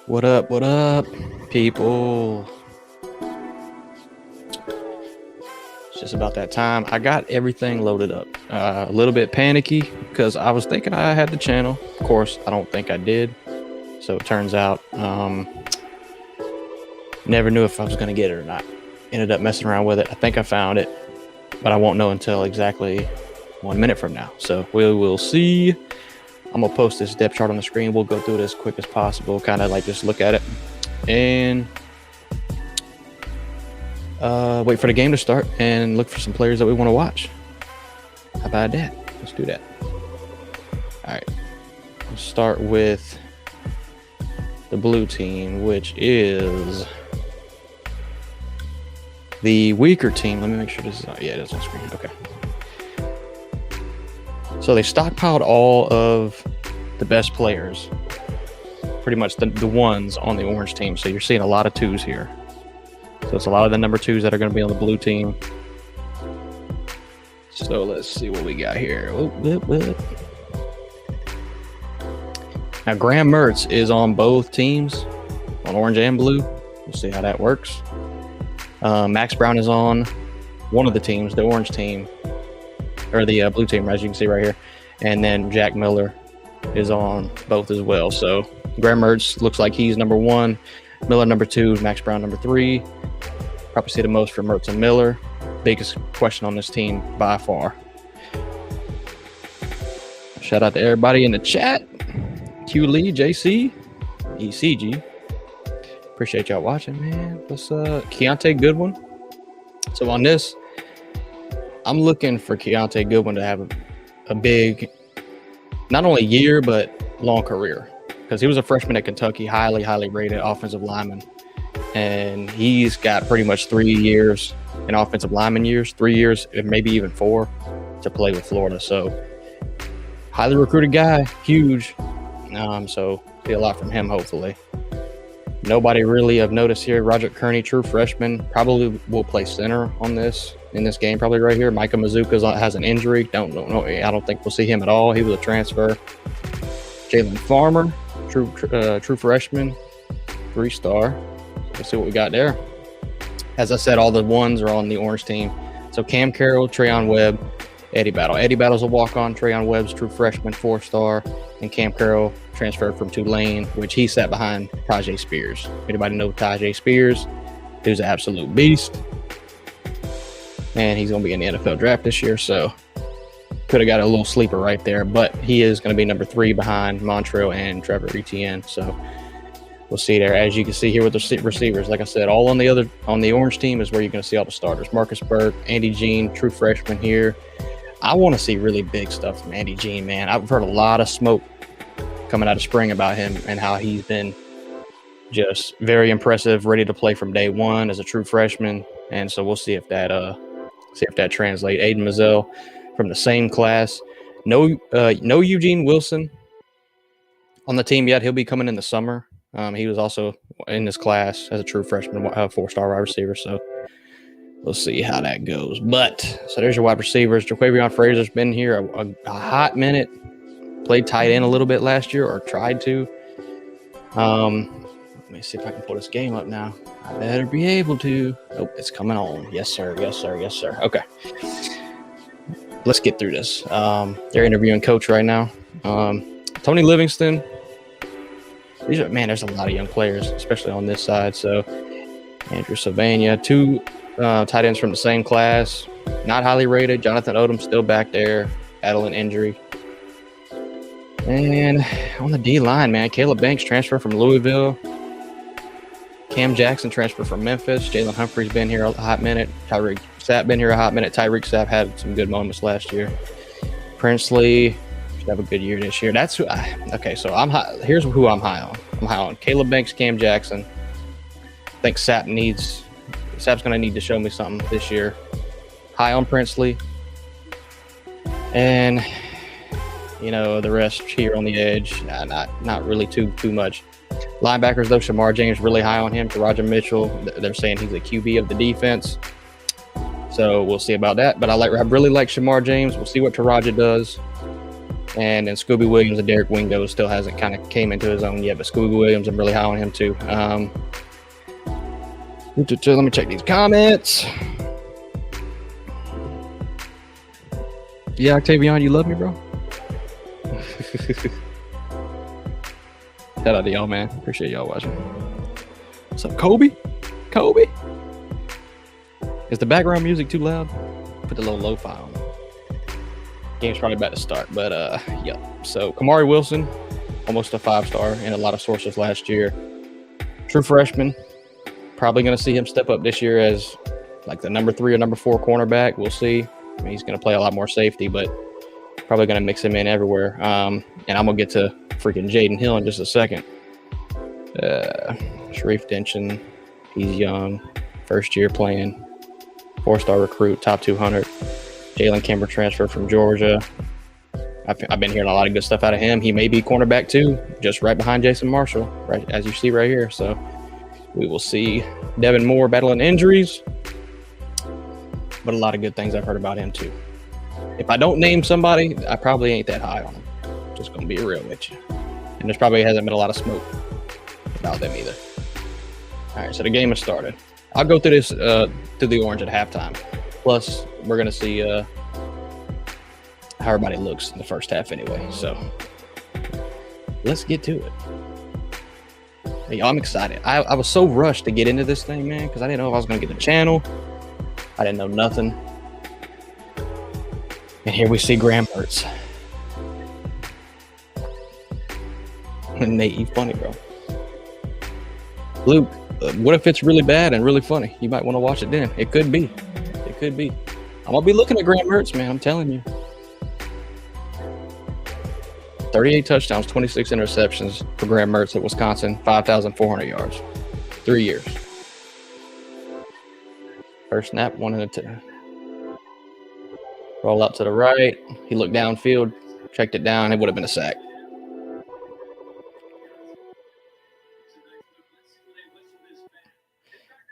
What up, people? It's just about that time. I got everything loaded up. A little bit panicky because I was thinking I had the channel. Of course, I don't think I did. So it turns out, never knew if I was going to get it or not. Ended up messing around with it. I think I found it, but I won't know until exactly 1 minute from now. So we will see. I'm gonna post this depth chart on the screen. We'll go through it as quick as possible, kind of like just look at it and wait for the game to start and look for some players that we want to watch. How about that? Let's do that. All right, let's start with the blue team, which is the weaker team. Let me make sure this is on. Yeah, it is on screen. Okay. So they stockpiled all of the best players, pretty much the ones on the orange team. So you're seeing a lot of twos here. So it's a lot of the number twos that are going to be on the blue team. So let's see what we got here. Now Graham Mertz is on both teams, on orange and blue. We'll see how that works. Max Brown is on one of the teams, the orange team. Or the blue team, as you can see right here. And then Jack Miller is on both as well. So Graham Mertz looks like he's number 1, Miller number 2, Max Brown number 3. Probably see the most from Mertz and Miller. Biggest question on this team by far. Shout out to everybody in the chat. Q Lee, JC, ECG. Appreciate y'all watching, man. What's Keontae Goodwin. So on this, I'm looking for Keontae Goodwin to have a big, not only year, but long career. Because he was a freshman at Kentucky, highly rated offensive lineman. And he's got pretty much 3 years in offensive lineman years, 3 years, maybe even 4, to play with Florida. So highly recruited guy, huge. So see a lot from him, hopefully. Nobody really of notice here. Roger Kearney, true freshman, probably will play center in this game, probably right here. Micah Mazuka has an injury. Don't know. I don't think we'll see him at all. He was a transfer. Jalen Farmer, true freshman, 3-star. Let's see what we got there. As I said, all the ones are on the orange team. So Cam Carroll, Trayon Webb, Eddie Battle. Eddie Battle's a walk-on. Trayon Webb's true freshman, 4-star, and Cam Carroll transferred from Tulane, which he sat behind Tajay Spears. Anybody know Tajay Spears? Dude's an absolute beast. And he's going to be in the NFL draft this year, so could have got a little sleeper right there. But he is going to be number 3 behind Montrell and Trevor Etienne. So we'll see there. As you can see here with the receivers, like I said, all on the orange team is where you're going to see all the starters. Marcus Burke, Andy Jean, true freshman here. I want to see really big stuff from Andy Jean, man. I've heard a lot of smoke coming out of spring about him and how he's been just very impressive, ready to play from day one as a true freshman. And so we'll see if that translates. Aiden Mazzell from the same class. No Eugene Wilson on the team yet. He'll be coming in the summer. He was also in this class as a true freshman, 4-star wide receiver. So we'll see how that goes. But so there's your wide receivers. Jaquavion Frazier's been here a hot minute. Played tight end a little bit last year, or tried to. Let me see if I can pull this game up now. I better be able to. Nope, it's coming on. Yes, sir. Yes, sir. Yes, sir. Okay. Let's get through this. They're interviewing coach right now. Tony Livingston. There's a lot of young players, especially on this side. So Andrew Sylvania, 2 tight ends from the same class, not highly rated. Jonathan Odom still back there, battling injury. And on the D-line, man, Caleb Banks transfer from Louisville. Cam Jackson transfer from Memphis. Jalen Humphrey's been here a hot minute. Tyreek Sapp been here a hot minute. Tyreek Sapp had some good moments last year. Princely should have a good year this year. That's okay. So here's who I'm high on. I'm high on Caleb Banks, Cam Jackson. I think Sapp's going to need to show me something this year. High on Princely. And the rest here on the edge, not really too much. Linebackers, though, Shamar James, really high on him. Taraja Mitchell, they're saying he's the QB of the defense. So we'll see about that. But I really like Shamar James. We'll see what Taraja does. And then Scooby Williams and Derek Wingo still hasn't kind of came into his own yet, but Scooby Williams, I'm really high on him too. Let me check these comments. Yeah, Octavian, you love me, bro? Shout out to y'all, man. Appreciate y'all watching. What's up, Kobe? Kobe? Is the background music too loud? Put the little lo-fi on. Game's probably about to start, but yeah. So Kamari Wilson, almost a 5-star in a lot of sources last year. True freshman. Probably going to see him step up this year as like the number 3 or number 4 cornerback. We'll see. I mean, he's going to play a lot more safety, but probably going to mix him in everywhere. And I'm going to get to freaking Jaden Hill in just a second. Sharif Denson, he's young, first year playing, 4-star recruit, top 200. Jalen Kimber transfer from Georgia. I've been hearing a lot of good stuff out of him. He may be cornerback too, just right behind Jason Marshall, right as you see right here. So we will see Devin Moore battling injuries, but a lot of good things I've heard about him too. If I don't name somebody, I probably ain't that high on him. Just gonna be real with you. And there's probably hasn't been a lot of smoke about them either. All right, so the game has started. I'll go through this through the orange at halftime. Plus, we're gonna see how everybody looks in the first half anyway. So let's get to it. Hey, y'all, I'm excited. I was so rushed to get into this thing, man, because I didn't know if I was gonna get the channel. I didn't know nothing. And here we see Graham Mertz. Nate, you funny, bro. Luke, what if it's really bad and really funny? You might want to watch it then. It could be. It could be. I'm going to be looking at Graham Mertz, man. I'm telling you. 38 touchdowns, 26 interceptions for Graham Mertz at Wisconsin, 5,400 yards. 3 years. First snap, 1 and a 2. Roll out to the right. He looked downfield, checked it down. It would have been a sack.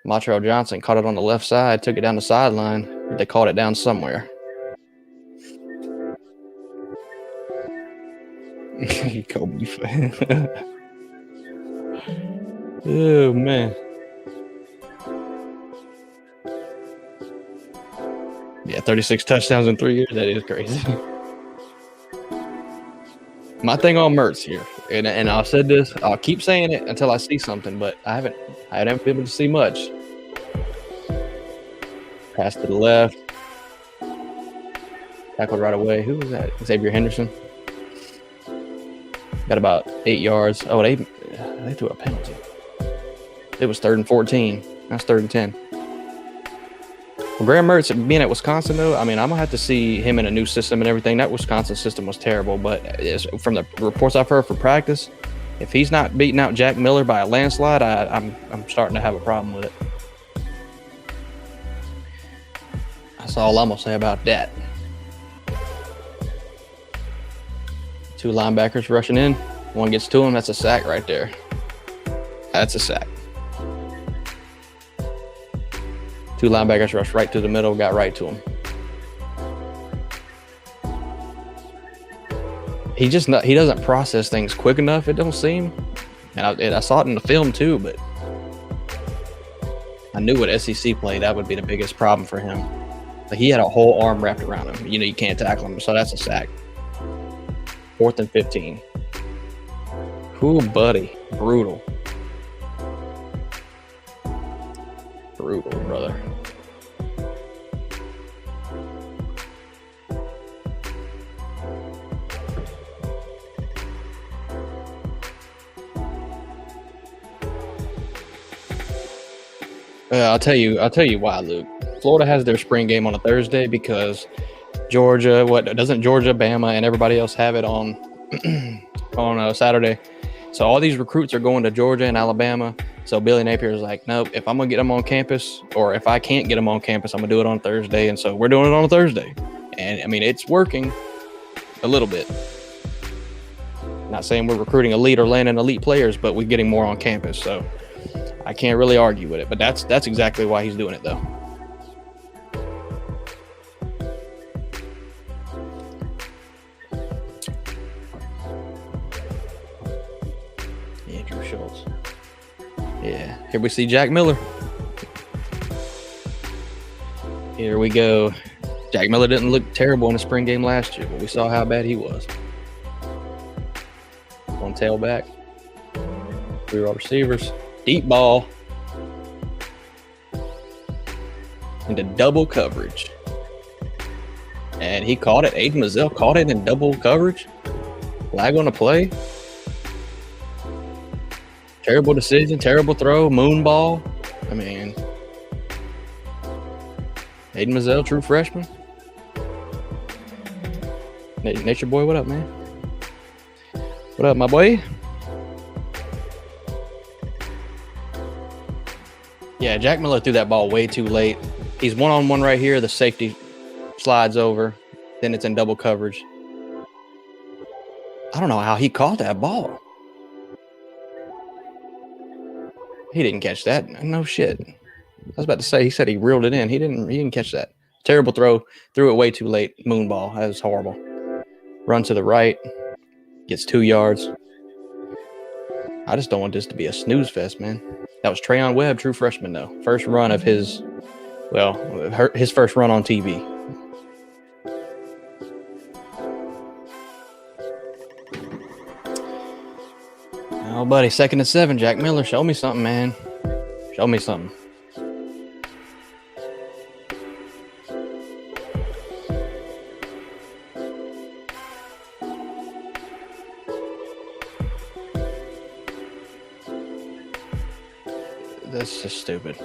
Montrell Johnson caught it on the left side, took it down the sideline. They caught it down somewhere. Kobe. Oh, man. Yeah, 36 touchdowns in 3 years. That is crazy. My thing on Mertz here, and I've said this, I'll keep saying it until I see something, but I haven't been able to see much. Pass to the left. Tackled right away. Who was that? Xavier Henderson. Got about 8 yards. Oh, they threw a penalty. It was 3rd and 14. That's 3rd and 10. Well, Graham Mertz being at Wisconsin, though, I mean, I'm going to have to see him in a new system and everything. That Wisconsin system was terrible, but from the reports I've heard for practice, if he's not beating out Jack Miller by a landslide, I'm starting to have a problem with it. That's all I'm going to say about that. 2 linebackers rushing in. One gets to him. That's a sack right there. That's a sack. 2 linebackers rushed right to the middle, got right to him. He doesn't process things quick enough, it don't seem. And I saw it in the film too, but I knew with SEC play, that would be the biggest problem for him. But he had a whole arm wrapped around him. You know, you can't tackle him, so that's a sack. 4th and 15. Ooh, buddy. Brutal. Brutal, brother. I'll tell you why, Luke. Florida has their spring game on a Thursday because Georgia, doesn't Georgia, Bama, and everybody else have it on on Saturday? So all these recruits are going to Georgia and Alabama. So Billy Napier is like, nope, if I'm going to get them on campus, or if I can't get them on campus, I'm going to do it on Thursday. And so we're doing it on a Thursday. And, I mean, it's working a little bit. Not saying we're recruiting elite or landing elite players, but we're getting more on campus. So I can't really argue with it. But that's exactly why he's doing it, though. Schultz. Yeah, here we see Jack Miller. Here we go. Jack Miller didn't look terrible in the spring game last year, but we saw how bad he was. On tailback. 3 wide receivers. Deep ball. Into double coverage. And he caught it. Aiden Mazzell caught it in double coverage. Flag on the play. Terrible decision. Terrible throw. Moon ball. I mean, Aiden Mazzell, true freshman. Nature Boy, what up, man? What up, my boy? Yeah, Jack Miller threw that ball way too late. He's one-on-one right here. The safety slides over. Then it's in double coverage. I don't know how he caught that ball. He didn't catch that. No shit. I was about to say, he said he reeled it in. He didn't catch that. Terrible throw. Threw it way too late. Moon ball. That was horrible. Run to the right. Gets 2 yards. I just don't want this to be a snooze fest, man. That was Trayon Webb, true freshman, though. First run of his first run on TV. Oh, buddy, 2nd and 7. Jack Miller, show me something, man. Show me something. That's just stupid.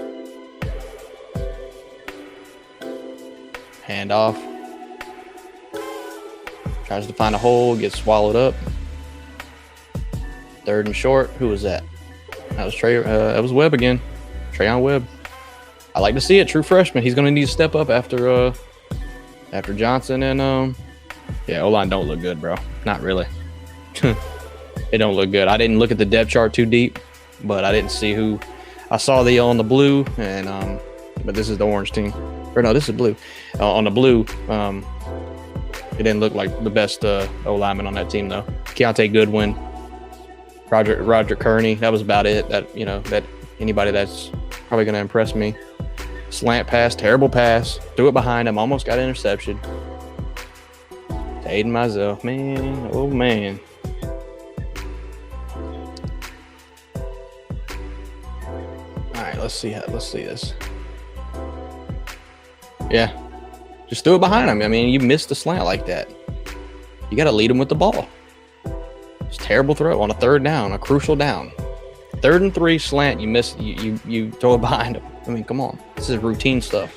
Hand off. Tries to find a hole, gets swallowed up. 3rd and short. Who was that? That was that was Webb again. Trayon Webb. I like to see it. True freshman. He's going to need to step up after Johnson and yeah, O-line don't look good, bro. Not really. It don't look good. I didn't look at the depth chart too deep, but I didn't see who. I saw the on the blue, and but this is the orange team. Or no, this is blue. On the blue, it didn't look like the best O-lineman on that team, though. Keontae Goodwin, Roger Kearney. That was about it. That anybody that's probably going to impress me. Slant pass, terrible pass. Threw it behind him. Almost got an interception. To Aiden Mazzell. Man, oh, man. Let's see this. Yeah, just threw it behind him. I mean, you missed the slant like that. You got to lead him with the ball. It's a terrible throw on a 3rd down, a crucial down. 3rd and 3 slant. You miss. You throw it behind him. I mean, come on. This is routine stuff.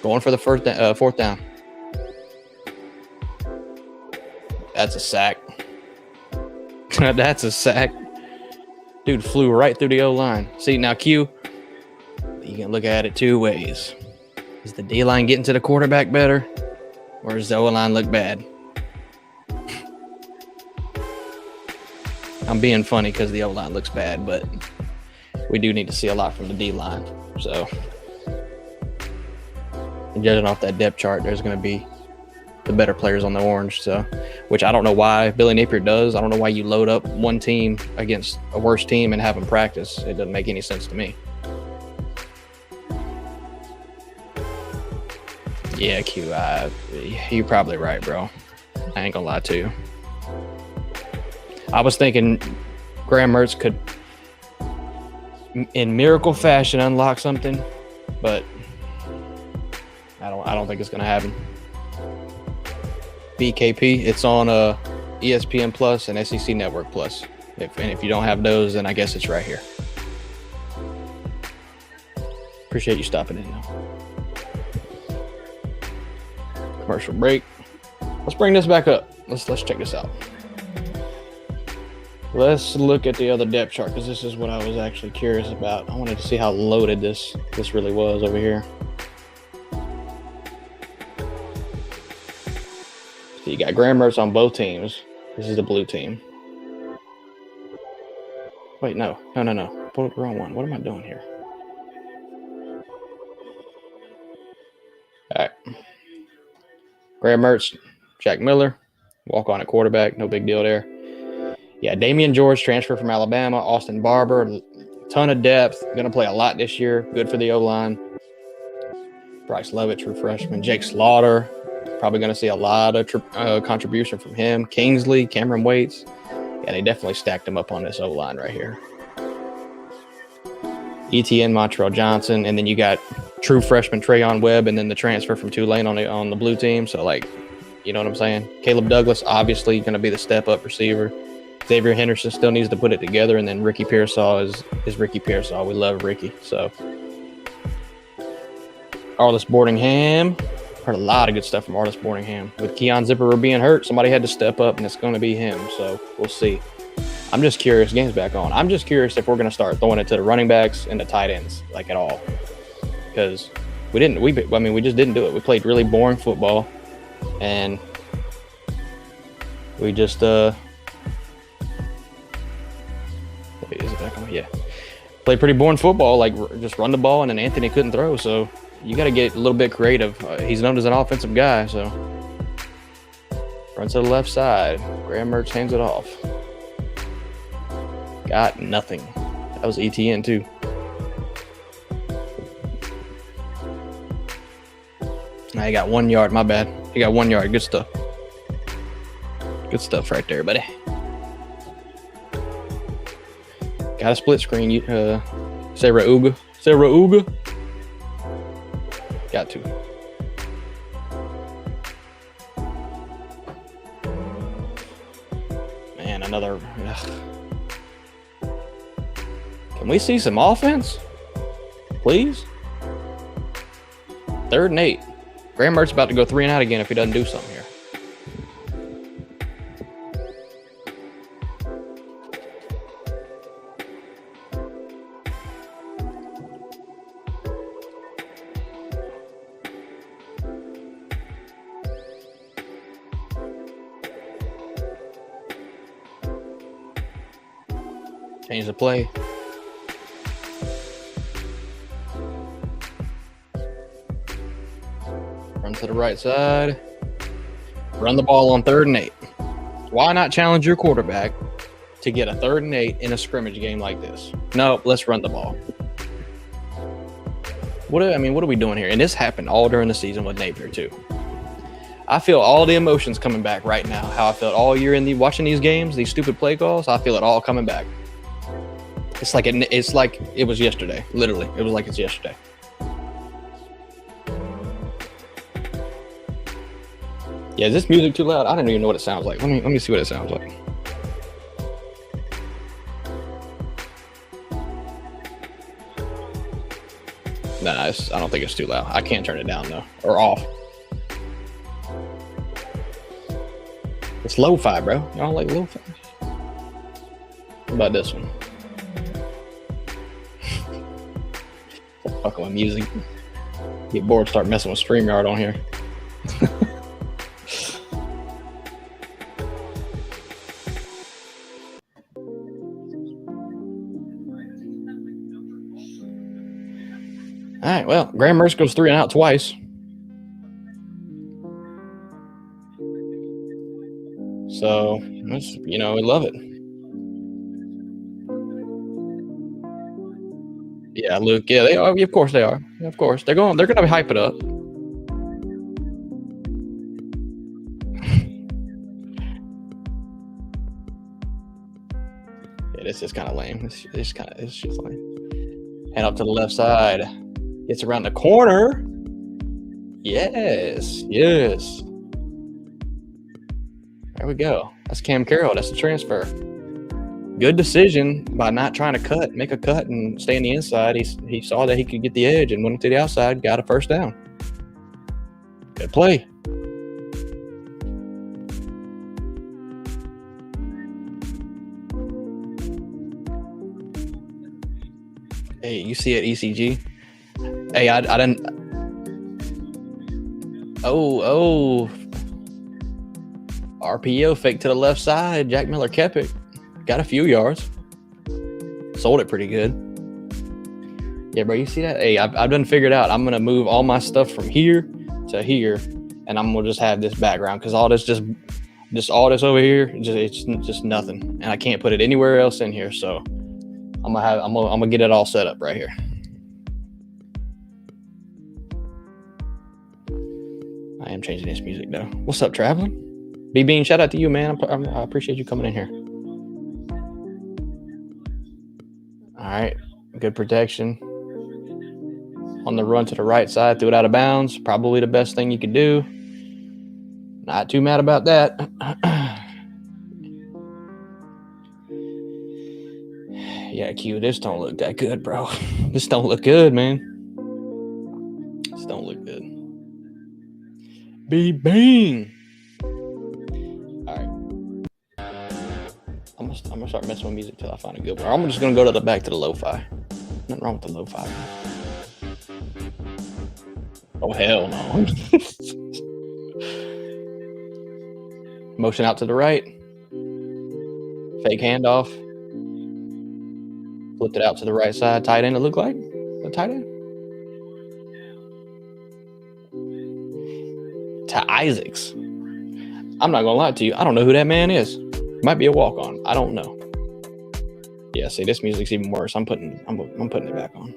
Going for the 4th down. That's a sack. That's a sack. Dude flew right through the O-line. See, now Q, you can look at it 2 ways. Is the D-line getting to the quarterback better? Or does the O-line look bad? I'm being funny because the O-line looks bad, but we do need to see a lot from the D-line. So, and judging off that depth chart, there's going to be the better players on the orange, so which I don't know why Billy Napier does. I don't know why you load up one team against a worse team and have them practice. It doesn't make any sense to me. Yeah, Q, you're probably right, bro. I ain't gonna lie to you. I was thinking Graham Mertz could, in miracle fashion, unlock something, but I don't think it's gonna happen. BKP, it's on ESPN Plus and SEC Network Plus. If you don't have those, then I guess it's right here. Appreciate you stopping in though. Commercial break. Let's bring this back up. Let's check this out. Let's look at the other depth chart because this is what I was actually curious about. I wanted to see how loaded this really was over here. So you got Graham Mertz on both teams. This is the blue team. Wait, no. Pull up the wrong one. What am I doing here? All right. Graham Mertz, Jack Miller, walk on at quarterback. No big deal there. Yeah, Damian George transfer from Alabama. Austin Barber, ton of depth. Going to play a lot this year. Good for the O-line. Bryce Love, true freshman. Jake Slaughter, probably going to see a lot of contribution from him. Kingsley, Cameron Waits. Yeah, they definitely stacked him up on this O-line right here. ETN, Montrell Johnson, and then you got true freshman Trayon Webb, and then the transfer from Tulane on the blue team. So, like, you know what I'm saying? Caleb Douglas, obviously going to be the step-up receiver. Xavier Henderson still needs to put it together, and then Ricky Pearsall is Ricky Pearsall. We love Ricky. So, Arliss Boardingham. Heard a lot of good stuff from Arliss Boardingham. With Keon Zipperer being hurt, somebody had to step up, and it's going to be him. So, we'll see. I'm just curious. Game's back on. I'm just curious if we're going to start throwing it to the running backs and the tight ends, like, at all. Because we just didn't do it. We played really boring football, and we just wait, is it back on? Yeah. Played pretty boring football, like just run the ball, and then Anthony couldn't throw. So you got to get a little bit creative. He's known as an offensive guy, so runs to the left side. Graham Mertz hands it off. Got nothing. That was ETN too. Now he got 1 yard. My bad. He got 1 yard. Good stuff. Good stuff right there, buddy. Got a split screen. Sarah Uga. Got to. Man, another. Ugh. Can we see some offense, please? 3rd and 8. Graham Mertz about to go 3 and out again if he doesn't do something here. Change the play. Run to the right side. Run the ball on 3rd and 8. Why not challenge your quarterback to get a 3rd and 8 in a scrimmage game like this? No, let's run the ball. What are we doing here? And this happened all during the season with Napier too. I feel all the emotions coming back right now. How I felt all year watching these games, these stupid play calls. I feel it all coming back. It's like it was yesterday. Literally, it was like it's yesterday. Yeah, is this music too loud? I don't even know what it sounds like. Let me see what it sounds like. No, I don't think it's too loud. I can't turn it down though, or off. It's lo-fi, bro. Y'all like lo-fi? What about this one? Fucking with music. Get bored, start messing with StreamYard on here. All right, well, Graham Mertz goes 3 and out twice. So, we love it. Yeah, Luke. Yeah, they are. Of course they are. Of course. They're going to hype it up. Yeah, this is kind of lame. It's just lame. Hand up to the left side. Gets around the corner. Yes. There we go. That's Cam Carroll. That's the transfer. Good decision by not trying to make a cut and stay on the inside. He saw that he could get the edge and went to the outside, got a first down. Good play. Hey, you see it, ECG? Hey, I didn't. Oh. RPO fake to the left side. Jack Miller kept it. Got a few yards. Sold it pretty good. Yeah, bro, you see that? Hey, I've done figured out. I'm going to move all my stuff from here to here, and I'm going to just have this background because all Just all this over here, it's just nothing, and I can't put it anywhere else in here. So I'm gonna get it all set up right here. I am changing this music though. What's up, traveling? B Bean, shout out to you, man. I appreciate you coming in here. All right, good protection. On the run to the right side, threw it out of bounds. Probably the best thing you could do. Not too mad about that. Yeah, Q, this don't look that good, bro. This don't look good, man. This don't look good. B Bean. All right. I'm gonna start messing with music till I find a good one. Or I'm just gonna go to the back to the lo-fi. Nothing wrong with the lo-fi. Oh hell no. Motion out to the right. Fake handoff. Flipped it out to the right side. Tight end, it looked like a tight end. To Isaacs. I'm not gonna lie to you. I don't know who that man is. Might be a walk-on. I don't know. Yeah, see, this music's even worse. I'm putting it back on.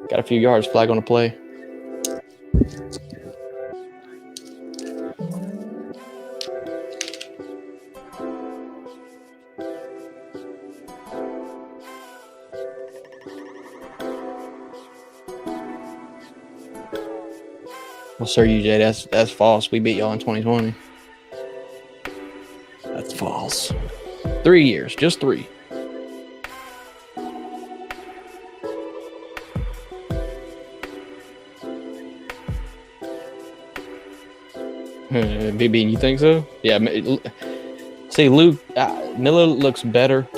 Got a few yards. Flag on the play. Well, sir, UJ, that's false. We beat y'all in 2020. That's false. 3 years, just 3. BB, you think so? Yeah. See, Luke Miller looks better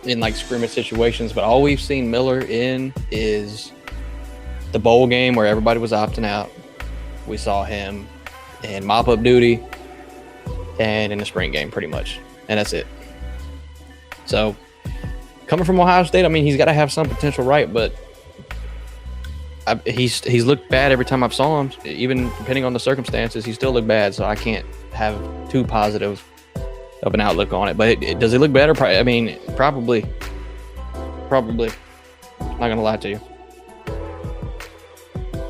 in like scrimmage situations, but all we've seen Miller in is the bowl game where everybody was opting out. We saw him in mop-up duty and in the spring game, pretty much, and that's it. So, coming from Ohio State, I mean, he's got to have some potential, right? But he's looked bad every time I've saw him. Even depending on the circumstances, he still looked bad. So I can't have too positive of an outlook on it. But does it look better? I mean, probably. Not gonna lie to you.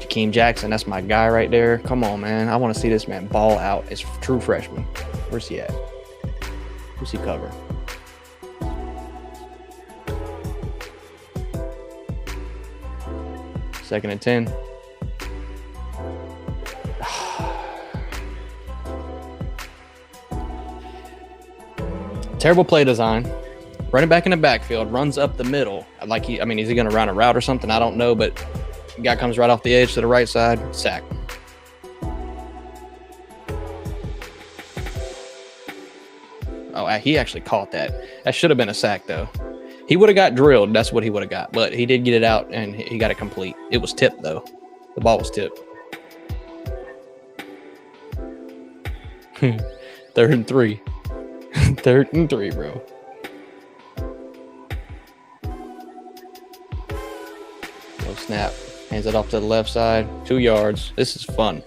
Jakeem Jackson, that's my guy right there. Come on, man. I want to see this man ball out as true freshman. Where's he at? Who's he covering? Second and 10. Terrible play design. Running back in the backfield, runs up the middle. Is he going to run a route or something? I don't know, but guy comes right off the edge to the right side, sack. Oh, he actually caught that. That should have been a sack, though. He would have got drilled. That's what he would have got. But he did get it out, and he got it complete. It was tipped, though. The ball was tipped. 3rd and 3. 3rd and 3, bro. No snap. Hands it off to the left side. 2 yards. This is fun.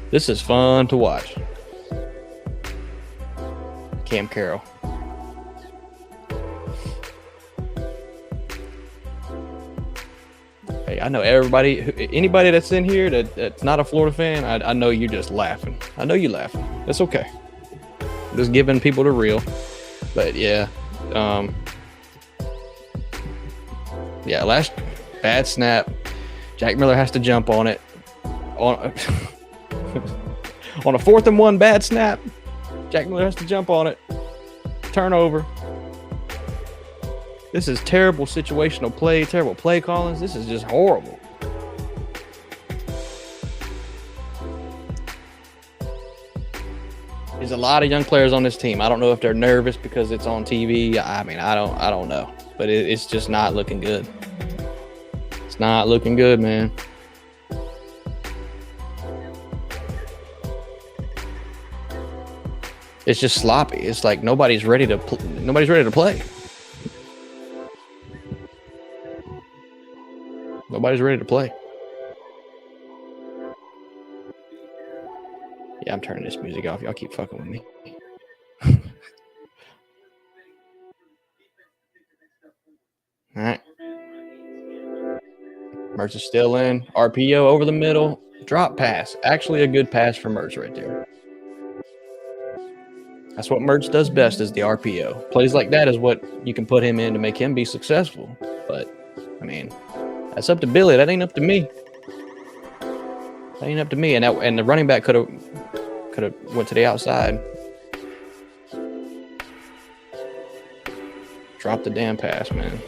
This is fun to watch. Cam Carroll. Hey, I know anybody that's in here that's not a Florida fan, I know you're just laughing. I know you're laughing. That's okay. I'm just giving people the real. But yeah. Last bad snap. Jack Miller has to jump on it. On a 4th and 1 bad snap. Jack Miller has to jump on it. Turnover. This is terrible situational play, terrible play callings. This is just horrible. There's a lot of young players on this team. I don't know if they're nervous because it's on TV. I mean, I don't know. But it's just not looking good. It's not looking good, man. It's just sloppy. It's like nobody's ready to play. Nobody's ready to play. Yeah, I'm turning this music off. Y'all keep fucking with me. All right. Mertz is still in. RPO over the middle. Drop pass. Actually a good pass for Mertz right there. That's what Mertz does best is the RPO. Plays like that is what you can put him in to make him be successful. But, I mean, that's up to Billy. That ain't up to me. That ain't up to me. And the running back could have went to the outside. Drop the damn pass, man.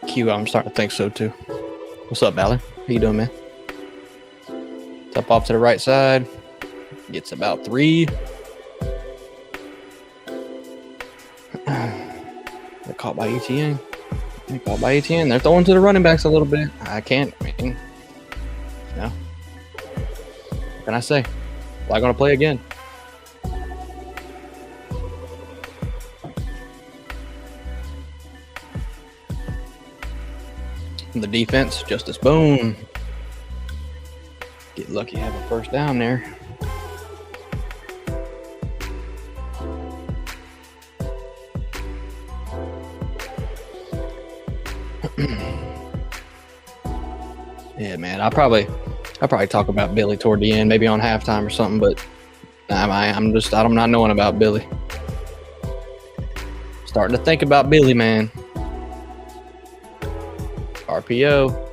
Q, I'm starting to think so too. What's up, Ballard? How you doing, man? Up off to the right side. Gets about 3. They're caught by ETN. They're caught by ETN. They're throwing to the running backs a little bit. I mean, no. What can I say? Well, I'm going to play again. From the defense, Justice Boone. Get lucky, have a first down there. Yeah, man. I'll probably talk about Billy toward the end, maybe on halftime or something. But I'm not knowing about Billy. Starting to think about Billy, man. RPO.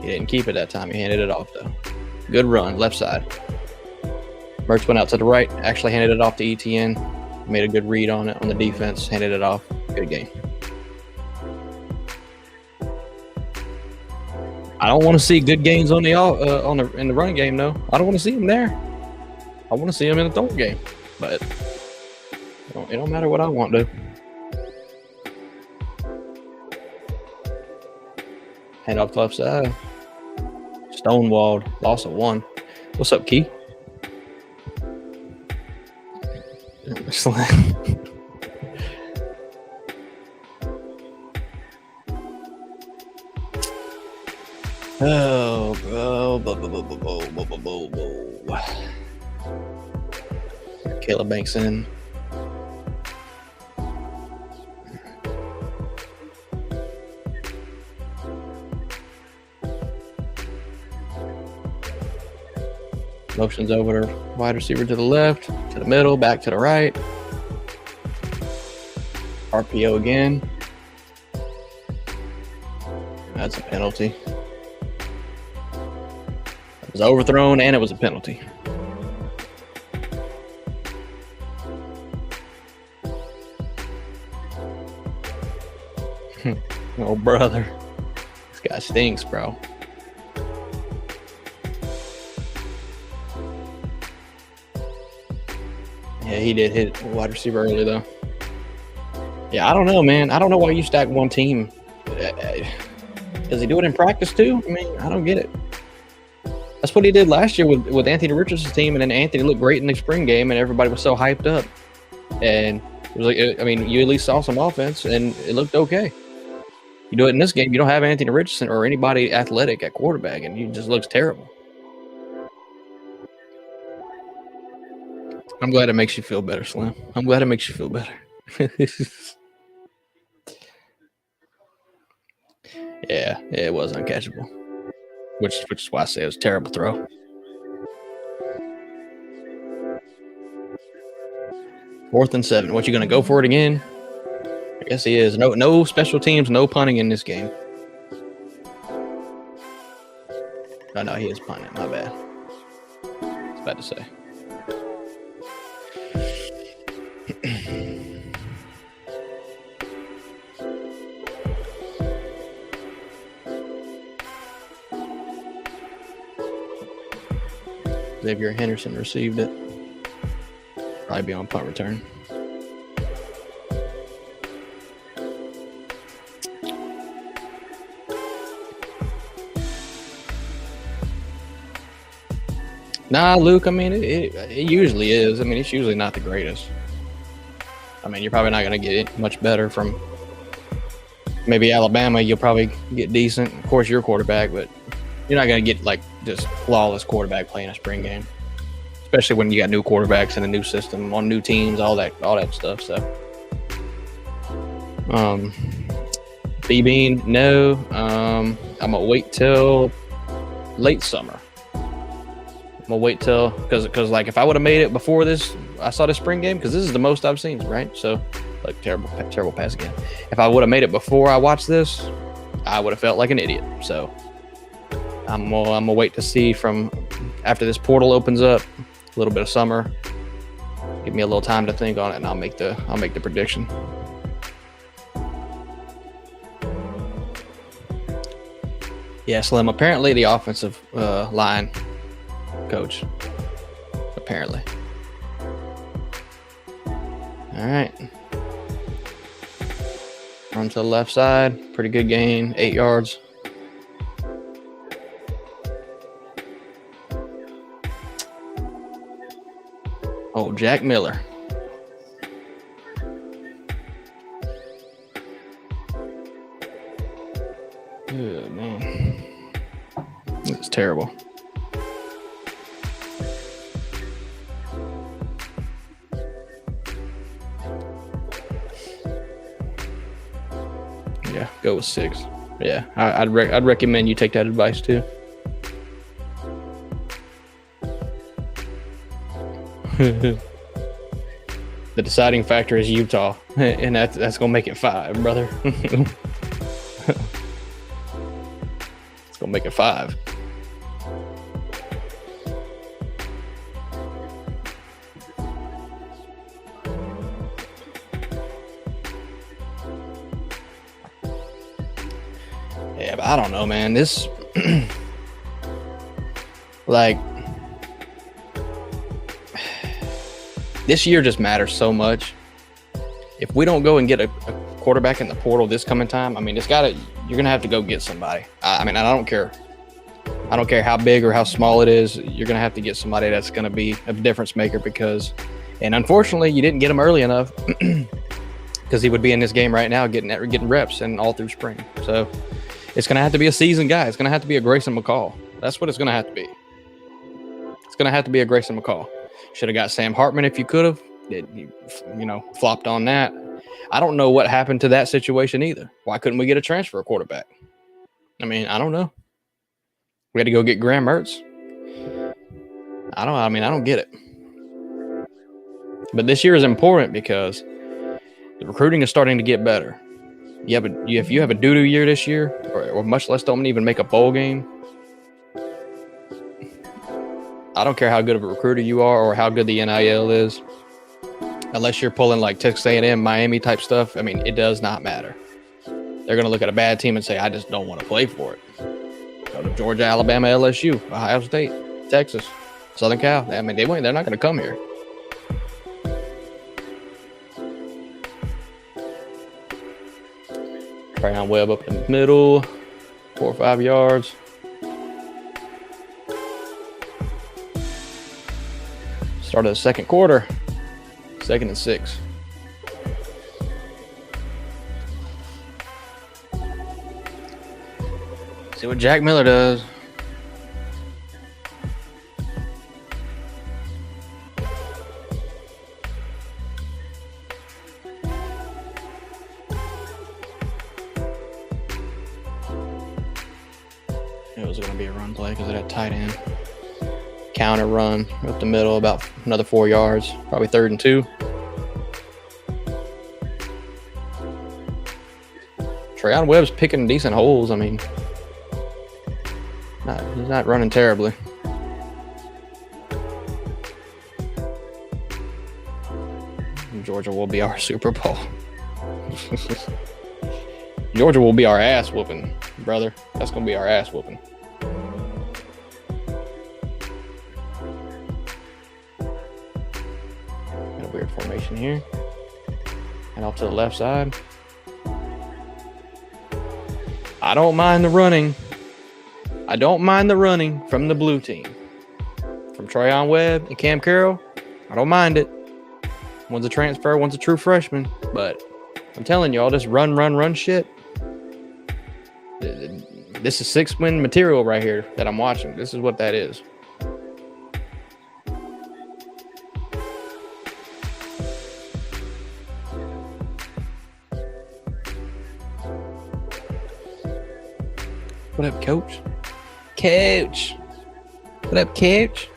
He didn't keep it that time. He handed it off though. Good run, left side. Mertz went out to the right. Actually handed it off to ETN. Made a good read on it on the defense. Handed it off. Good game. I don't want to see good games in the running game, though. I don't want to see him there. I want to see him in the throwing game, but it don't matter what I want to. Hand off the left side. Stonewalled. Loss of 1. What's up, Key? Oh, bro. Caleb Banks in. Motions over to wide receiver to the left, to the middle, back to the right. RPO again. That's a penalty. It was overthrown and it was a penalty. Oh, brother. This guy stinks, bro. Yeah, he did hit wide receiver early, though. Yeah, I don't know, man. I don't know why you stack one team. Does he do it in practice, too? I mean, I don't get it. That's what he did last year with Anthony Richardson's team, and then Anthony looked great in the spring game, and everybody was so hyped up. And it was like, I mean, you at least saw some offense, and it looked okay. You do it in this game, you don't have Anthony Richardson or anybody athletic at quarterback, and it just looks terrible. I'm glad it makes you feel better, Slim. I'm glad it makes you feel better. Yeah, it was uncatchable. Which is why I say it was a terrible throw. Fourth and 7. What, you going to go for it again? I guess he is. No special teams, no punting in this game. No, he is punting. My bad. I was about to say. Xavier Henderson received it. Probably be on punt return. Nah, Luke, I mean, it usually is. I mean, it's usually not the greatest. I mean, you're probably not going to get it much better from maybe Alabama. You'll probably get decent. Of course, you're quarterback, but You're not gonna get like just flawless quarterback playing a spring game, especially when you got new quarterbacks and a new system on new teams, all that stuff. So, B-Bean, no. I'm gonna wait till late summer. I'm gonna wait till because like if I would have made it before this, I saw the spring game because this is the most I've seen, right? So, like terrible pass again. If I would have made it before I watched this, I would have felt like an idiot. So. I'm gonna wait to see from after this portal opens up, a little bit of summer. Give me a little time to think on it, and I'll make the prediction. Yeah, Slim. Apparently, the offensive line coach. Apparently. All right. Run to the left side. Pretty good gain. 8 yards. Oh, Jack Miller. Good, man. It's terrible. Yeah, go with 6. Yeah, I'd recommend you take that advice too. The deciding factor is Utah, and that's gonna make it 5, brother. It's gonna make it 5. Yeah, but I don't know, man. This like. This year just matters so much. If we don't go and get a quarterback in the portal this coming time, I mean, you're gonna have to go get somebody. I mean, I don't care. I don't care how big or how small it is. You're gonna have to get somebody that's gonna be a difference maker and unfortunately, you didn't get him early enough because he would be in this game right now getting reps and all through spring. So it's gonna have to be a seasoned guy. It's gonna have to be a Grayson McCall. That's what it's gonna have to be. It's gonna have to be a Grayson McCall. Should have got Sam Hartman if you could have. Flopped on that. I don't know what happened to that situation either. Why couldn't we get a transfer quarterback? I mean, I don't know. We had to go get Graham Mertz. I don't get it. But this year is important because the recruiting is starting to get better. If you have a doo-doo year this year, or much less don't even make a bowl game, I don't care how good of a recruiter you are or how good the NIL is. Unless you're pulling like Texas A&M, Miami type stuff, I mean, it does not matter. They're going to look at a bad team and say, I just don't want to play for it. Go to Georgia, Alabama, LSU, Ohio State, Texas, Southern Cal. I mean, they're not going to come here. Brown Webb up in the middle, 4 or 5 yards. Start of the second quarter, 2nd and 6. See what Jack Miller does. It was going to be a run play because of that tight end. Counter run up the middle, about another 4 yards, probably 3rd and 2. Treyon Webb's picking decent holes. I mean, he's not running terribly. Georgia will be our Super Bowl. Georgia will be our ass whooping, brother. That's going to be our ass whooping. Weird formation here. And off to the left side. I don't mind the running. I don't mind the running from the blue team. From Treyon Webb and Cam Carroll. I don't mind it. One's a transfer, one's a true freshman. But I'm telling you, all this run shit. This is 6-win material right here that I'm watching. This is what that is. What up, coach? Coach. What up, coach?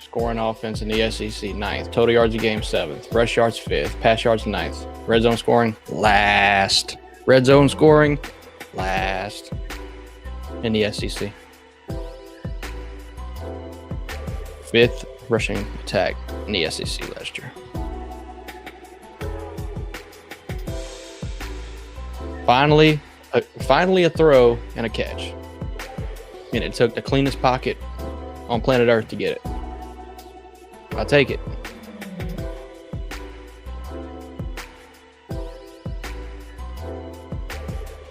Scoring offense in the SEC, 9th. Total yards a game, 7th. Rush yards, 5th. Pass yards, 9th. Red zone scoring, last. Red zone scoring, last in the SEC. 5th rushing attack in the SEC last year. Finally a throw and a catch. And it took the cleanest pocket on planet Earth to get it. I'll take it.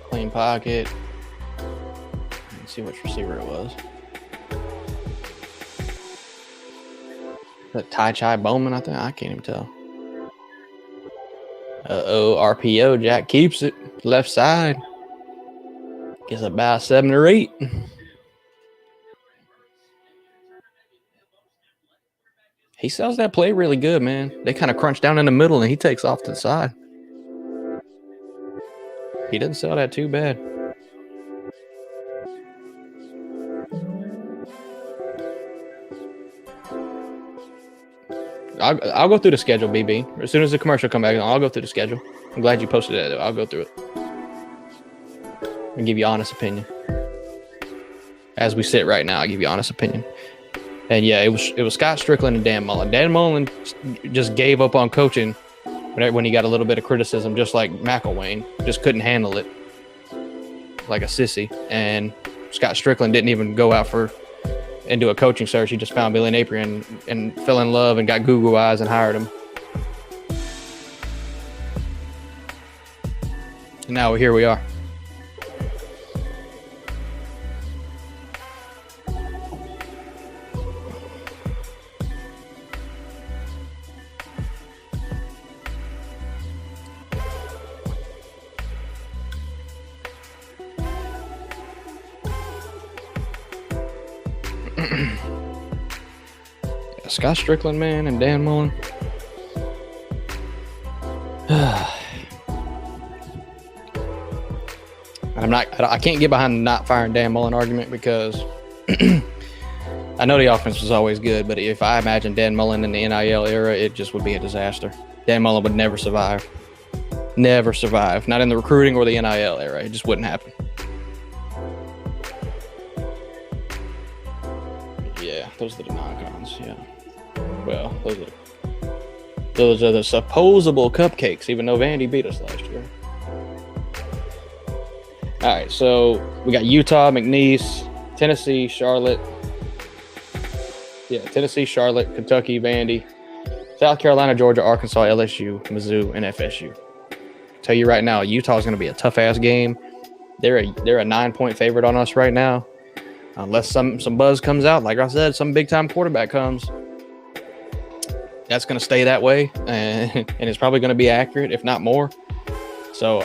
Clean pocket. Let's see which receiver it was. That Tai Bowman, I think. I can't even tell. RPO. Jack keeps it. Left side. Gets about 7 or 8. He sells that play really good, man. They kind of crunch down in the middle, and he takes off to the side. He doesn't sell that too bad. I'll go through the schedule, BB. As soon as the commercial come back, I'll go through the schedule. I'm glad you posted that. I'll go through it and give you honest opinion. As we sit right now, I'll give you honest opinion. And yeah, it was Scott Strickland and Dan Mullen. Dan Mullen just gave up on coaching when he got a little bit of criticism, just like McElwain. Just couldn't handle it like a sissy. And Scott Strickland didn't even go out into a coaching search. He just found Billy Napier and fell in love and got Google eyes and hired him. And now here we are. Scott Strickland, man, and Dan Mullen. I can't get behind the not firing Dan Mullen argument because I know the offense was always good, but if I imagine Dan Mullen in the NIL era, it just would be a disaster. Dan Mullen would never survive. Never survive. Not in the recruiting or the NIL era. It just wouldn't happen. Yeah, those are the non-cons, yeah. Well, those are the supposable cupcakes, even though Vandy beat us last year. All right, so we got Utah, McNeese, Tennessee, Charlotte. Yeah, Tennessee, Charlotte, Kentucky, Vandy, South Carolina, Georgia, Arkansas, LSU, Mizzou, and FSU. Tell you right now, Utah is going to be a tough-ass game. They're a 9-point favorite on us right now. Unless some buzz comes out, like I said, some big-time quarterback comes. That's going to stay that way, and it's probably going to be accurate, if not more. So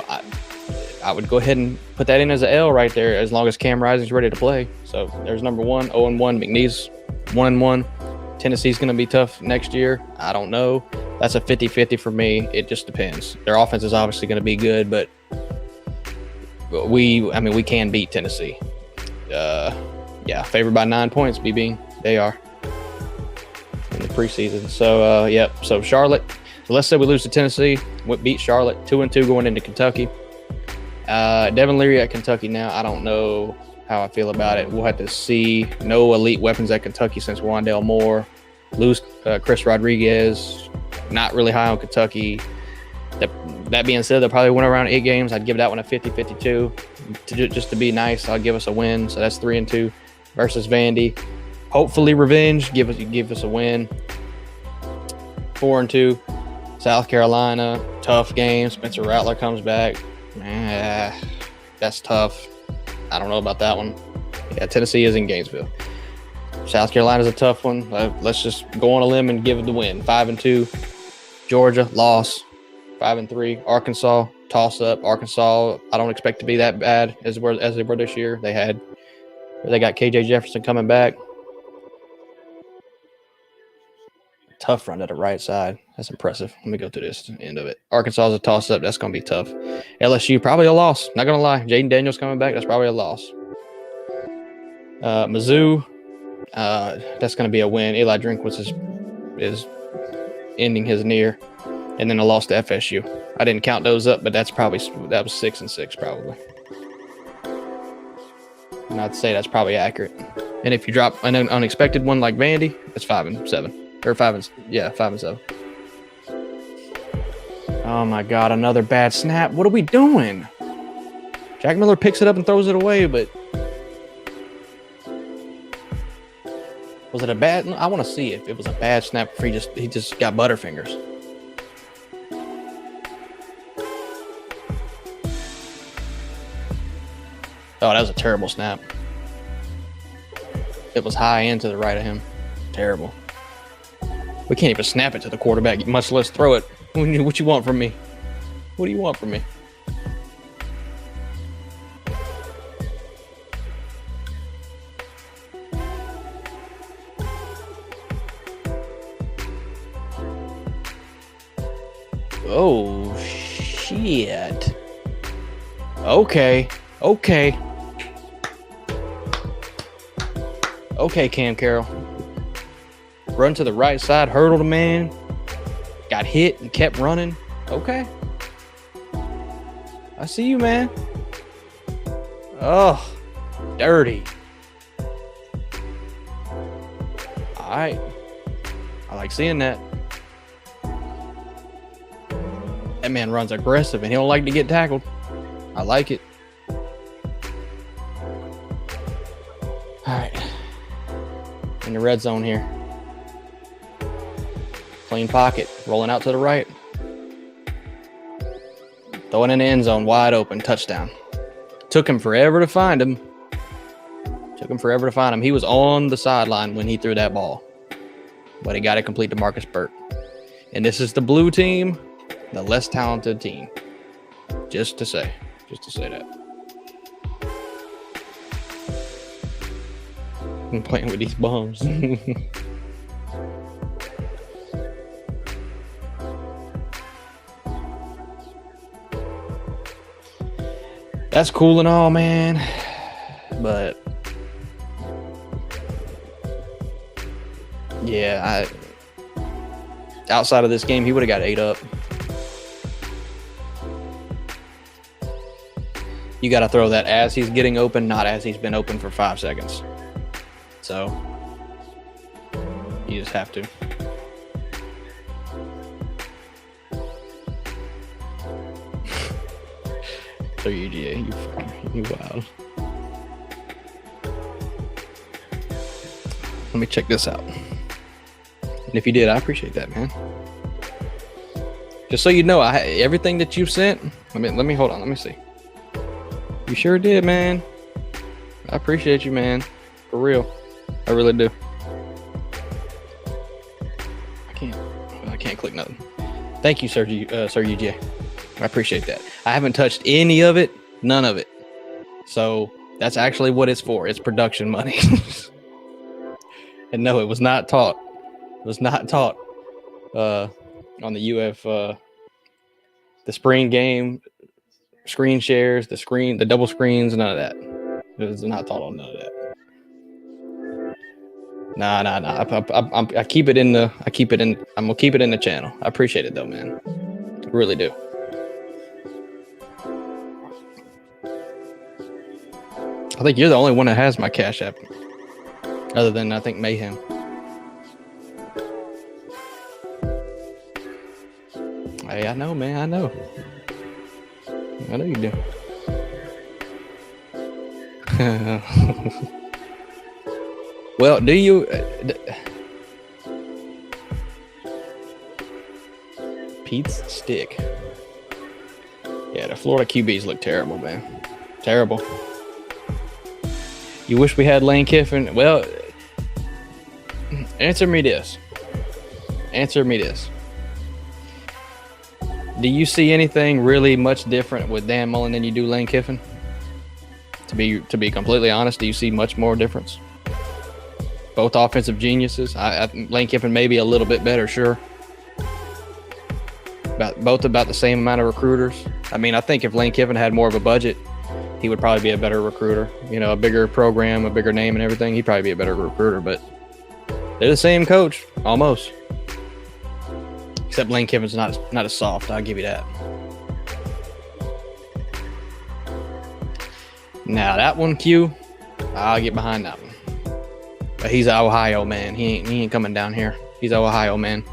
I would go ahead and put that in as an L right there, as long as Cam Rising's ready to play. So there's number 1, 0-1. McNeese 1-1. Tennessee's going to be tough next year. I don't know. That's a 50-50 for me. It just depends. Their offense is obviously going to be good, but we can beat Tennessee. Yeah, favored by 9 points, BB. They are in the preseason. So, So Charlotte. So let's say we lose to Tennessee. We beat Charlotte 2-2 going into Kentucky. Devin Leary at Kentucky now. I don't know how I feel about it. We'll have to see. No elite weapons at Kentucky since Wandale Moore. Lose Chris Rodriguez. Not really high on Kentucky. That being said, they'll probably win around 8 games. I'd give that one a 50-52. Just to be nice, I'll give us a win. So that's 3-2 versus Vandy. Hopefully revenge. Give us a win. 4-2. South Carolina. Tough game. Spencer Rattler comes back. That's tough. I don't know about that one. Yeah, Tennessee is in Gainesville. South Carolina's a tough one. Let's just go on a limb and give it the win. 5-2. Georgia, loss. 5-3. Arkansas, toss up. Arkansas, I don't expect to be that bad as they were this year. They got KJ Jefferson coming back. Tough run to the right side. That's impressive. Let me go through this end of it. Arkansas is a toss up. That's going to be tough. LSU, probably a loss. Not going to lie. Jaden Daniels coming back. That's probably a loss. Mizzou, that's going to be a win. Eli Drinkwitz is ending his near. And then a loss to FSU. I didn't count those up, but that was 6-6 probably. And I'd say that's probably accurate. And if you drop an unexpected one like Vandy, it's 5-7. Or 5-7. Oh my God, another bad snap. What are we doing? Jack Miller picks it up and throws it away, but was it a bad? I want to see if it was a bad snap or he just got butterfingers. Oh, that was a terrible snap. It was high end to the right of him. Terrible. We can't even snap it to the quarterback, much less throw it. What you want from me? What do you want from me? Oh, shit. Okay, Cam Carroll. Run to the right side, hurdled a man, got hit and kept running. Okay. I see you, man. Oh, dirty. All right. I like seeing that. That man runs aggressive and he don't like to get tackled. I like it. All right. In the red zone here. Clean pocket, rolling out to the right. Throwing in the end zone, wide open, touchdown. Took him forever to find him. He was on the sideline when he threw that ball. But he got it complete to Marcus Burt. And this is the blue team, the less talented team. Just to say that. I'm playing with these bums. That's cool and all, man. But yeah, outside of this game, he would have got 8 up. You got to throw that as he's getting open, not as he's been open for 5 seconds. So you just have to. So you wild. Let me check this out. And if you did, I appreciate that, man. Just so you know, everything that you've sent. Let me hold on. Let me see. You sure did, man. I appreciate you, man. For real, I really do. I can't click nothing. Thank you, Sir UJ. I appreciate that. I haven't touched any of it, none of it. So that's actually what it's for. It's production money. And no, it was not taught. It was not taught on the UF, the spring game, screen shares, the double screens, none of that. It was not taught on none of that. Nah. I keep it in. I'm gonna keep it in the channel. I appreciate it though, man. I really do. I think you're the only one that has my Cash App, other than I think Mayhem. Hey, I know, man. I know you do. Well, do you? Pete's stick. Yeah, the Florida QBs look terrible, man. Terrible. You wish we had Lane Kiffin. Well, answer me this. Answer me this. Do you see anything really much different with Dan Mullen than you do Lane Kiffin? To be completely honest, do you see much more difference? Both offensive geniuses. Lane Kiffin may be a little bit better, sure. Both about the same amount of recruiters. I mean, I think if Lane Kiffin had more of a budget, he would probably be a better recruiter. You know, a bigger program, a bigger name and everything. He'd probably be a better recruiter, but they're the same coach, almost. Except Lane Kiffin's not as soft. I'll give you that. Now that one, Q, I'll get behind that one. But he's an Ohio man. He ain't coming down here. He's an Ohio man.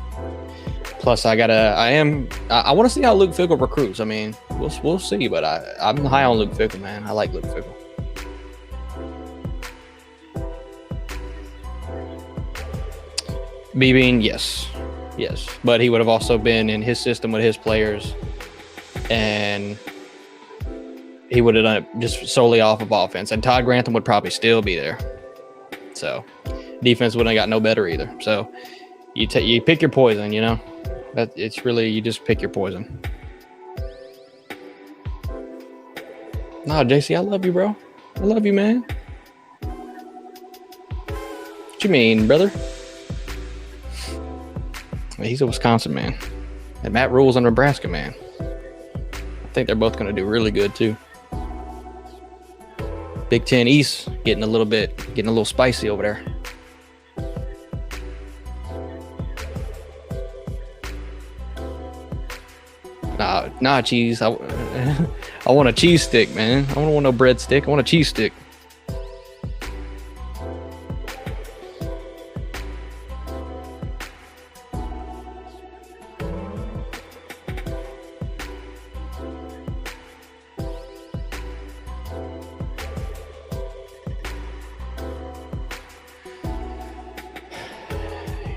Plus, I want to see how Luke Fickell recruits. I mean, we'll see. But I'm high on Luke Fickell, man. I like Luke Fickell. B-Bean, yes. But he would have also been in his system with his players, and he would have done it just solely off of offense. And Todd Grantham would probably still be there. So defense wouldn't have got no better either. So you pick your poison, you know. It's really, you just pick your poison. Nah, JC, I love you, bro. I love you, man. What you mean, brother? He's a Wisconsin man. And Matt Rule's a Nebraska man. I think they're both going to do really good, too. Big Ten East getting a little spicy over there. Nah, cheese. I want a cheese stick, man. I don't want no bread stick. I want a cheese stick.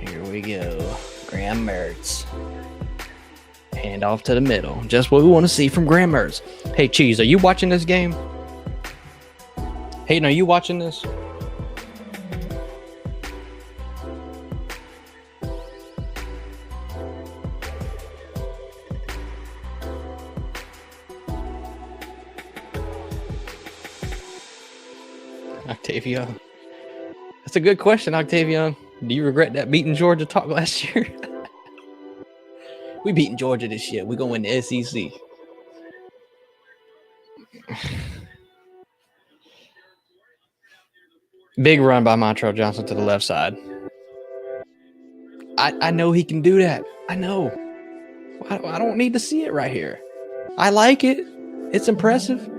Here we go. Graham Mertz. Hand off to the middle. Just what we want to see from Graham Mertz. Hey, Cheese, are you watching this game? Hayden, are you watching this? Octavian. That's a good question, Octavian. Do you regret that beating Georgia talk last year? We beating Georgia this year. We're going to win the SEC. Big run by Montrell Johnson to the left side. I know he can do that. I know. I don't need to see it right here. I like it. It's impressive.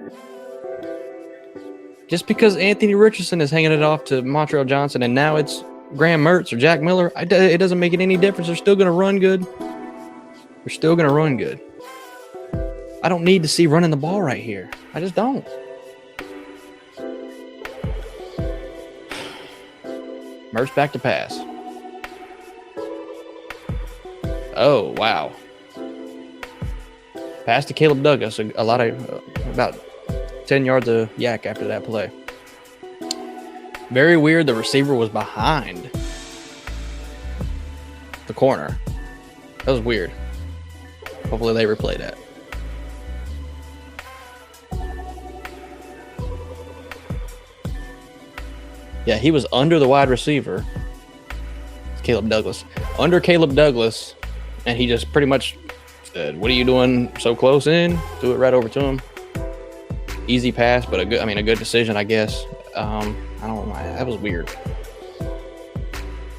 Just because Anthony Richardson is hanging it off to Montrell Johnson and now it's Graham Mertz or Jack Miller, it doesn't make it any difference. They're still going to run good. They're still going to run good. I don't need to see running the ball right here. I just don't. Mertz back to pass. Oh, wow. Pass to Caleb Douglas. About 10 yards of yak after that play. Very weird. The receiver was behind the corner. That was weird. Hopefully they replay that. Yeah, he was under the wide receiver. It's Caleb Douglas. Under Caleb Douglas, and he just pretty much said, "What are you doing so close in?" Threw it right over to him. Easy pass, but a good decision, I guess. I don't know. That was weird.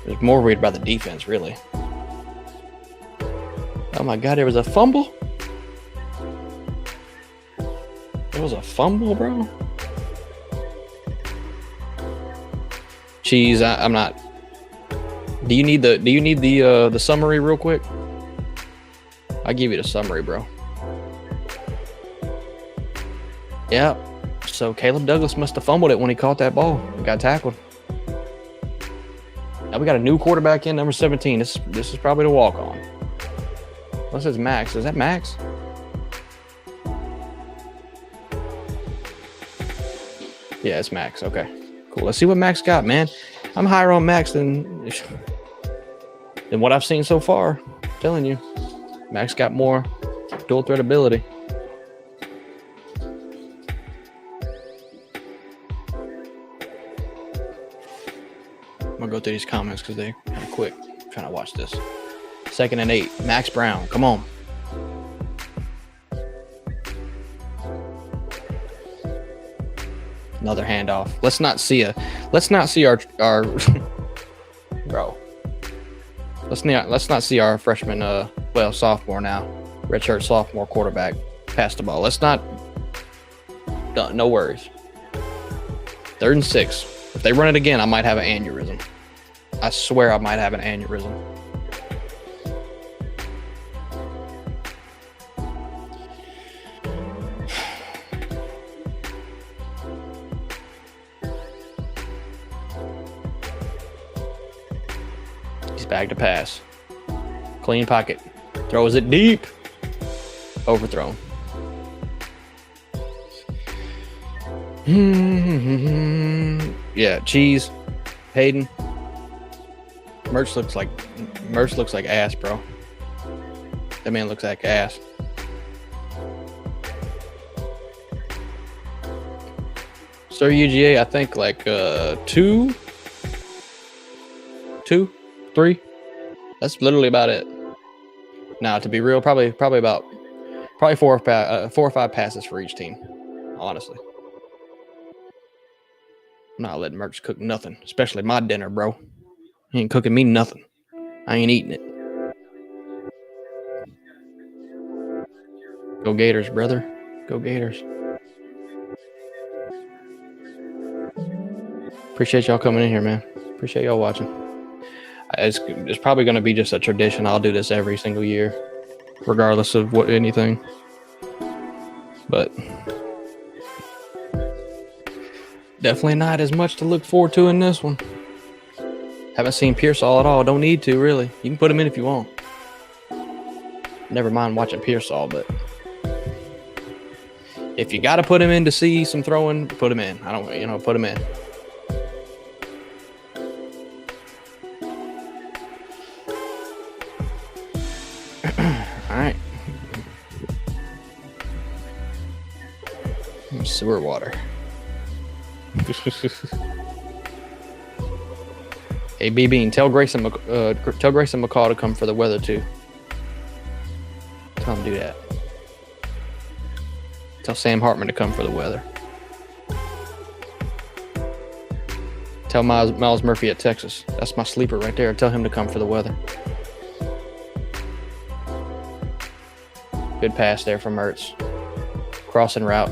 There's more weird about the defense, really. Oh my God, there was a fumble? There was a fumble, bro? Cheese, I'm not. Do you need the summary real quick? I'll give you the summary, bro. Yeah. So Caleb Douglas must have fumbled it when he caught that ball. He got tackled. Now we got a new quarterback in, number 17. This is probably the walk-on. Unless it's Max. Is that Max? Yeah, it's Max. Okay, Cool. Let's see what Max got, man. I'm higher on Max than what I've seen so far. I'm telling you, Max got more dual threat ability. I'm gonna go through these comments because they're kind of quick. I'm trying to watch this. 2nd and 8. Max Brown, come on. Another handoff. Let's not see our bro. Let's not see our freshman sophomore now. Redshirt sophomore quarterback pass the ball. Let's not. No worries. 3rd and 6. If they run it again, I might have an aneurysm. I swear I might have an aneurysm. He's back to pass. Clean pocket. Throws it deep. Overthrown. Yeah, cheese. Hayden. Merch looks like ass, bro. That man looks like ass. Sir UGA, I think like 2, 3. That's literally about it. Now, to be real, probably 4 or 5 passes for each team. Honestly, I'm not letting Merch cook nothing, especially my dinner, bro. He ain't cooking me nothing. I ain't eating it. Go Gators, brother. Go Gators. Appreciate y'all coming in here, man. Appreciate y'all watching. It's probably going to be just a tradition. I'll do this every single year, regardless of anything. But definitely not as much to look forward to in this one. Haven't seen Pearsall at all. Don't need to, really. You can put him in if you want. Never mind watching Pearsall, but if you got to put him in to see some throwing, put him in. Put him in. All right. Sewer water. Hey, B-Bean, tell Grayson McCall to come for the weather, too. Tell him to do that. Tell Sam Hartman to come for the weather. Tell Miles Murphy at Texas. That's my sleeper right there. Tell him to come for the weather. Good pass there from Ertz. Crossing route.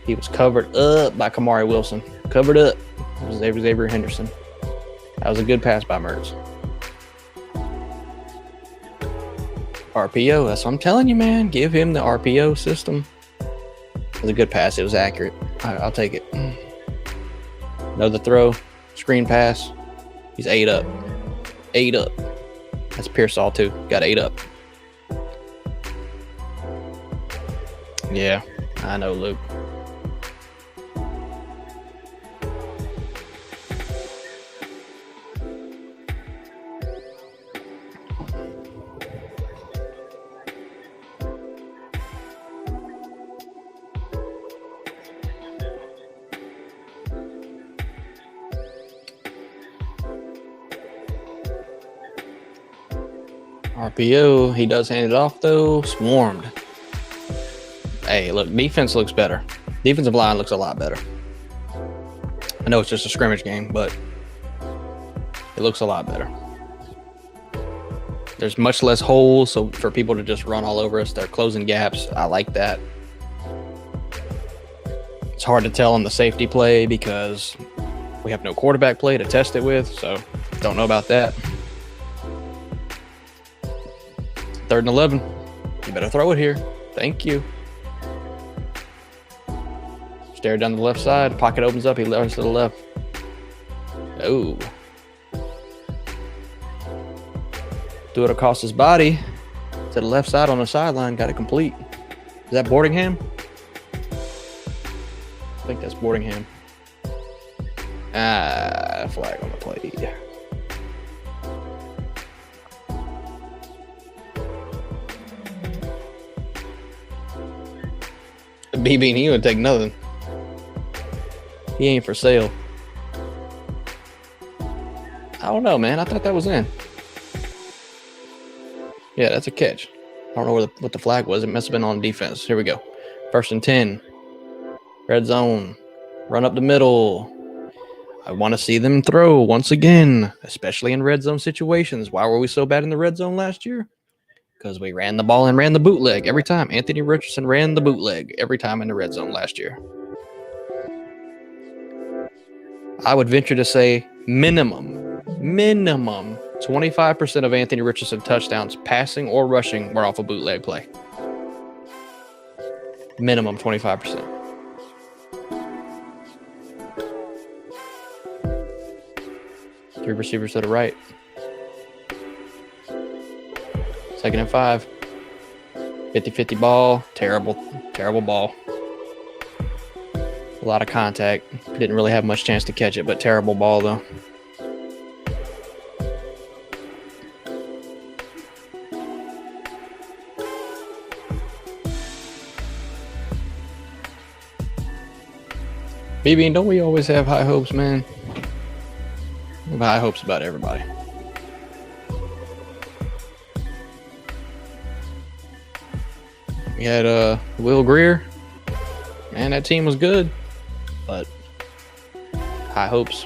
He was covered up by Kamari Wilson. Covered up. It was Xavier Henderson. That was a good pass by Mertz. RPO, that's what I'm telling you, man. Give him the RPO system. It was a good pass. It was accurate. I'll take it. Another throw. Screen pass. He's 8 up. 8 up. That's Pearsall, too. Got 8 up. Yeah, I know, Luke. RPO, he does hand it off though. Swarmed. Hey, look, defense looks better. Defensive line looks a lot better. I know it's just a scrimmage game, but it looks a lot better. There's much less holes, so for people to just run all over us, they're closing gaps. I like that. It's hard to tell on the safety play because we have no quarterback play to test it with, so don't know about that. 3rd and 11. You better throw it here. Thank you. Stare down the left side. Pocket opens up. He levers to the left. Oh. Threw it across his body to the left side on the sideline. Got it complete. Is that Boardingham? I think that's Boardingham. Flag on the play. BB, he would take nothing. He ain't for sale. I don't know, man. I thought that was in. Yeah, that's a catch. I don't know what the flag was. It must have been on defense. Here we go. 1st and 10. Red zone. Run up the middle. I want to see them throw once again, especially in red zone situations. Why were we so bad in the red zone last year? Because we ran the ball and ran the bootleg every time. Anthony Richardson ran the bootleg every time in the red zone last year. I would venture to say minimum 25% of Anthony Richardson touchdowns, passing or rushing, were off a bootleg play. Minimum 25%. Three receivers to the right. 2nd and 5. 50-50 ball. Terrible ball. A lot of contact. Didn't really have much chance to catch it, but terrible ball, though. BB, don't we always have high hopes, man? We have high hopes about everybody. We had Will Greer. Man, that team was good, but high hopes.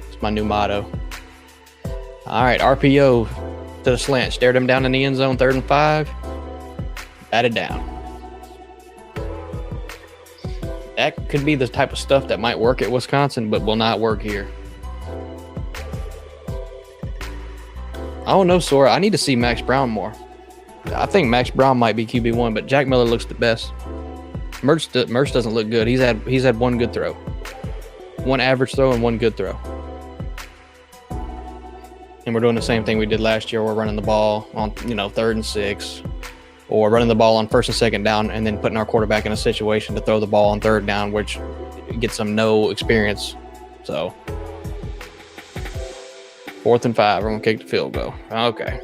It's my new motto. All right, RPO to the slant. Stared him down in the end zone, 3rd and 5. Batted down. That could be the type of stuff that might work at Wisconsin, but will not work here. I don't know, Sora. I need to see Max Brown more. I think Max Brown might be QB1, but Jack Miller looks the best. Mertz doesn't look good. He's had one good throw. One average throw and one good throw. And we're doing the same thing we did last year. We're running the ball on 3rd and 6. Or running the ball on 1st and 2nd down, and then putting our quarterback in a situation to throw the ball on 3rd down, which gets them no experience. So 4th and 5, we're gonna kick the field goal. Okay.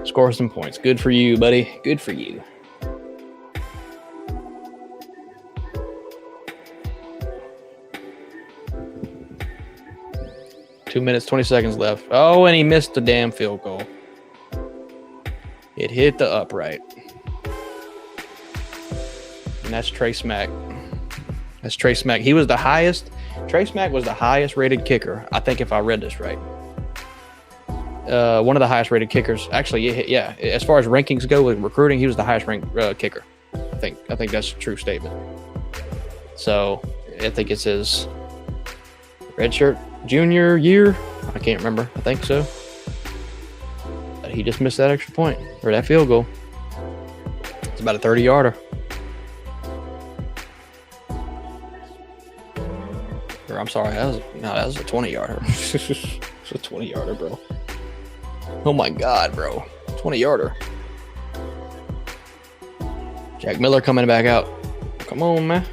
Score some points. Good for you, buddy. Good for you. Two minutes, 20 seconds left. Oh, and he missed the damn field goal. It hit the upright. And that's Trey Smack. That's Trey Smack. He was the highest. Trey Smack was the highest rated kicker, I think, if I read this right. One of the highest rated kickers. Actually, yeah. As far as rankings go with recruiting, he was the highest ranked kicker. I think that's a true statement. So I think it's his redshirt junior year. I can't remember. I think so. But he just missed that extra point or that field goal. It's about a 30-yarder. Or I'm sorry, that was a 20-yarder. It's a 20-yarder, bro. Oh my God, bro. 20-yarder. Jack Miller coming back out. Come on, man.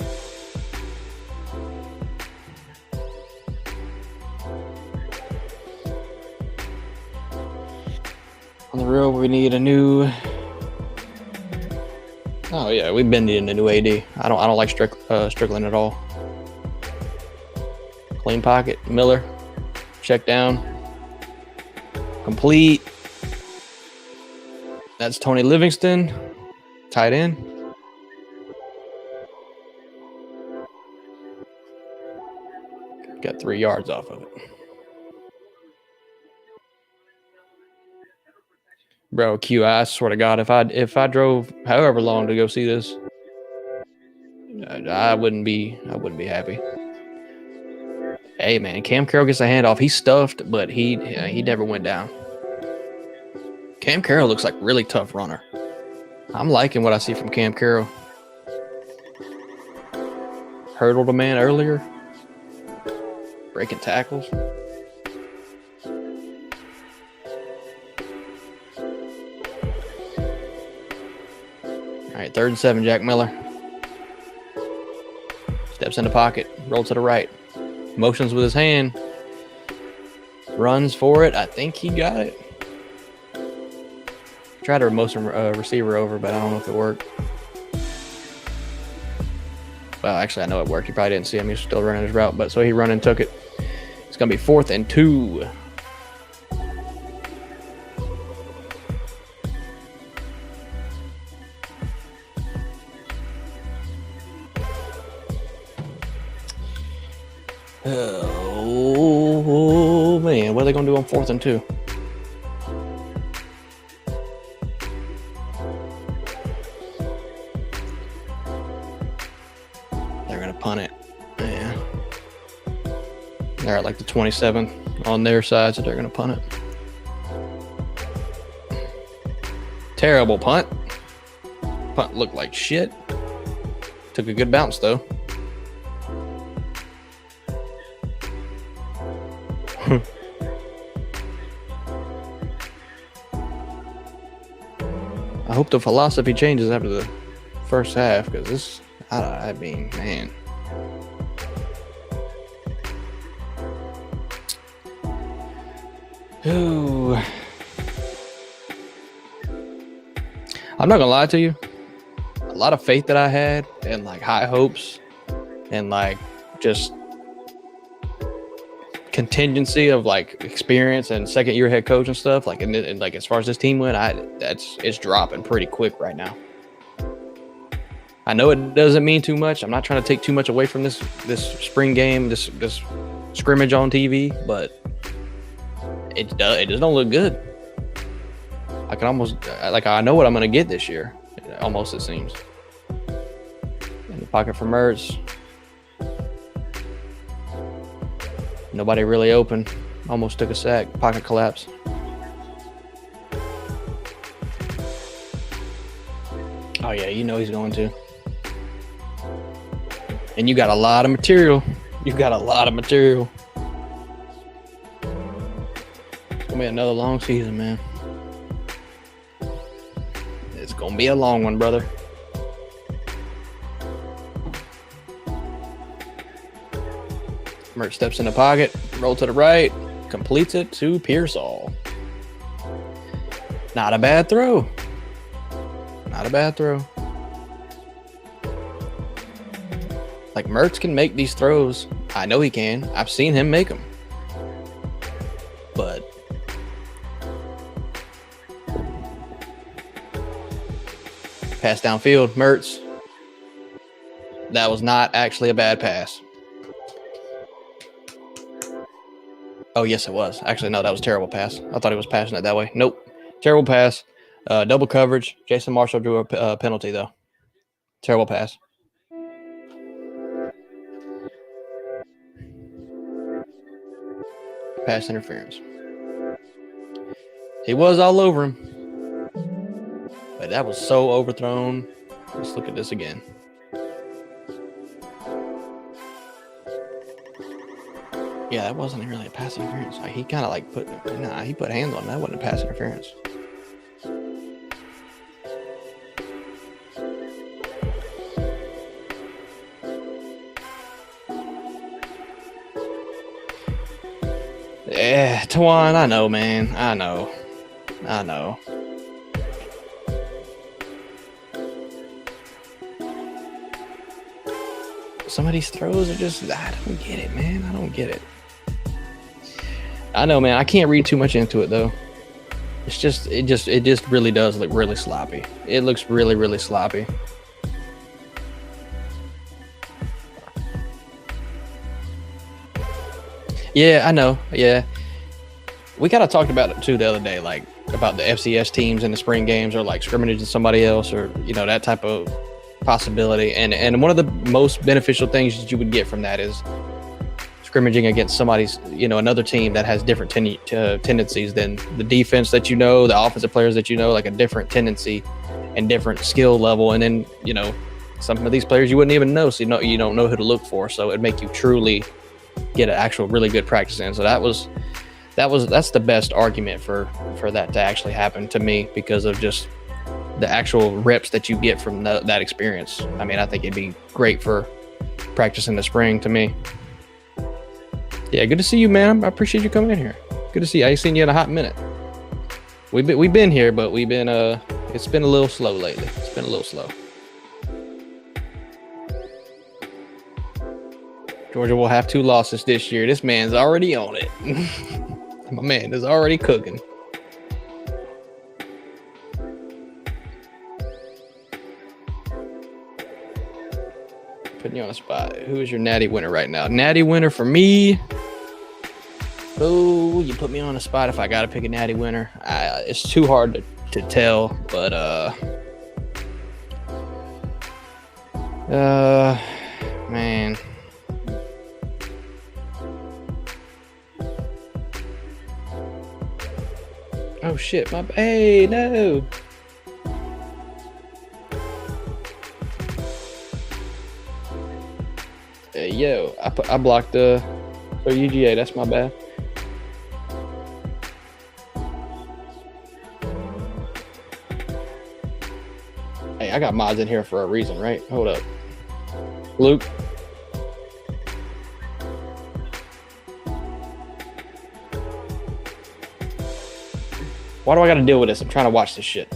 On the real, we need a new. Oh yeah, we've been needing a new AD. I don't like Strickland at all. Clean pocket, Miller. Check down. Complete. That's Tony Livingston. Tight end. Got 3 yards off of it. Bro, Q, I swear to God, if I drove however long to go see this, I wouldn't be happy. Hey man, Cam Carroll gets a handoff. He's stuffed, but he never went down. Cam Carroll looks like a really tough runner. I'm liking what I see from Cam Carroll. Hurdled a man earlier. Breaking tackles. All right, 3rd and 7, Jack Miller. Steps in the pocket, rolls to the right, motions with his hand, runs for it. I think he got it. Tried to motion receiver over, but I don't know if it worked. Well, actually, I know it worked. He probably didn't see him. He was still running his route, but so he run and took it. It's going to be 4th and 2. Oh, man. What are they going to do on 4th and 2? They're going to punt it. Yeah. They're at like the 27 on their side, so they're going to punt it. Terrible punt. Punt looked like shit. Took a good bounce, though. I hope the philosophy changes after the first half, because this, I mean, man. Ooh. I'm not gonna lie to you. A lot of faith that I had and like high hopes and like just contingency of like experience and second year head coach and stuff, like and like as far as this team went, it's dropping pretty quick right now. I know it doesn't mean too much. I'm not trying to take too much away from this spring game, this scrimmage on TV, but it just don't look good. I can almost I know what I'm gonna get this year. Almost, it seems. In the pocket for Mertz. Nobody really open. Almost took a sack. Pocket collapse. Oh yeah, you know he's going to. And you got a lot of material. You got a lot of material. It's gonna be another long season, man. It's gonna be a long one, brother. Mertz steps in the pocket, roll to the right, completes it to Pearsall. Not a bad throw. Not a bad throw. Like, Mertz can make these throws. I know he can. I've seen him make them. But pass downfield, Mertz. That was not actually a bad pass. Oh, yes, it was. Actually, no, that was a terrible pass. I thought he was passing it that way. Nope. Terrible pass. Double coverage. Jason Marshall drew a penalty, though. Terrible pass. Pass interference. He was all over him. But that was so overthrown. Let's look at this again. Yeah, that wasn't really a pass interference. He kind of like he put hands on him. That wasn't a pass interference. Yeah, Tawan, I know, man. I know. Some of these throws are just, I don't get it, man. I don't get it. I know, man. I can't read too much into it, though. It just really does look really sloppy. It looks really, really sloppy. Yeah, I know. Yeah. We kind of talked about it, too, the other day, like, about the FCS teams in the spring games or, like, scrimmaging somebody else or, you know, that type of possibility. And one of the most beneficial things that you would get from that is scrimmaging against somebody's, you know, another team that has different tendencies than the defense that you know, the offensive players that you know, like a different tendency and different skill level. And then, you know, some of these players you wouldn't even know, so you don't know who to look for. So it'd make you truly get an actual really good practice in. So that's the best argument for that to actually happen to me, because of just the actual reps that you get from that experience. I mean, I think it'd be great for practice in the spring to me. Yeah, good to see you, man. I appreciate you coming in here. Good to see you. I ain't seen you in a hot minute. We've been here, but we've been it's been a little slow lately. It's been a little slow. Georgia will have 2 losses this year. This man's already on it. My man is already cooking. Putting you on the spot. Who is your natty winner right now? Natty winner for me. Oh, you put me on the spot if I got to pick a natty winner. It's too hard to tell, but man. Oh shit! Hey, no. Yo, I blocked so UGA. That's my bad. Hey, I got mods in here for a reason, right? Hold up, Luke. Why do I got to deal with this? I'm trying to watch this shit.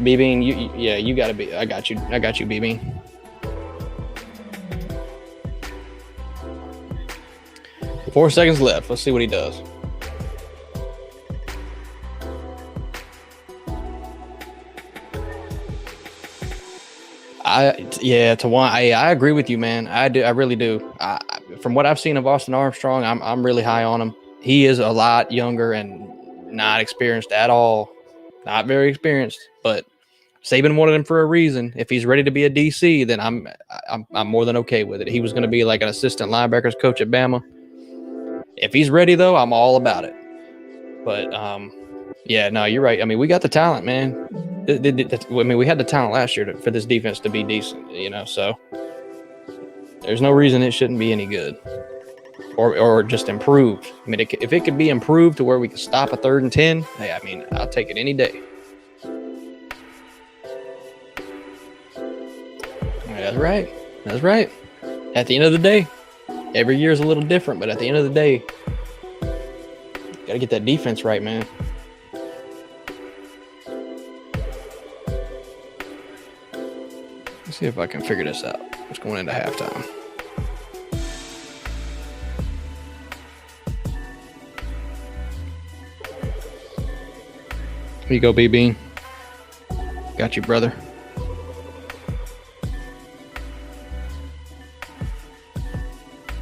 B-Bean, you gotta be. I got you, B-Bean. Four seconds left. Let's see what he does. I agree with you, man. I do. I really do. From what I've seen of Austin Armstrong, I'm really high on him. He is a lot younger and not experienced at all. Not very experienced, but Saban wanted him for a reason. If he's ready to be a DC, then I'm more than okay with it. He was going to be like an assistant linebackers coach at Bama. If he's ready, though, I'm all about it. But yeah, no, you're right. I mean, we got the talent, man. I mean, we had the talent last year for this defense to be decent, so there's no reason it shouldn't be any good or just improved. I mean, if it could be improved to where we could stop a 3rd and 10, hey, I mean, I'll take it any day. That's right. That's right. At the end of the day, every year is a little different, but at the end of the day, got to get that defense right, man. Let's see if I can figure this out. It's going into halftime. Here you go, B-Bean. Got you, brother.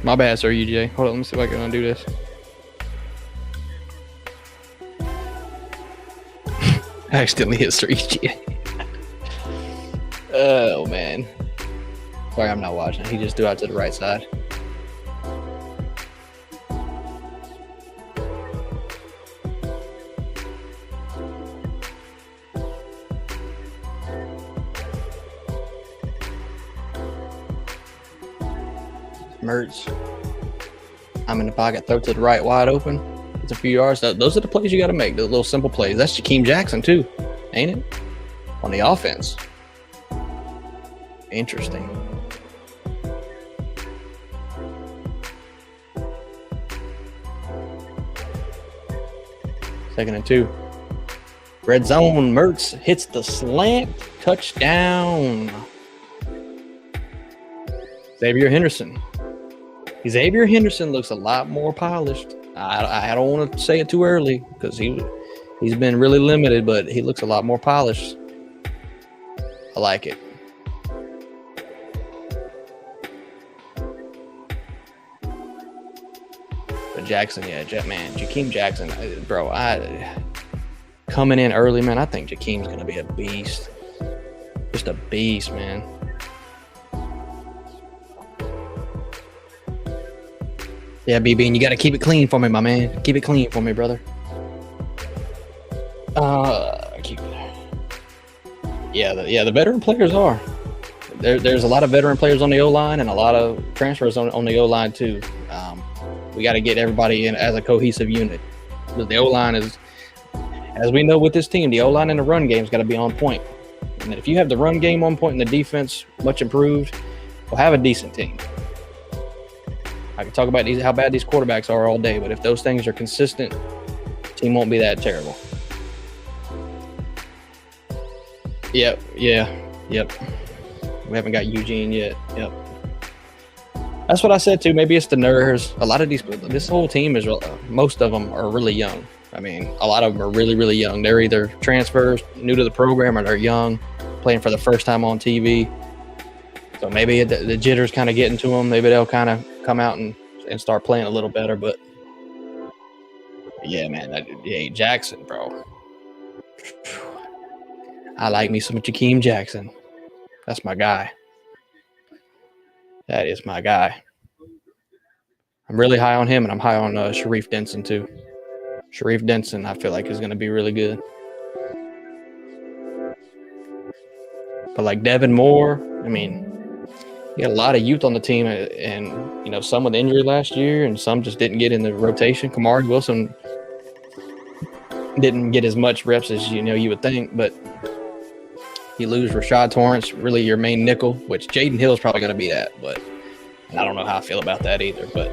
My bad, sir, UJ. Hold on, let me see if I can undo this. I accidentally hit Sir UJ. Oh, man. Sorry, I'm not watching. He just threw out to the right side. Mertz. I'm in the pocket, throw to the right, wide open. It's a few yards. Those are the plays you got to make, the little simple plays. That's Jakeem Jackson, too, ain't it? On the offense. Interesting. Second and 2. Red zone. Mertz hits the slant. Touchdown. Xavier Henderson. Xavier Henderson looks a lot more polished. I don't want to say it too early because he's been really limited, but he looks a lot more polished. I like it. But Jackson, Jakeem Jackson, bro, coming in early, man. I think Jakeem's gonna be a beast, just a beast, man. Yeah, B-Bean, you got to keep it clean for me, my man. Keep it clean for me, brother. Keep it. Yeah, the veteran players are. There's a lot of veteran players on the O-line and a lot of transfers on the O-line too. We got to get everybody in as a cohesive unit. But the O-line is, as we know with this team, the O-line in the run game's got to be on point. And if you have the run game on point and the defense much improved, we'll have a decent team. I can talk about how bad these quarterbacks are all day, but if those things are consistent, the team won't be that terrible. Yep. We haven't got Eugene yet. Yep. That's what I said too. Maybe it's the nerves. A lot of this whole team is, most of them are really young. I mean, a lot of them are really, really young. They're either transfers, new to the program, or they're young, playing for the first time on TV. So maybe the jitters kind of getting to them. Maybe they'll kind of come out and start playing a little better. But yeah, man, Jackson, bro. I like me some Jakeem Jackson. That's my guy. That is my guy. I'm really high on him, and I'm high on Sharif Denson too. Sharif Denson, I feel like, is going to be really good. But like Devin Moore, I mean, you got a lot of youth on the team, and some with injury last year, and some just didn't get in the rotation. Kamari Wilson didn't get as much reps as you would think, but you lose Rashad Torrance, really your main nickel, which Jaden Hill is probably going to be that, but I don't know how I feel about that either. But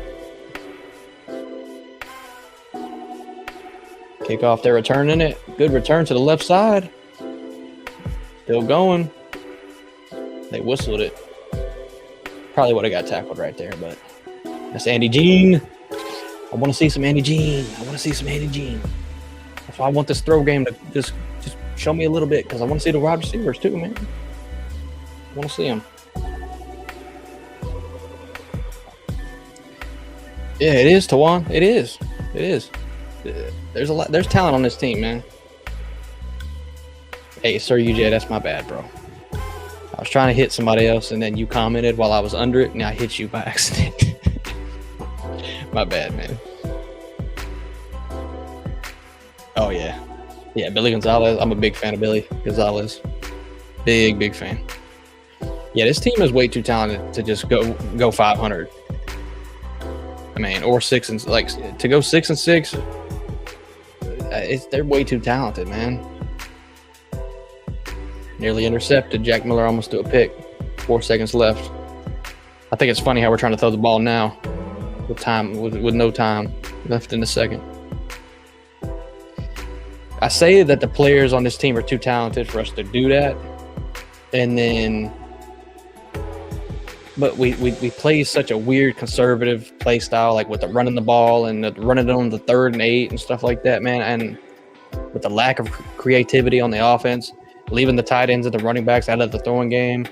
kickoff, they're returning it. Good return to the left side. Still going. They whistled it. Probably would have got tackled right there, but that's Andy Jean. I want to see some Andy Jean. That's why I want this throw game to just show me a little bit, because I want to see the wide receivers too, man. I want to see them. Yeah, it is, Tawan. It is. There's a lot. There's talent on this team, man. Hey, Sir UJ, that's my bad, bro. I was trying to hit somebody else, and then you commented while I was under it, and I hit you by accident. My bad, man. Oh, yeah. Yeah, Billy Gonzalez. I'm a big fan of Billy Gonzalez. Big fan. Yeah, this team is way too talented to just go 500. I mean, or 6-6. To go 6-6, they're way too talented, man. Nearly intercepted. Jack Miller almost threw a pick. 4 seconds left. I think it's funny how we're trying to throw the ball now with no time left in the second. I say that the players on this team are too talented for us to do that. But we play such a weird conservative play style, like with the running the ball and running it on the 3rd and 8 and stuff like that, man. And with the lack of creativity on the offense, leaving the tight ends and the running backs out of the throwing game.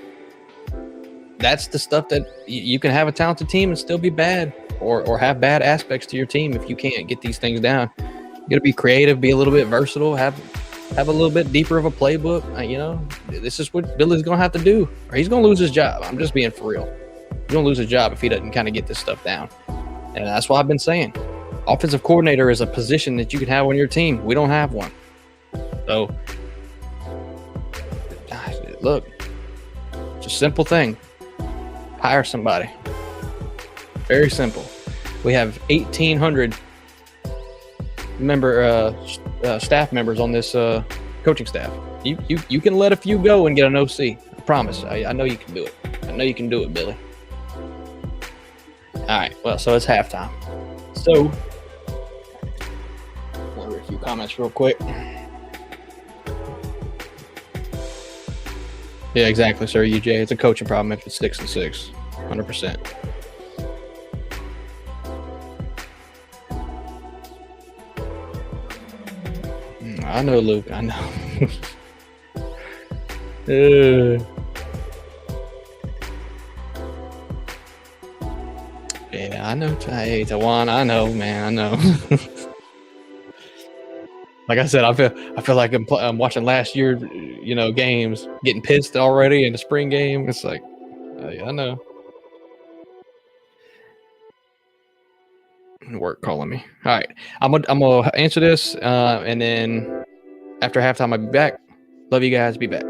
That's the stuff that you can have a talented team and still be bad, or have bad aspects to your team if you can't get these things down. You got to be creative, be a little bit versatile, have a little bit deeper of a playbook. This is what Billy's going to have to do, or he's going to lose his job. I'm just being for real. He's going to lose his job if he doesn't kind of get this stuff down. And that's why I've been saying offensive coordinator is a position that you can have on your team. We don't have one. So, look, it's a simple thing. Hire somebody. Very simple. We have 1,800 staff members on this coaching staff. You can let a few go and get an OC. I promise. I know you can do it. I know you can do it, Billy. All right. Well, so it's halftime. So, I'll read a few comments real quick. Yeah, exactly, sir. UJ, it's a coaching problem if it's 6-6, 100%. I know, Luke. I know. Yeah, I know. Hey, Tawan, I know, man. I know. Like I said, I feel like I'm watching last year, games, getting pissed already in the spring game. It's like, yeah, I know. Work calling me. All right, I'm gonna answer this, and then after halftime, I'll be back. Love you guys. Be back.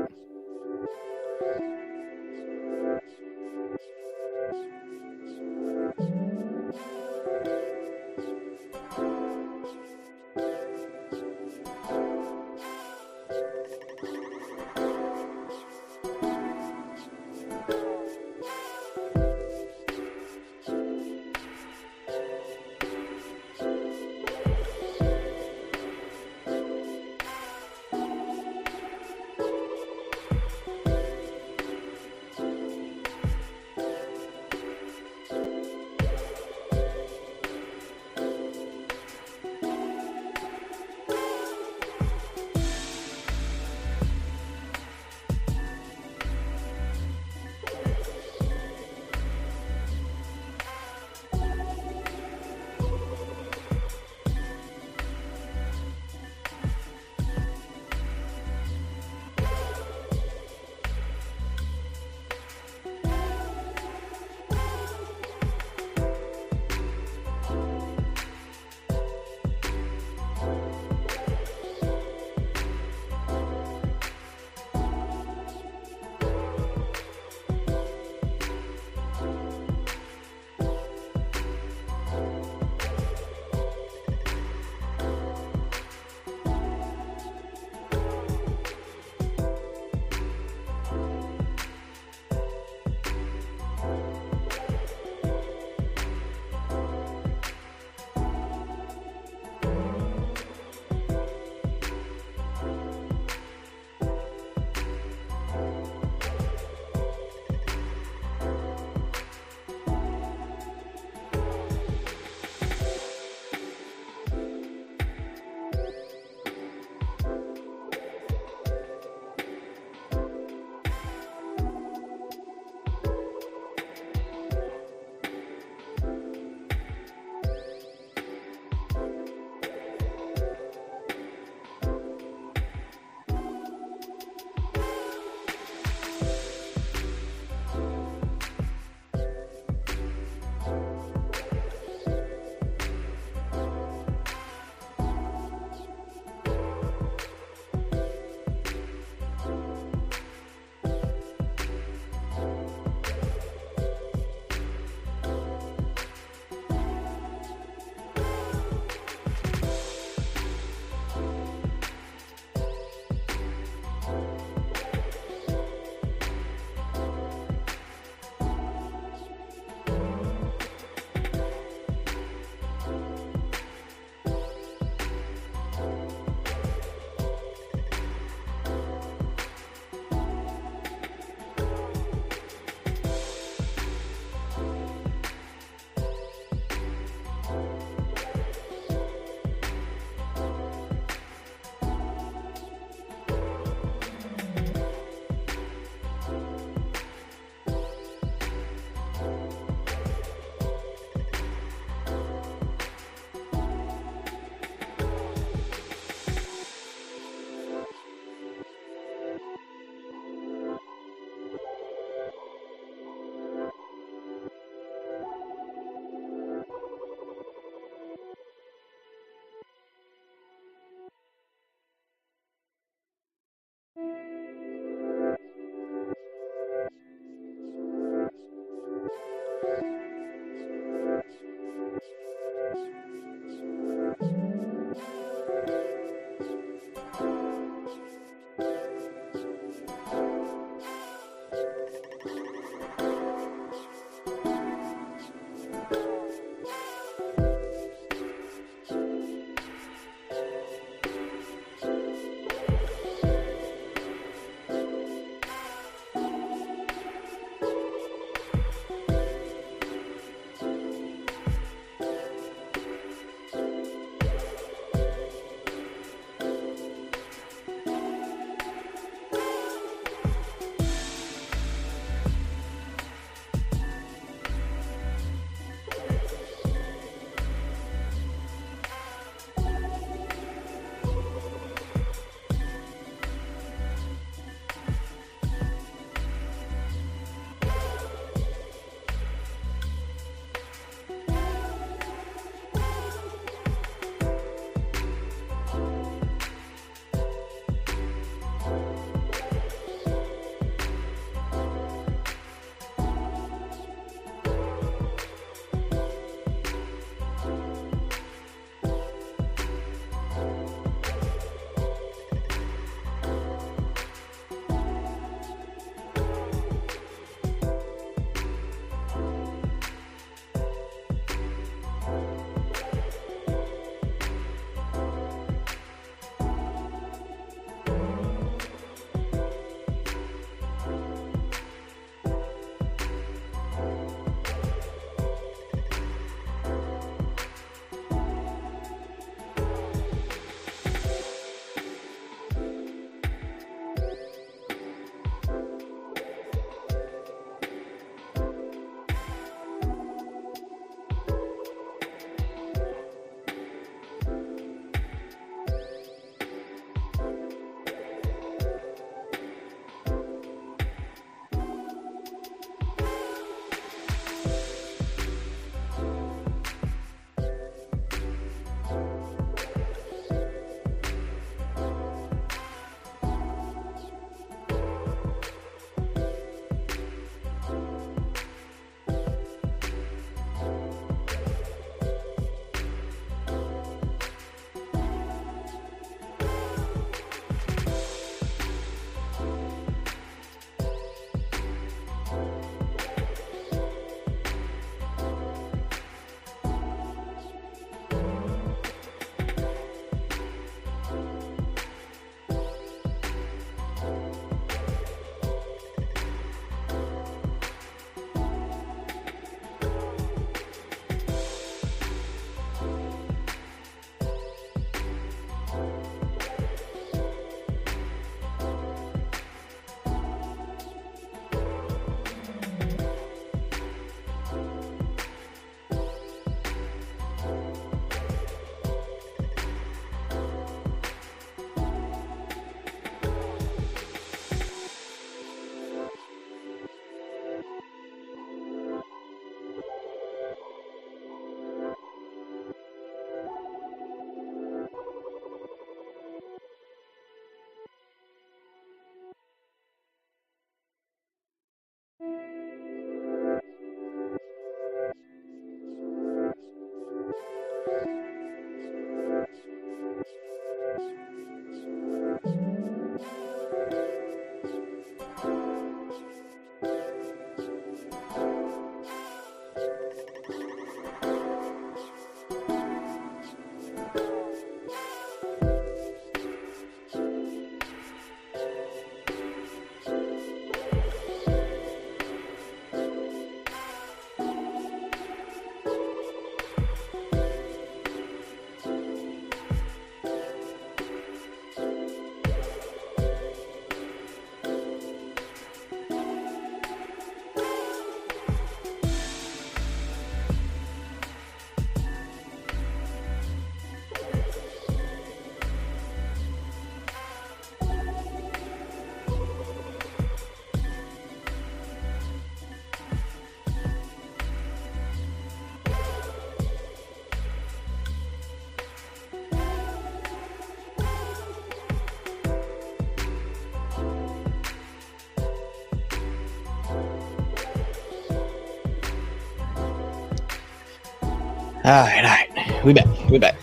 All right. We back.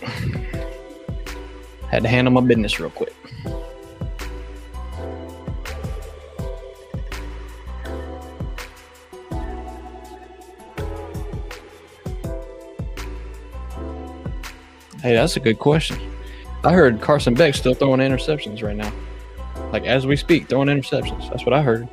Had to handle my business real quick. Hey, that's a good question. I heard Carson Beck still throwing interceptions right now. Like, as we speak, throwing interceptions. That's what I heard.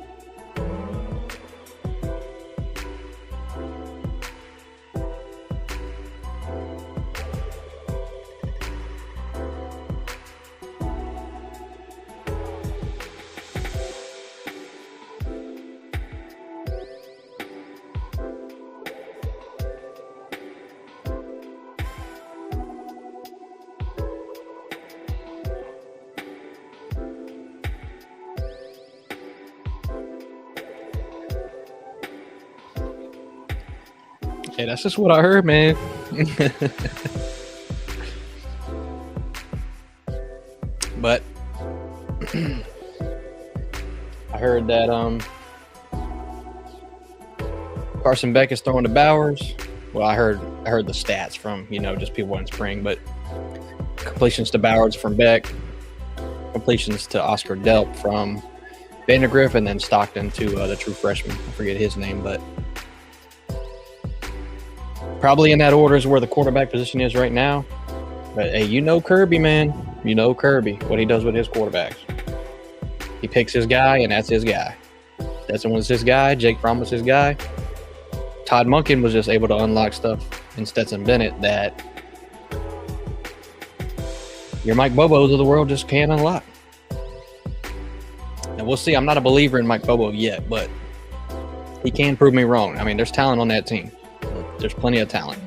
Hey, that's just what I heard, man. But I heard that Carson Beck is throwing to Bowers. Well, I heard the stats from, just people in spring, but completions to Bowers from Beck, completions to Oscar Delp from Vandergriff, and then Stockton to the true freshman. I forget his name, but probably in that order is where the quarterback position is right now. But hey, Kirby, man. Kirby, what he does with his quarterbacks. He picks his guy, and that's his guy. Stetson was his guy. Jake Fromm was his guy. Todd Monken was just able to unlock stuff in Stetson Bennett that your Mike Bobos of the world just can't unlock. And we'll see. I'm not a believer in Mike Bobo yet, but he can prove me wrong. I mean, there's talent on that team. There's plenty of talent.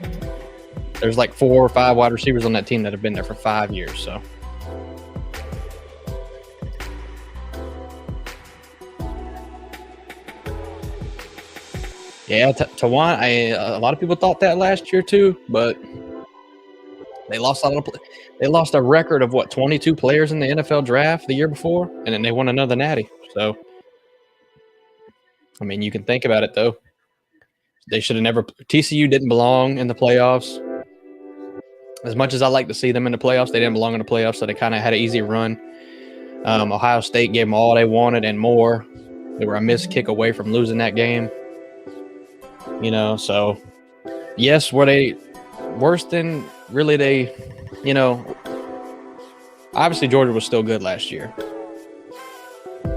There's like 4 or 5 wide receivers on that team that have been there for 5 years. So, yeah, Tawan. A lot of people thought that last year too, but they lost they lost a record of 22 players in the NFL draft the year before, and then they won another natty. So, I mean, you can think about it though. They should have never. TCU didn't belong in the playoffs. As much as I like to see them in the playoffs, they didn't belong in the playoffs, so they kind of had an easy run. Ohio State gave them all they wanted and more. They were a missed kick away from losing that game. So yes, were they worse than really they, obviously Georgia was still good last year.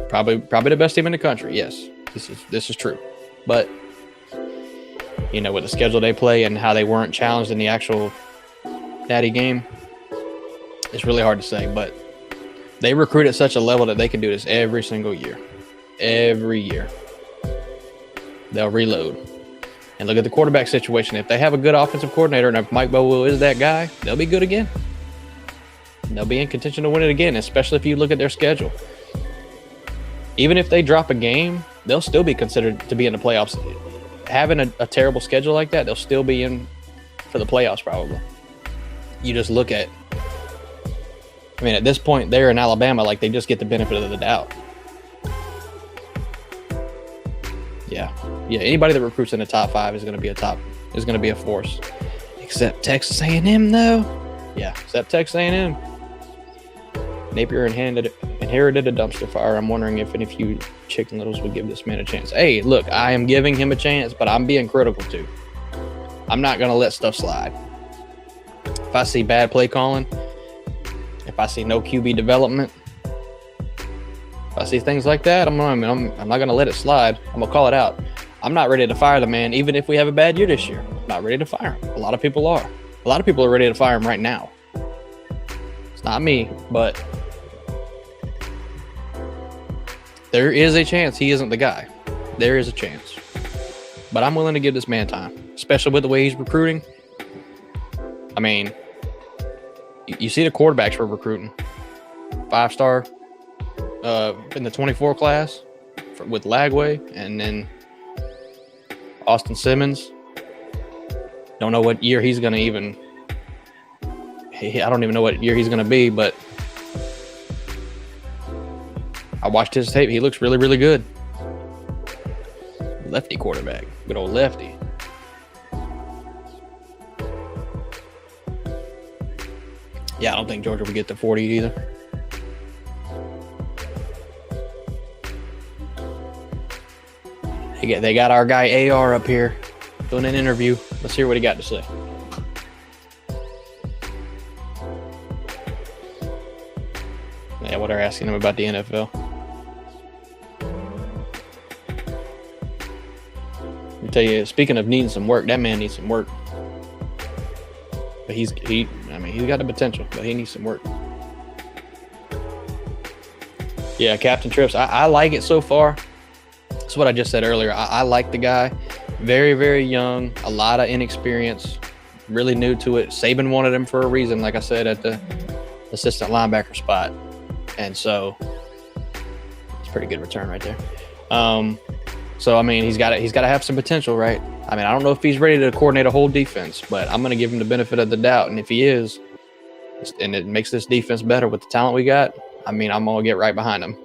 Probably the best team in the country. Yes, this is true. But with the schedule they play and how they weren't challenged in the actual natty game, it's really hard to say. But they recruit at such a level that they can do this every single year. Every year. They'll reload. And look at the quarterback situation. If they have a good offensive coordinator and if Mike Bobo is that guy, they'll be good again. And they'll be in contention to win it again, especially if you look at their schedule. Even if they drop a game, they'll still be considered to be in the playoffs. Having a terrible schedule like that, they'll still be in for the playoffs probably. You just look at, at this point, they're in Alabama, like they just get the benefit of the doubt. Yeah. Anybody that recruits in the top 5 is going to be a force. Except Texas A&M, though. Yeah, except Texas A&M. Napier inherited a dumpster fire. I'm wondering if any of you Chicken Littles would give this man a chance. Hey, look, I am giving him a chance, but I'm being critical too. I'm not going to let stuff slide. If I see bad play calling, if I see no QB development, if I see things like that, I'm not going to let it slide. I'm going to call it out. I'm not ready to fire the man, even if we have a bad year this year. I'm not ready to fire him. A lot of people are. A lot of people are ready to fire him right now. It's not me, but there is a chance he isn't the guy. There is a chance. But I'm willing to give this man time, especially with the way he's recruiting. I mean, you see the quarterbacks we're recruiting. 5-star in the 24 class with Lagway, and then Austin Simmons. Don't know what year he's going to even – I don't even know what year he's going to be, but I watched his tape. He looks really, really good. Lefty quarterback. Good old lefty. Yeah, I don't think Georgia would get to 40 either. They got our guy AR up here doing an interview. Let's hear what he got to say. Yeah, what they're asking him about the NFL. I tell you, speaking of needing some work, that man needs some work. But he's got the potential, but he needs some work. Yeah, Captain Trips, I like it so far. That's what I just said earlier. I like the guy. Very, very young, a lot of inexperience, really new to it. Saban wanted him for a reason, like I said, at the assistant linebacker spot. And so it's a pretty good return right there. So, I mean, he's got to have some potential, right? I mean, I don't know if he's ready to coordinate a whole defense, but I'm going to give him the benefit of the doubt. And if he is, and it makes this defense better with the talent we got, I mean, I'm going to get right behind him.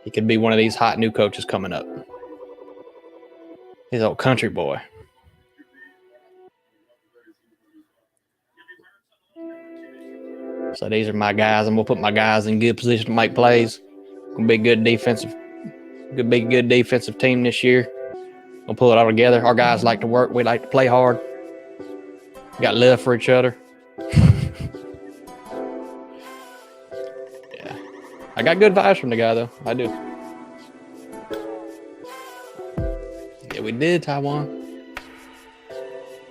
He could be one of these hot new coaches coming up. He's an old country boy. So these are my guys. I'm going to put my guys in good position to make plays. Going to be a good defensive team this year. We'll pull it all together. Our guys like to work. We like to play hard. We got love for each other. Yeah. I got good vibes from the guy, though. I do. Yeah, we did, Taiwan.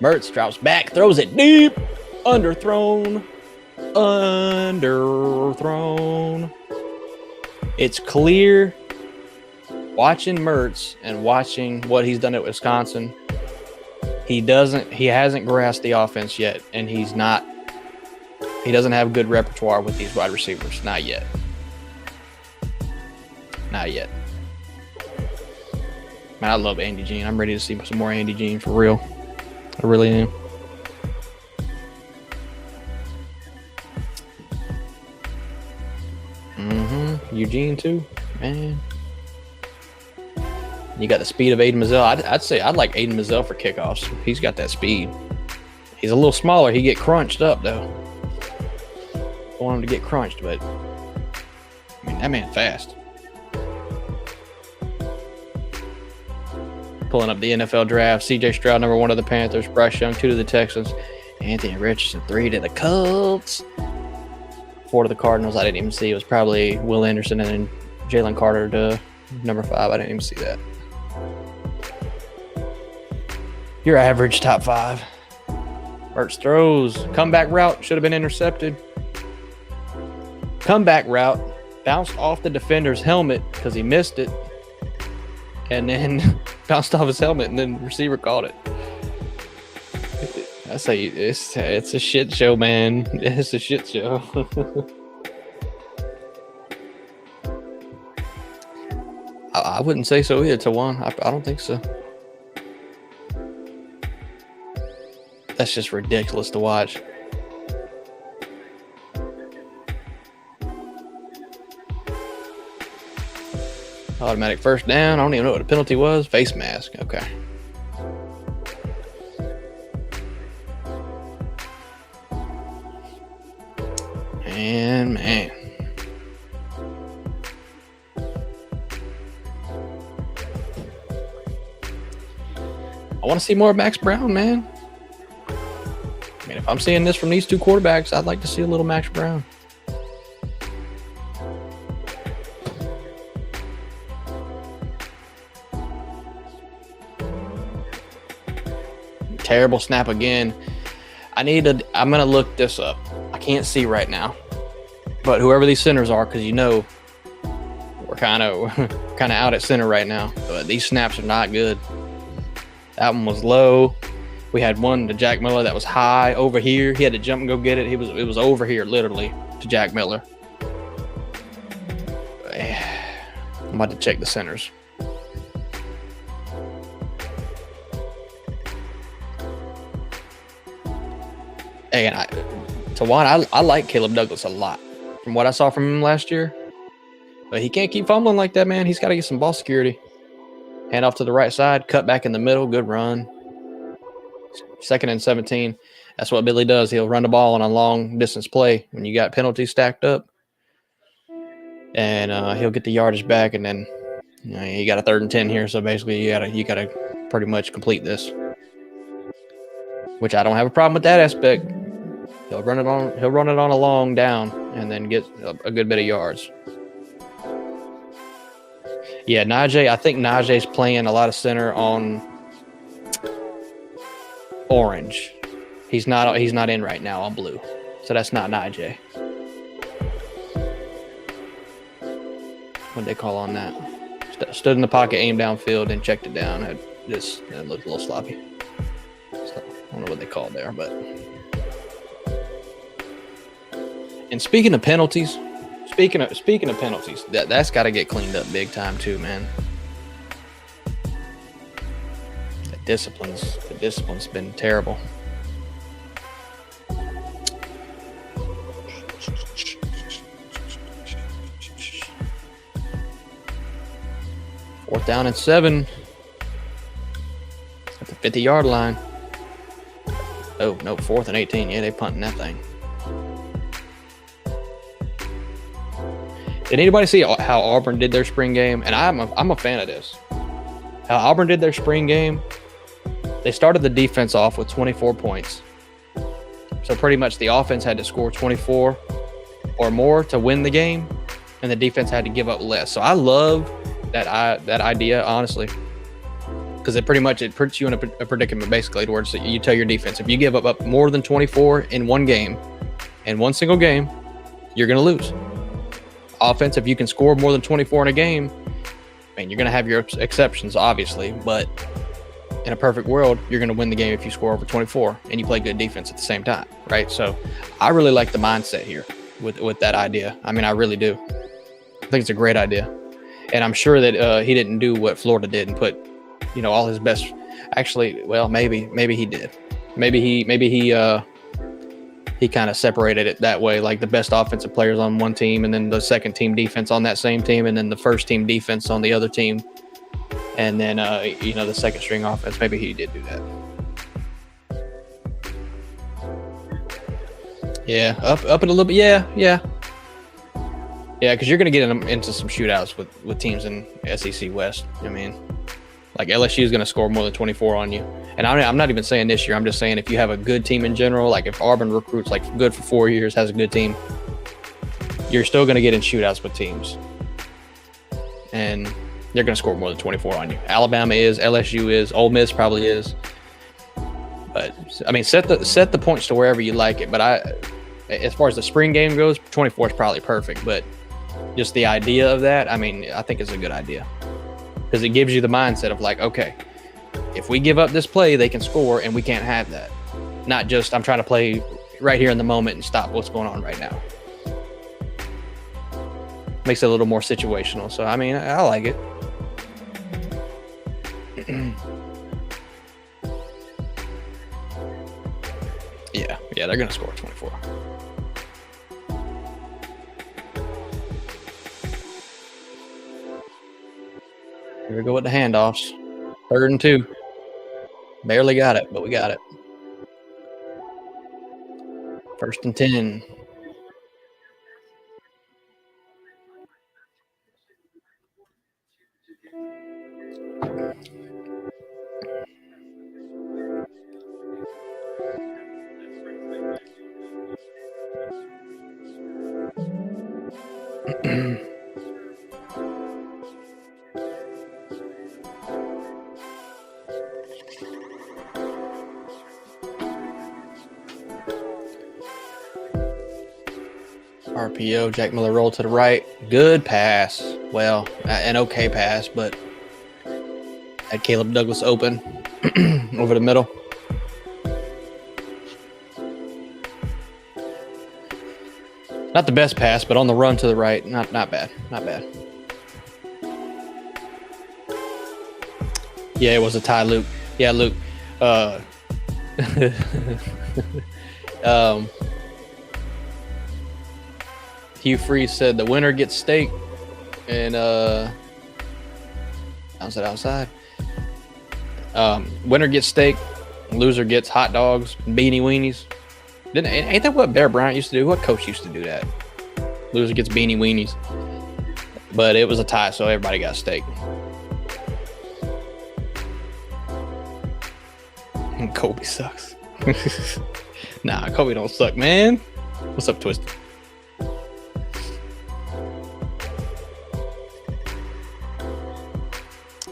Mertz drops back, throws it deep. Underthrown. It's clear. Watching Mertz and watching what he's done at Wisconsin, he hasn't grasped the offense yet, and he doesn't have good repertoire with these wide receivers. Not yet. Man, I love Andy Jean. I'm ready to see some more Andy Jean for real. I really am. Eugene too, man. You got the speed of Aiden Mazzell. I'd say I'd like Aiden Mazzell for kickoffs. He's got that speed. He's a little smaller. He get crunched up though. Don't want him to get crunched, but I mean that man fast. Pulling up the NFL draft. C.J. Stroud, number 1 to the Panthers. Bryce Young, 2 to the Texans. Anthony Richardson, 3 to the Colts. 4 to the Cardinals. I didn't even see. It was probably Will Anderson and then Jalen Carter to number 5. I didn't even see that. Your average top 5. Mertz throws. Comeback route. Should have been intercepted. Comeback route. Bounced off the defender's helmet because he missed it. And then bounced off his helmet and then receiver caught it. I say it's a shit show, man. It's a shit show. I wouldn't say so either, Tawan. I don't think so. That's just ridiculous to watch. Automatic first down. I don't even know what the penalty was. Face mask. Okay. Man. I want to see more of Max Brown, man. I mean, if I'm seeing this from these two quarterbacks, I'd like to see a little Max Brown. Terrible snap again. I'm going to look this up. I can't see right now. But whoever these centers are, because we're kind of out at center right now. But these snaps are not good. That one was low. We had one to Jack Miller that was high over here. He had to jump and go get it. It was over here, literally, to Jack Miller. I'm about to check the centers. Hey, and I like Caleb Douglas a lot from what I saw from him last year. But he can't keep fumbling like that, man. He's got to get some ball security. Hand off to the right side, cut back in the middle, good run. 2nd and 17. That's what Billy does. He'll run the ball on a long distance play when you got penalties stacked up. And he'll get the yardage back, and then you got a 3rd and 10 here. So basically you gotta pretty much complete this. Which I don't have a problem with that aspect. He'll run it on a long down and then get a good bit of yards. Yeah, Najee. I think Najee's playing a lot of center on orange. He's not in right now on blue, so that's not Najee. What'd they call on that? Stood in the pocket, aimed downfield, and checked it down. It looked a little sloppy. So, I don't know what they called there, but. And speaking of penalties. Speaking of penalties, that's got to get cleaned up big time too, man. The discipline's been terrible. Fourth down and 7 at the 50-yard line. Oh no, 4th and 18. Yeah, they punting that thing. Did anybody see how Auburn did their spring game? And I'm a fan of this. How Auburn did their spring game, they started the defense off with 24 points. So pretty much the offense had to score 24 or more to win the game, and the defense had to give up less. So I love that idea, honestly, because it puts you in a predicament basically towards you tell your defense, if you give up more than 24 in one single game, you're going to lose. Offense, if you can score more than 24 in a game, you're going to have your exceptions, obviously, but in a perfect world, you're going to win the game if you score over 24 and you play good defense at the same time, right? So I really like the mindset here with that idea. I mean, I really do. I think it's a great idea. And I'm sure that he didn't do what Florida did and put, all his best. Actually, well, maybe he did. Maybe he kind of separated it that way, like the best offensive players on one team and then the second team defense on that same team and then the first team defense on the other team. And then, the second string offense, maybe he did do that. Yeah, up it a little bit. Yeah. Yeah, because you're going to get into some shootouts with teams in SEC West. I mean, like LSU is going to score more than 24 on you. And I'm not even saying this year. I'm just saying if you have a good team in general, like if Auburn recruits like good for 4 years, has a good team, you're still going to get in shootouts with teams. And they're going to score more than 24 on you. Alabama is, LSU is, Ole Miss probably is. But, I mean, set the points to wherever you like it. But as far as the spring game goes, 24 is probably perfect. But just the idea of that, I mean, I think it's a good idea. Because it gives you the mindset of like, okay, if we give up this play, they can score, and we can't have that. Not just I'm trying to play right here in the moment and stop what's going on right now. Makes it a little more situational. So, I mean, I like it. Yeah, they're going to score 24. Here we go with the handoffs. 3rd and 2. Barely got it, but we got it. 1st and 10. RPO, Jack Miller roll to the right. Good pass. Well, an okay pass, but had Caleb Douglas open over the middle. Not the best pass, but on the run to the right, not bad. Not bad. Yeah, it was a tie, Luke. Yeah, Luke. Hugh Freeze said the winner gets steak, and how's it outside? Winner gets steak, loser gets hot dogs, beanie weenies. Ain't that what Bear Bryant used to do? What coach used to do that? Loser gets beanie weenies. But it was a tie, so everybody got steak. And Kobe sucks. Nah, Kobe don't suck, man. What's up, Twisted?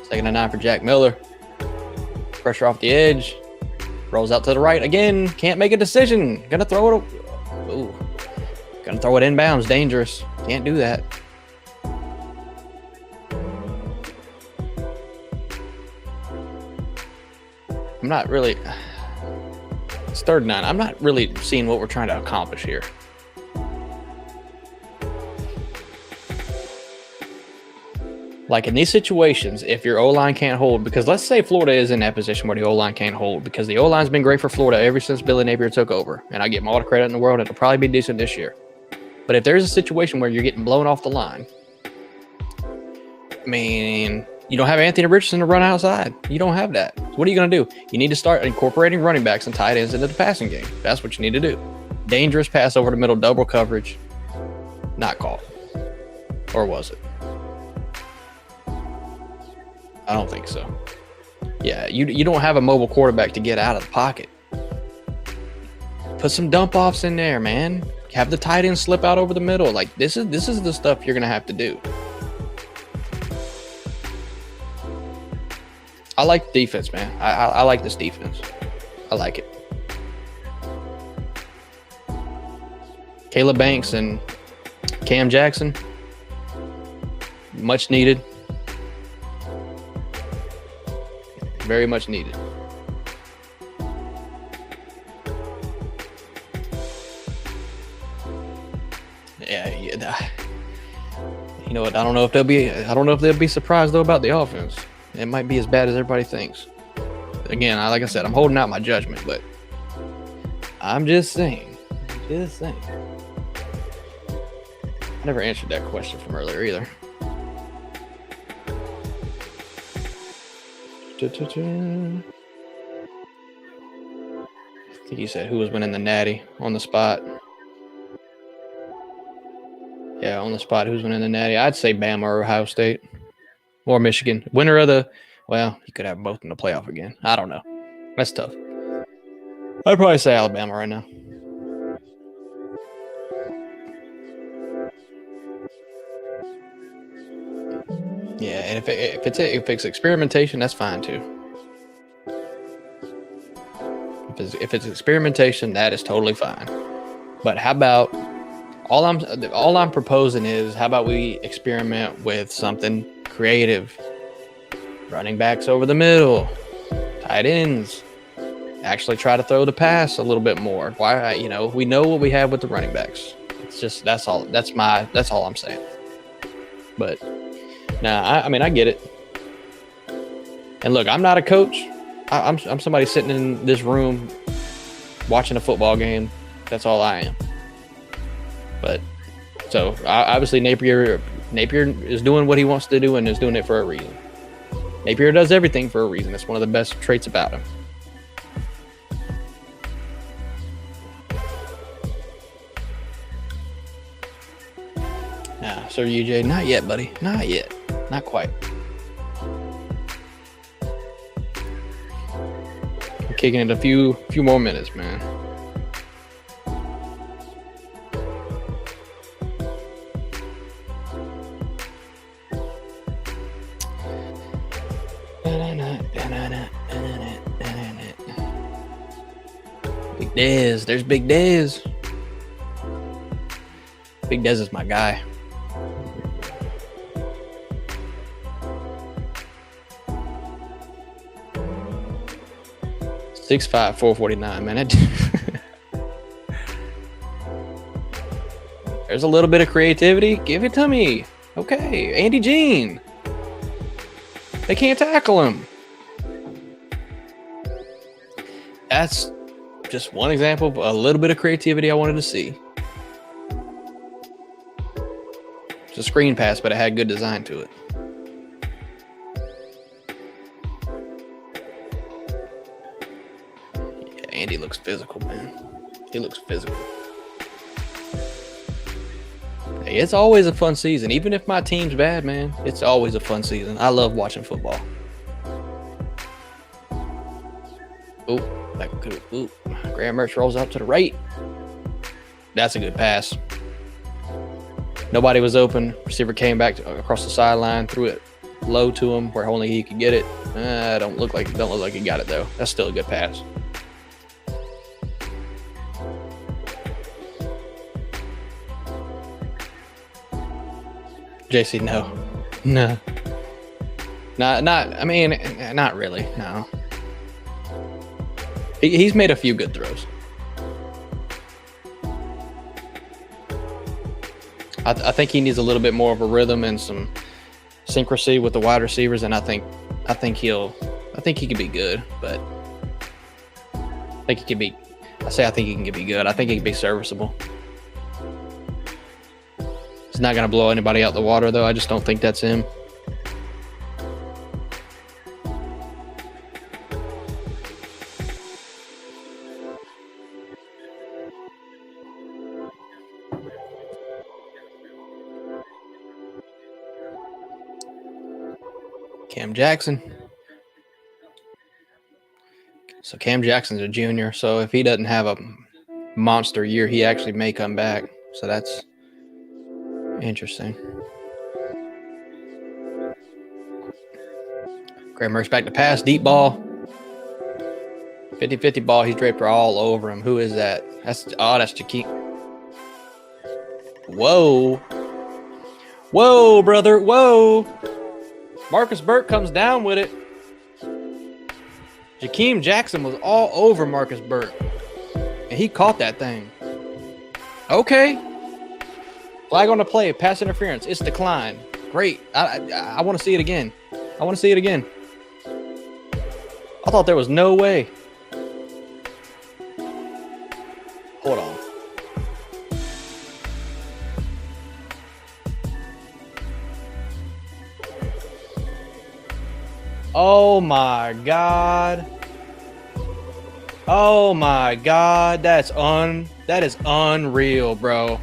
Second and 9 for Jack Miller. Pressure off the edge. Rolls out to the right again. Can't make a decision. Gonna throw it. Ooh. Gonna throw it inbounds. Dangerous. Can't do that. I'm not really. It's 3rd and 9. I'm not really seeing what we're trying to accomplish here. Like in these situations, if your O-line can't hold, because let's say Florida is in that position where the O-line can't hold, because the O-line's been great for Florida ever since Billy Napier took over, and I give him all the credit in the world, it'll probably be decent this year. But if there's a situation where you're getting blown off the line, I mean, you don't have Anthony Richardson to run outside. You don't have that. So what are you going to do? You need to start incorporating running backs and tight ends into the passing game. That's what you need to do. Dangerous pass over the middle, double coverage. Not called. Or was it? I don't think so. Yeah, you don't have a mobile quarterback to get out of the pocket. Put some dump offs in there, man. Have the tight end slip out over the middle. Like this is the stuff you're gonna have to do. I like the defense, man. I like this defense. I like it. Caleb Banks and Cam Jackson, much needed. Very much needed. Yeah. You know what? I don't know if they'll be surprised though about the offense. It might be as bad as everybody thinks. Again, like I said, I'm holding out my judgment, but I'm just saying. I never answered that question from earlier either. I think you said who was winning the Natty on the spot. Yeah, on the spot, who's winning the Natty? I'd say Bama or Ohio State or Michigan. Winner of the, well, you could have both in the playoff again. I don't know. That's tough. I'd probably say Alabama right now. Yeah, and if it's experimentation, that's fine too. If it's experimentation, that is totally fine. But how about all I'm proposing is how about we experiment with something creative? Running backs over the middle, tight ends. Actually try to throw the pass a little bit more. Why? We know what we have with the running backs. It's just that's all I'm saying. But nah, I get it. And look, I'm not a coach. I'm somebody sitting in this room watching a football game. That's all I am. But so obviously Napier is doing what he wants to do and is doing it for a reason. Napier does everything for a reason. It's one of the best traits about him. Nah, Sir UJ, not yet, buddy. Not yet. Not quite. I'm kicking it a few more minutes, man. Dez. There's Big Dez. Big Dez is my guy. .65", 449, man. There's a little bit of creativity. Give it to me. Okay, Andy Jean. They can't tackle him. That's just one example of a little bit of creativity I wanted to see. It's a screen pass, but it had good design to it. Yeah, Andy looks physical, man. He looks physical. Hey, it's always a fun season. Even if my team's bad, man, it's always a fun season. I love watching football. Ooh, Graham Mertz rolls out to the right. That's a good pass. Nobody was open. Receiver came back across the sideline, threw it low to him where only he could get it. Don't look like he got it though. That's still a good pass. JC, no. Not really. No. He's made a few good throws. I think he needs a little bit more of a rhythm and some syncrasy with the wide receivers, and I think he could be good, but I think he can be good. I think he can be serviceable. He's not gonna blow anybody out the water though. I just don't think that's him. Cam Jackson. So Cam Jackson's a junior, so if he doesn't have a monster year, he actually may come back. So that's interesting. Graham Mertz back to pass, deep ball. 50-50 ball, he's draped all over him. Who is that? That's Jakeem. Whoa, brother, whoa. Marcus Burke comes down with it. Jakeem Jackson was all over Marcus Burke, and he caught that thing. Okay. Flag on the play, pass interference. It's declined. Great. I want to see it again. I thought there was no way. Hold on. Oh my God. That is unreal, bro.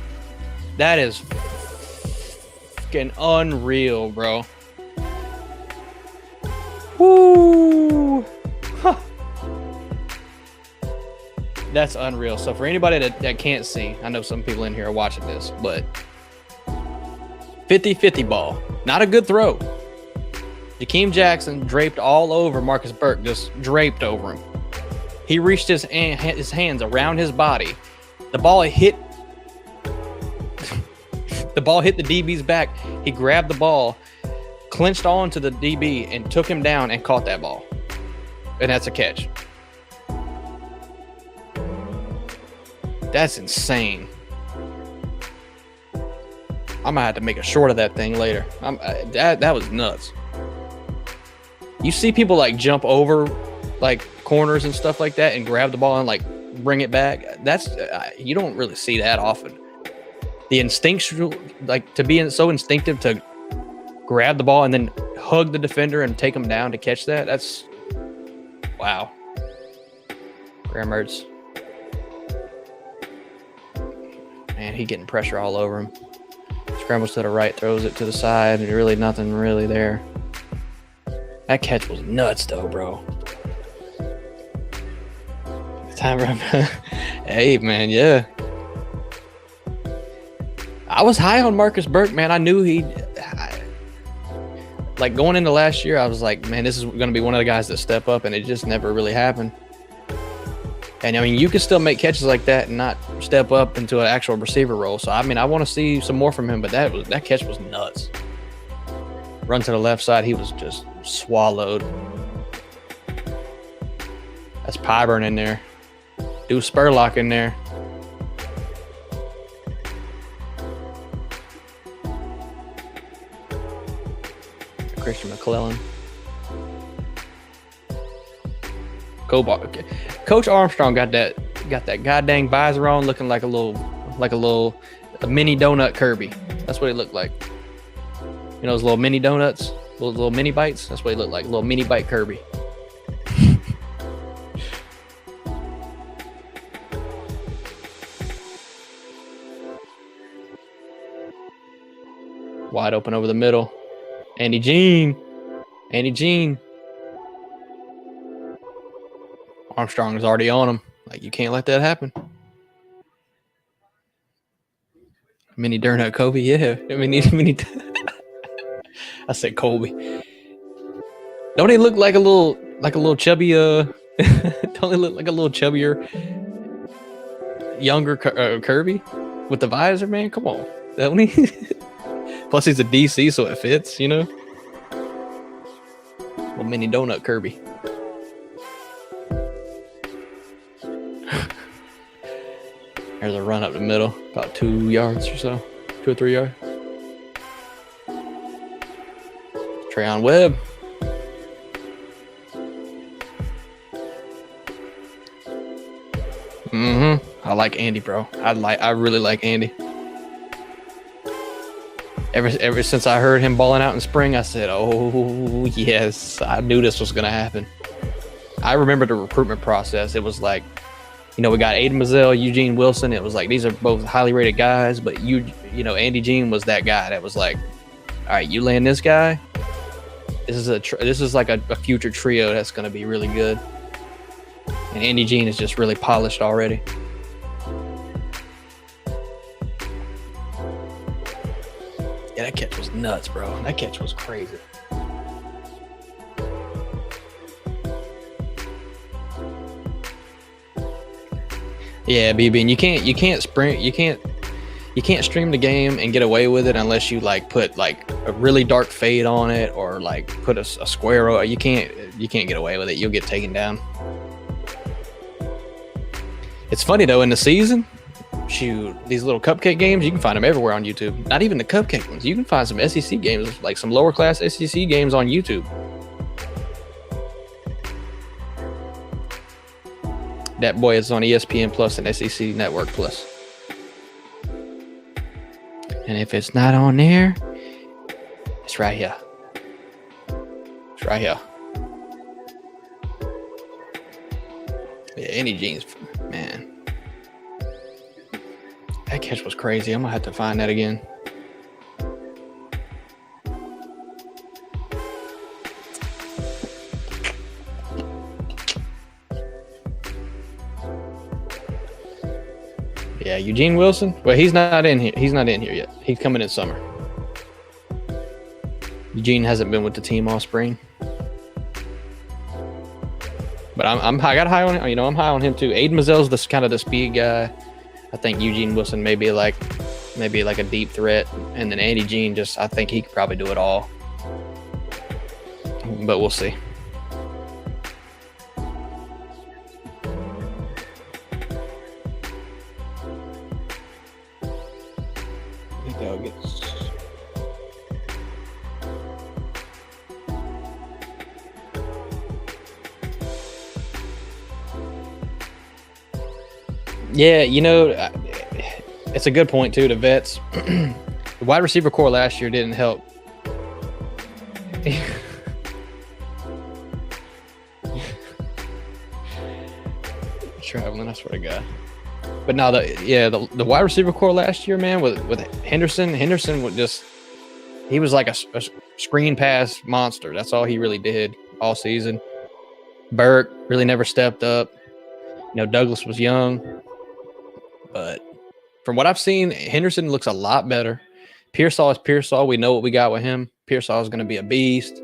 That is fucking unreal, bro. Woo. Huh. That's unreal. So for anybody that can't see, I know some people in here are watching this, but 50-50 ball. Not a good throw. Jakeem Jackson draped all over Marcus Burke, just draped over him. He reached his hands around his body. The ball hit the DB's back. He grabbed the ball, clinched onto the DB, and took him down and caught that ball. And that's a catch. That's insane. I'm gonna have to make a short of that thing later. That was nuts. You see people like jump over like corners and stuff like that and grab the ball and like bring it back. That's you don't really see that often. The instinctual, like to be so instinctive to grab the ball and then hug the defender and take him down to catch that. That's wow. Graham Mertz. Man, he getting pressure all over him. Scrambles to the right, throws it to the side, and really nothing really there. That catch was nuts, though, bro. Time for hey, man, yeah. I was high on Marcus Burke, man. I knew like going into last year, I was like, man, this is going to be one of the guys that step up, and it just never really happened. And I mean, you can still make catches like that and not step up into an actual receiver role. So I mean, I want to see some more from him. But that catch was nuts. Run to the left side, he was just swallowed. That's Pyburn in there. Do Spurlock in there. Christian McClellan. Coach Armstrong got that goddamn visor on, looking like a mini donut Kirby. That's what he looked like. You know those little mini donuts, little mini bites. That's what he looked like, little mini bite Kirby. Wide open over the middle. Andy Jean. Armstrong is already on him. Like, you can't let that happen. Mini donut Kobe, yeah. Mini. I said Kobe. Don't he look like a little chubby? Don't he look like a little chubbier, younger Kirby with the visor? Man, come on, don't he? Plus, he's a DC, so it fits, you know. Little mini donut Kirby. There's a run up the middle, about 2 yards or so, 2 or 3 yards. Treyon Webb. I like Andy, bro. I really like Andy. Ever since I heard him balling out in spring, I said, "Oh yes, I knew this was gonna happen." I remember the recruitment process. It was like, you know, we got Aiden Mazzell, Eugene Wilson. It was like, these are both highly rated guys, but you know, Andy Jean was that guy that was like, all right, you land this guy. This is like a future trio that's going to be really good. And Andy Jean is just really polished already. Yeah, that catch was nuts, bro. That catch was crazy. Yeah, BB, and you can't sprint, you can't stream the game and get away with it unless you like put like a really dark fade on it or like put a square. You can't get away with it. You'll get taken down. It's funny though, in the season, shoot, these little cupcake games, you can find them everywhere on YouTube. Not even the cupcake ones. You can find some SEC games, like some lower class SEC games on YouTube. That boy is on ESPN Plus and SEC Network Plus. And if it's not on there, it's right here. It's right here. Yeah, Andy Jeans, man. That catch was crazy. I'm going to have to find that again. Yeah, Eugene Wilson. Well, he's not in here. He's not in here yet. He's coming in summer. Eugene hasn't been with the team all spring. But I got high on him. You know, I'm high on him too. Aiden Mazzell's the kind of the speed guy. I think Eugene Wilson may be like a deep threat, and then Andy Jean I think he could probably do it all. But we'll see. Yeah, you know, it's a good point too. The vets, the wide receiver core last year didn't help. Traveling, I swear to God. But no, the wide receiver core last year, man, with Henderson he was like a screen pass monster. That's all he really did all season. Burke really never stepped up. You know, Douglas was young. But from what I've seen, Henderson looks a lot better. Pearsall is Pearsall. We know what we got with him. Pearsall is going to be a beast.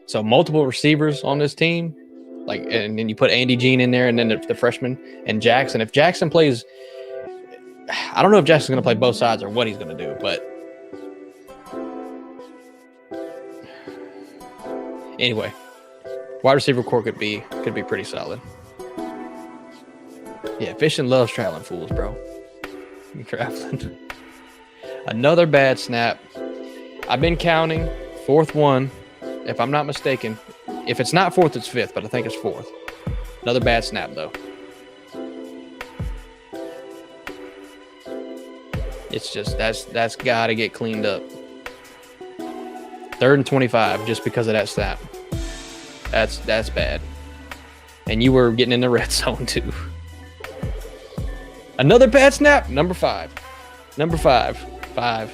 So multiple receivers on this team. Like, and then you put Andy Jean in there, and then the freshman and Jackson. If Jackson plays, I don't know if Jackson's going to play both sides or what he's going to do, but anyway, wide receiver core could be pretty solid. Yeah, Fishing loves traveling fools, bro. You're traveling. Another bad snap. I've been counting. Fourth one, if I'm not mistaken. If it's not fourth, it's fifth, but I think it's fourth. Another bad snap, though. It's just, that's got to get cleaned up. 3rd and 25 just because of that snap. That's bad. And you were getting in the red zone, too. Another bad snap. Number 5. Number 5. 5.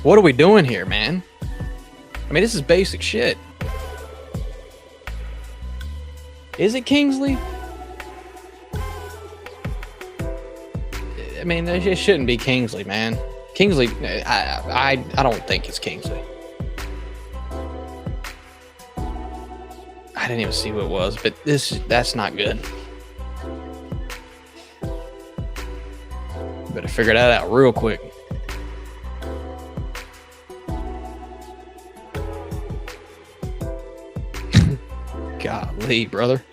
What are we doing here, man? I mean, this is basic shit. Is it Kingsley? I mean, it shouldn't be Kingsley, man. Kingsley, I don't think it's Kingsley. I didn't even see who it was, but that's not good. Better figure that out real quick. Golly, brother.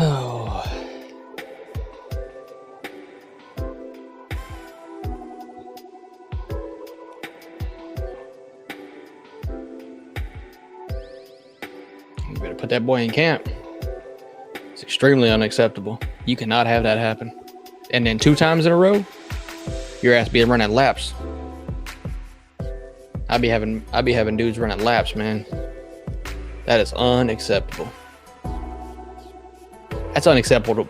Oh. You better put that boy in camp. It's extremely unacceptable. You cannot have that happen. And then 2 times in a row, your ass be running laps. I'd be having dudes running laps, man. That is unacceptable. That's unacceptable.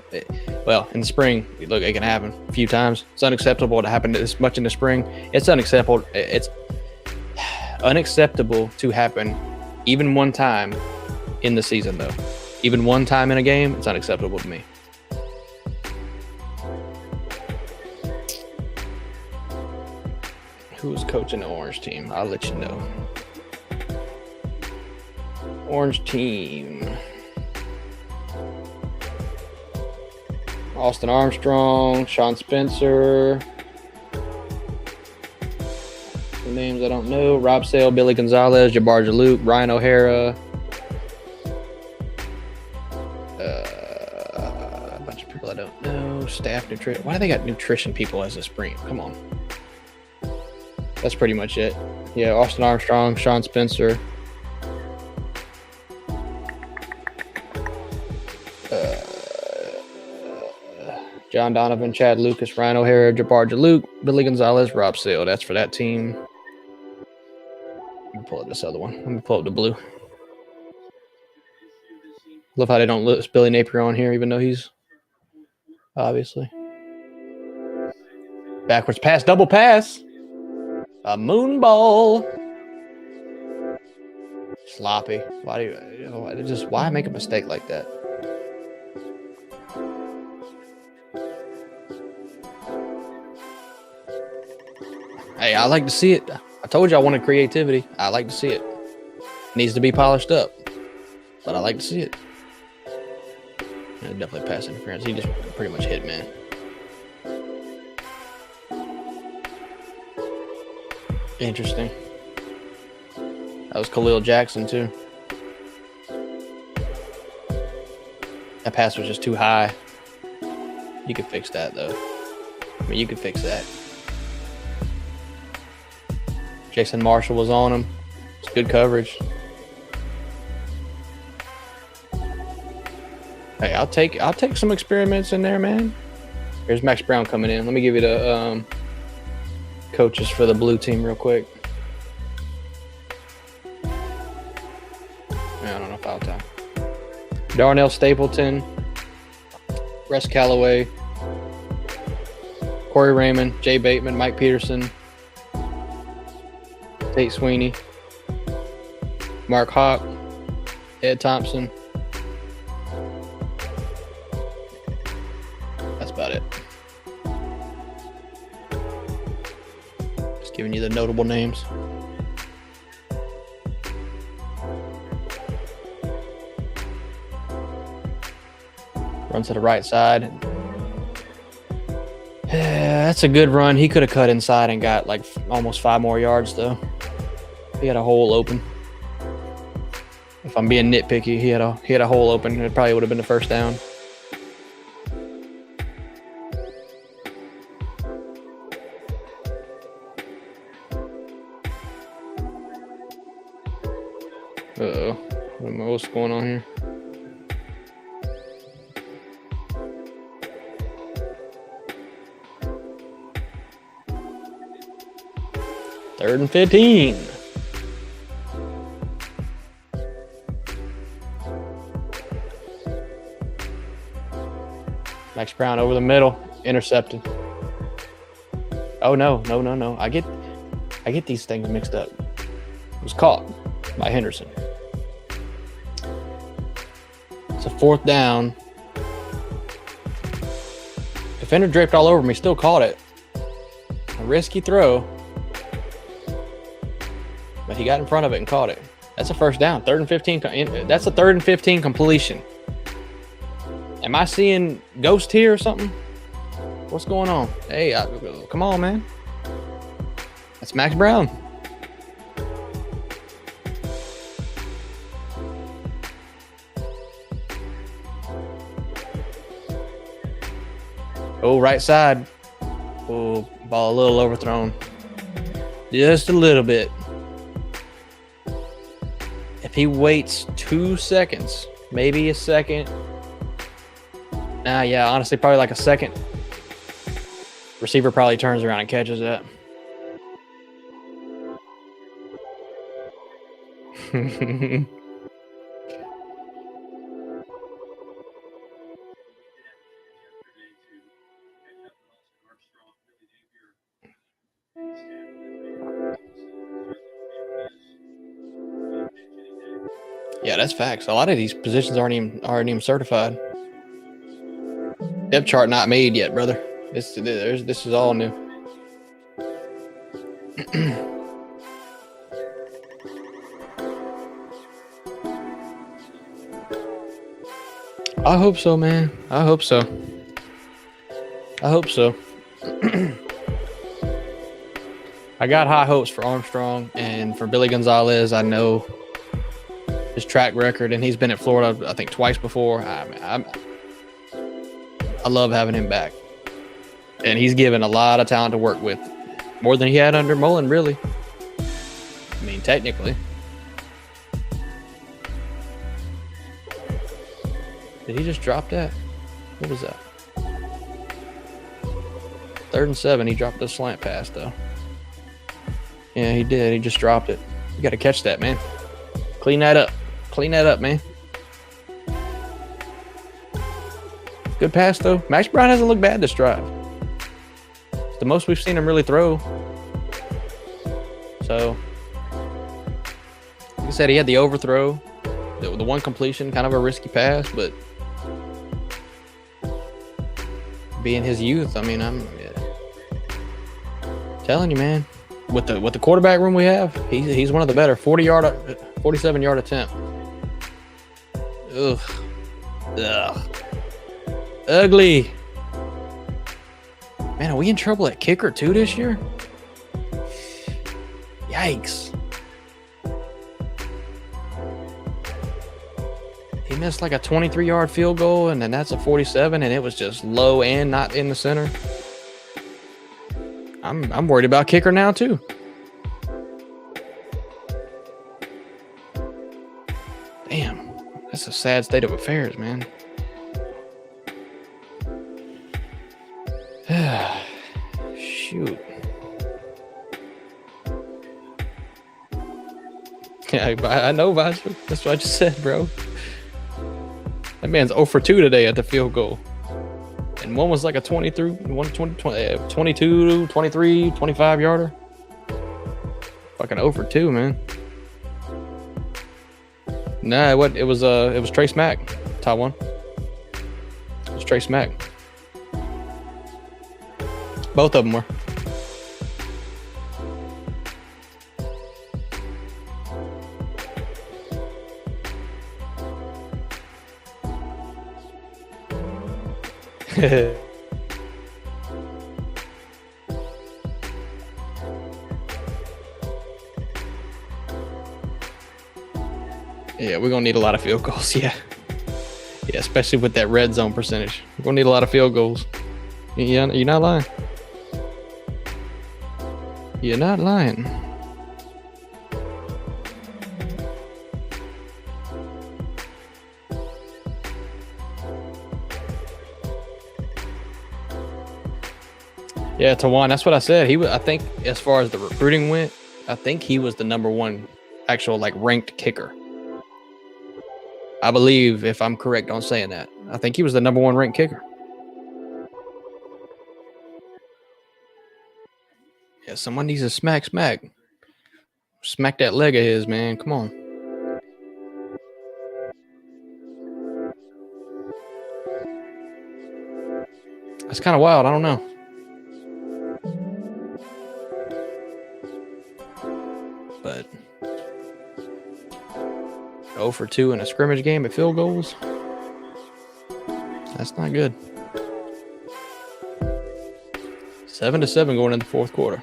Well, in the spring, look, it can happen a few times. It's unacceptable to happen this much in the spring. It's unacceptable. It's unacceptable to happen even one time in the season, though. Even one time in a game, it's unacceptable to me. Who's coaching the orange team? I'll let you know. Orange team. Austin Armstrong, Sean Spencer. Some names I don't know. Rob Sale, Billy Gonzalez, Jabbar Jaloop, Ryan O'Hara. A bunch of people I don't know. Staff nutrition. Why do they got nutrition people as a spring? Come on. That's pretty much it. Yeah, Austin Armstrong, Sean Spencer. John Donovan, Chad Lucas, Ryan O'Hara, Jabbar Jaloop, Billy Gonzalez, Rob Sale. That's for that team. Let me pull up this other one. Let me pull up the blue. Love how they don't list Billy Napier on here, even though he's obviously. Backwards pass, double pass. A moon ball. Sloppy. Why make a mistake like that? Hey, I like to see it. I told you I wanted creativity. I like to see it. Needs to be polished up, but I like to see it. Definitely pass interference. He just pretty much hit, man. Interesting. That was Khalil Jackson, too. That pass was just too high. You could fix that, though. I mean, you could fix that. Jason Marshall was on him. It's good coverage. Hey, I'll take some experiments in there, man. Here's Max Brown coming in. Let me give you the coaches for the blue team real quick. I don't know, foul time. Darnell Stapleton, Russ Callaway, Corey Raymond, Jay Bateman, Mike Peterson, Tate Sweeney, Mark Hawk, Ed Thompson. That's about it. Just giving you the notable names. Runs to the right side. Yeah, that's a good run. He could have cut inside and got like almost 5 more yards though. He had a hole open. If I'm being nitpicky, he had a hole open. It probably would have been the first down. Uh-oh. What's going on here? Third and 15. Max Brown over the middle, intercepted. Oh no. I get these things mixed up. It was caught by Henderson. It's a 4th down. Defender draped all over me, still caught it. A risky throw. But he got in front of it and caught it. That's a first down. 3rd and 15. That's a 3rd and 15 completion. Am I seeing ghost here or something? What's going on? Hey, come on, man. That's Max Brown. Oh, right side. Oh, ball a little overthrown. Just a little bit. If he waits 2 seconds, maybe a second. Yeah, honestly, probably like a second. Receiver probably turns around and catches that. Yeah, that's facts. A lot of these positions aren't even certified. Depth chart not made yet, brother. This is all new. I hope so, man. I hope so. I got high hopes for Armstrong, and for Billy Gonzalez. I know his track record, and he's been at Florida, I think, twice before. I love having him back. And he's given a lot of talent to work with. More than he had under Mullen, really. I mean, technically. Did he just drop that? What was that? 3rd and 7. He dropped the slant pass, though. Yeah, he did. He just dropped it. You got to catch that, man. Clean that up. Clean that up, man. Good pass, though. Max Brown hasn't looked bad this drive. It's the most we've seen him really throw. So, like I said, he had the overthrow. The one completion, kind of a risky pass, but being his youth, I mean, I'm telling you, man, with the quarterback room we have, he's one of the better. 47-yard attempt. Ugh. Ugly. Man, are we in trouble at kicker too this year? Yikes. He missed like a 23-yard field goal, and then that's a 47, and it was just low and not in the center. I'm worried about kicker now too. Damn, that's a sad state of affairs, man. Shoot. Yeah, I know, Visor. That's what I just said, bro. That man's 0 for 2 today at the field goal. And and one was like a 22, 23, 25 yarder. Fucking 0 for 2, man. Nah, it was Trace Mack, Taiwan. It was Trace Mack. Both of them were. Yeah, we're gonna need a lot of field goals. Yeah, especially with that red zone percentage. We're gonna need a lot of field goals. Yeah, you're not lying. You're not lying. Yeah, Tawan, that's what I said. I think as far as the recruiting went, I think he was the #1 actual like ranked kicker. I believe, if I'm correct on saying that, I think he was the #1 ranked kicker. Yeah, someone needs to smack that leg of his, man. Come on. That's kind of wild. I don't know. But 0 for 2 in a scrimmage game at field goals. That's not good. 7-7 going into the fourth quarter.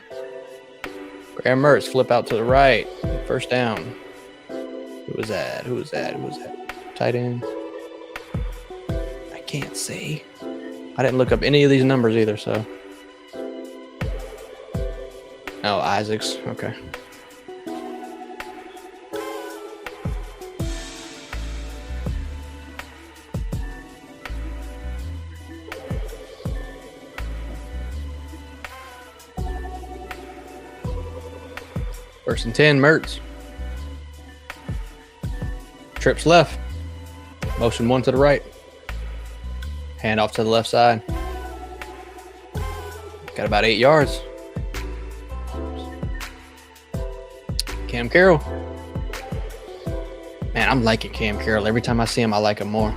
Graham Mertz flip out to the right. First down. Who was that? Tight end. I can't see. I didn't look up any of these numbers either, so. Oh, Isaacs. Okay. First and 10, Mertz. Trips left. Motion 1 to the right. Hand off to the left side. Got about 8 yards. Cam Carroll. Man, I'm liking Cam Carroll. Every time I see him, I like him more.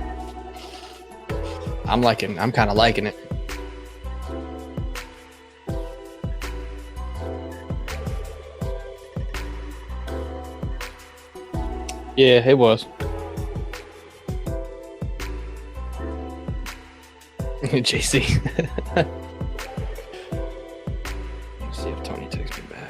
I'm kind of liking it. Yeah, it was. JC. Let's see if Tony takes me back.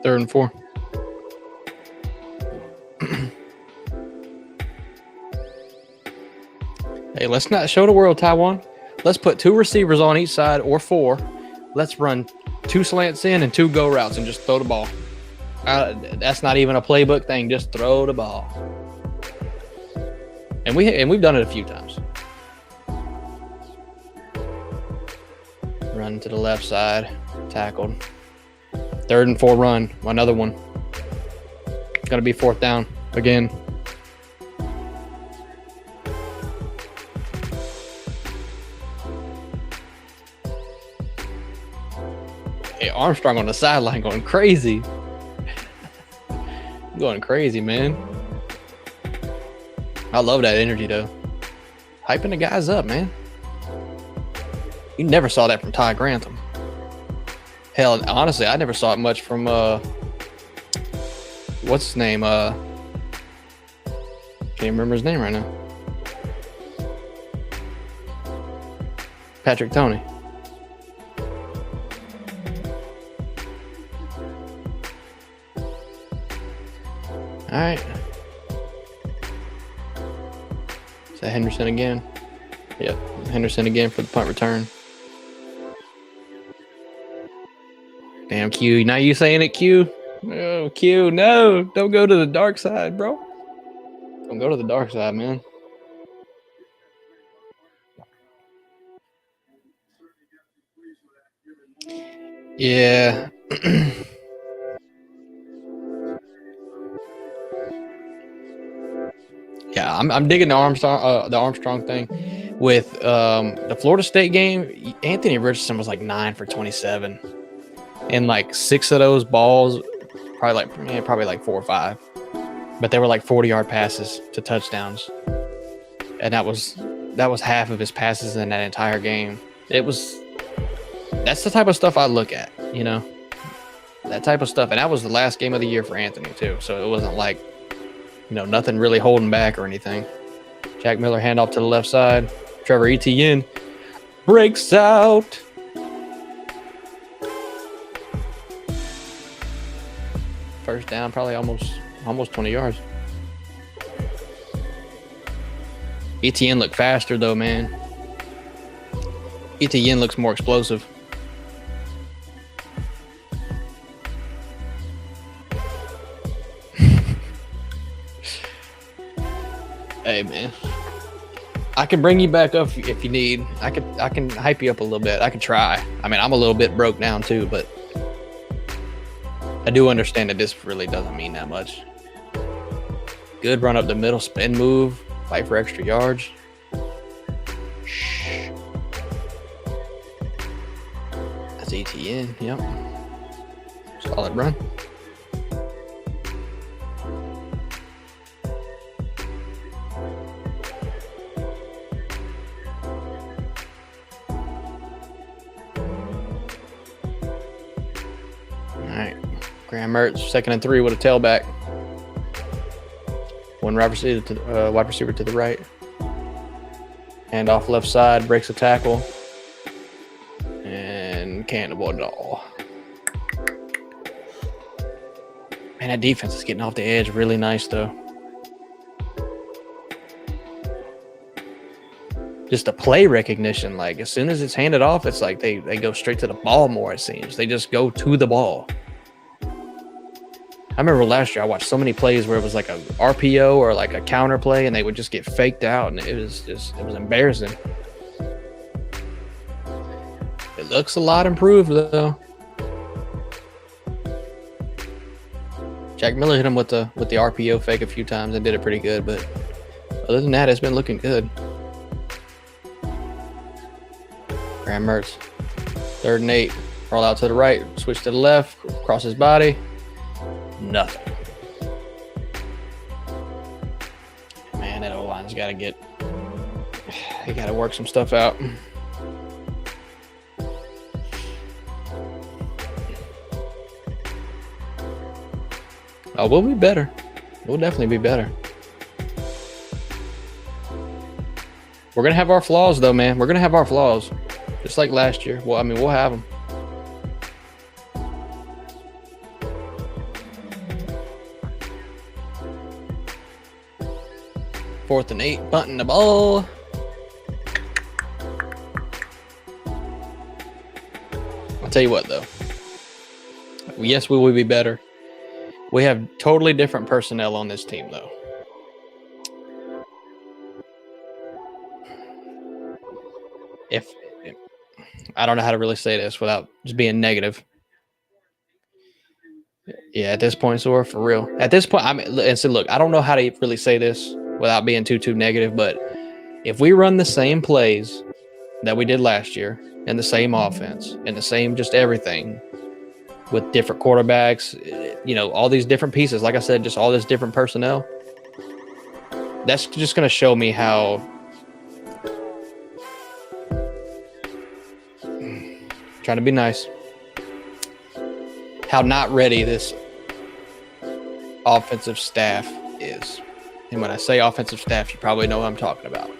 Third and 4. Hey, let's not show the world, Taiwan. Let's put 2 receivers on each side or 4. Let's run 2 slants in and 2 go routes and just throw the ball. That's not even a playbook thing. Just throw the ball. And we've done it a few times. Run to the left side, tackled. Third and 4 run, another one. It's gonna be 4th down again. Hey, Armstrong on the sideline going crazy. Going crazy, man. I love that energy though. Hyping the guys up, man. You never saw that from Ty Grantham. Hell, honestly, I never saw it much from what's his name? Can't remember his name right now. Patrick Toney. All right. Is that Henderson again? Yep, Henderson again for the punt return. Damn, Q. Now you saying it, Q? Oh, Q, no. Don't go to the dark side, bro. Don't go to the dark side, man. Yeah. Yeah, I'm digging the Armstrong thing. With the Florida State game, Anthony Richardson was like 9 for 27. And like 6 of those balls, probably like 4 or 5. But they were like 40-yard passes to touchdowns. And that was half of his passes in that entire game. That's the type of stuff I look at, you know. That type of stuff. And that was the last game of the year for Anthony too. So it wasn't like, you know, nothing really holding back or anything. Jack Miller handoff to the left side. Trevor Etienne breaks out. First down, probably almost 20 yards. Etienne looked faster though, man. Etienne looks more explosive. Hey man, I can bring you back up if you need. I can hype you up a little bit. I can try. I mean, I'm a little bit broke down too, but I do understand that this really doesn't mean that much. Good run up the middle, spin move, fight for extra yards. Shh. That's ETN. Yep. Solid run. Graham Mertz, 2nd and 3 with a tailback. One wide receiver to the right. Hand off left side, breaks a tackle. And can't avoid it all. Man, that defense is getting off the edge really nice, though. Just the play recognition, like as soon as it's handed off, it's like they go straight to the ball more, it seems. They just go to the ball. I remember last year I watched so many plays where it was like a RPO or like a counter play and they would just get faked out, and it was embarrassing. It looks a lot improved though. Jack Miller hit him with the RPO fake a few times and did it pretty good, but other than that, it's been looking good. Graham Mertz, 3rd and 8, roll out to the right, switch to the left, cross his body. Nothing. Man, that O-line's got to they got to work some stuff out. Oh, we'll be better. We'll definitely be better. We're going to have our flaws, though, man. We're going to have our flaws. Just like last year. Well, I mean, we'll have them. Fourth and 8, bunting the ball. I'll tell you what, though. Yes, we will be better. We have totally different personnel on this team, though. If I don't know how to really say this without just being negative. Yeah, at this point, so for real. At this point, and so look, I don't know how to really say this without being too negative, but if we run the same plays that we did last year and the same offense and the same just everything with different quarterbacks, you know, all these different pieces, like I said, just all this different personnel, that's just going to show me how trying to be nice, how not ready this offensive staff is. And when I say offensive staff, you probably know what I'm talking about.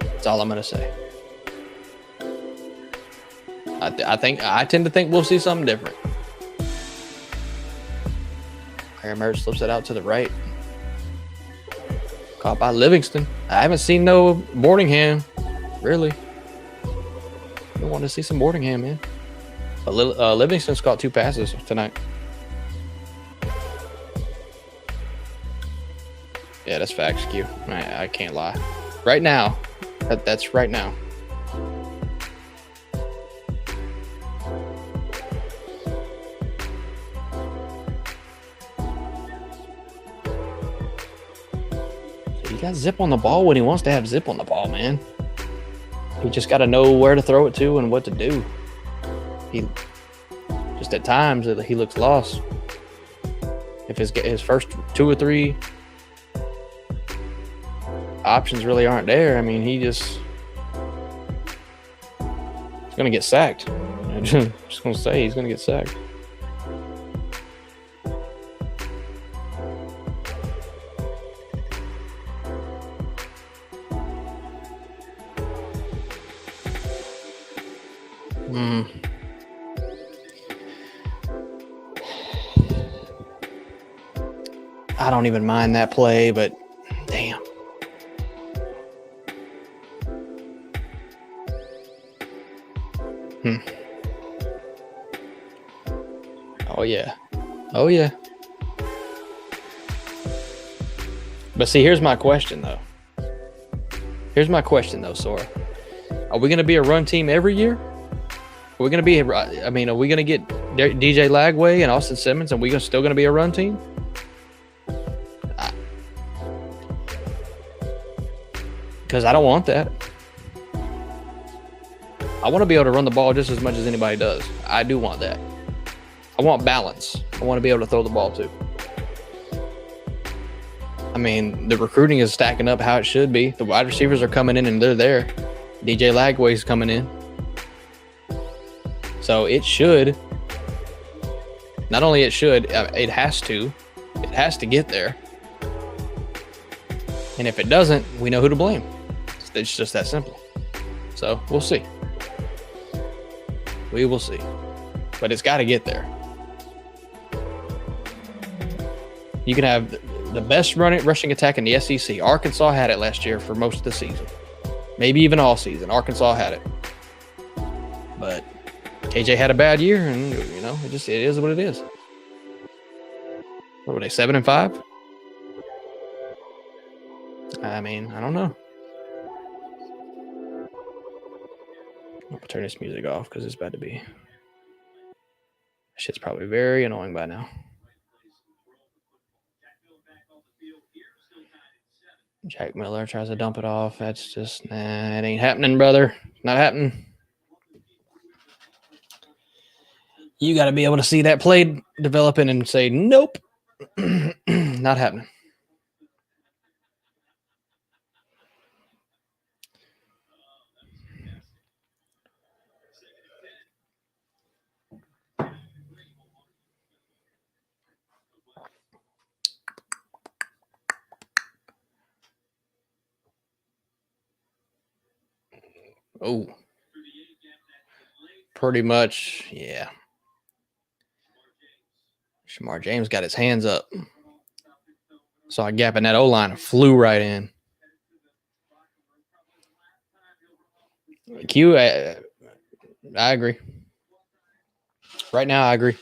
That's all I'm going to say. I tend to think we'll see something different. Graham Mertz slips it out to the right. Caught by Livingston. I haven't seen no Boardingham, really. I want to see some Boardingham, man. But Livingston's caught 2 passes tonight. Yeah, that's facts, Q. I can't lie. Right now, that's right now. He got zip on the ball when he wants to have zip on the ball, man. He just got to know where to throw it to and what to do. He just at times he looks lost. If his first 2 or 3 options really aren't there, I mean, he's going to get sacked. I'm just going to say he's going to get sacked. I don't even mind that play, but damn. Oh, yeah. Oh, yeah. But see, here's my question, though. Sora. Are we going to be a run team every year? Are we going to be, I mean, are we going to get DJ Lagway and Austin Simmons and we're still going to be a run team? Because I don't want that. I want to be able to run the ball just as much as anybody does. I do want that. I want balance. I want to be able to throw the ball too. I mean, the recruiting is stacking up how it should be. The wide receivers are coming in and they're there. DJ Lagway's coming in. So it should. Not only it should, it has to. It has to get there. And if it doesn't, we know who to blame. It's just that simple. So we'll see. We will see. But it's got to get there. You can have the best rushing attack in the SEC. Arkansas had it last year for most of the season. Maybe even all season. Arkansas had it. But KJ had a bad year, and you know, it is what it is. What were they, 7-5? I mean, I don't know. I'll turn this music off because it's about to be. Shit's probably very annoying by now. Jack Miller tries to dump it off. That's just, it ain't happening, brother. Not happening. You got to be able to see that play developing and say, nope, not happening. Oh, pretty much, yeah. Shamar James got his hands up. Saw a gap in that O-line and flew right in. Q, I agree. Right now, I agree.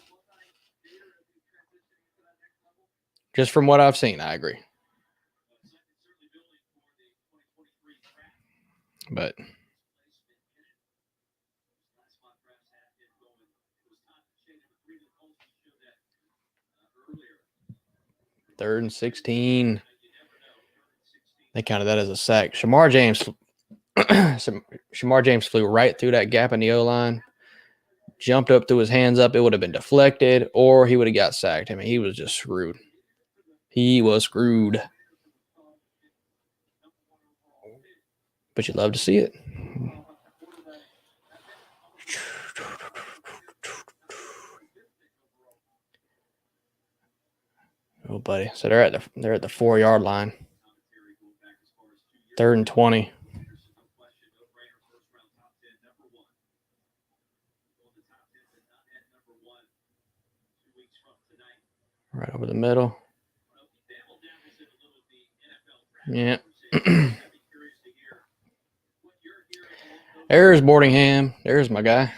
Just from what I've seen, I agree. But third and 16. They counted that as a sack. Shamar James flew right through that gap in the O-line, jumped up, threw his hands up. It would have been deflected, or he would have got sacked. I mean, he was just screwed. He was screwed. But you'd love to see it. Oh, buddy. So they're at the 4-yard line. 3rd and 20. Right over the middle. Yeah. There's Boardingham. There's my guy.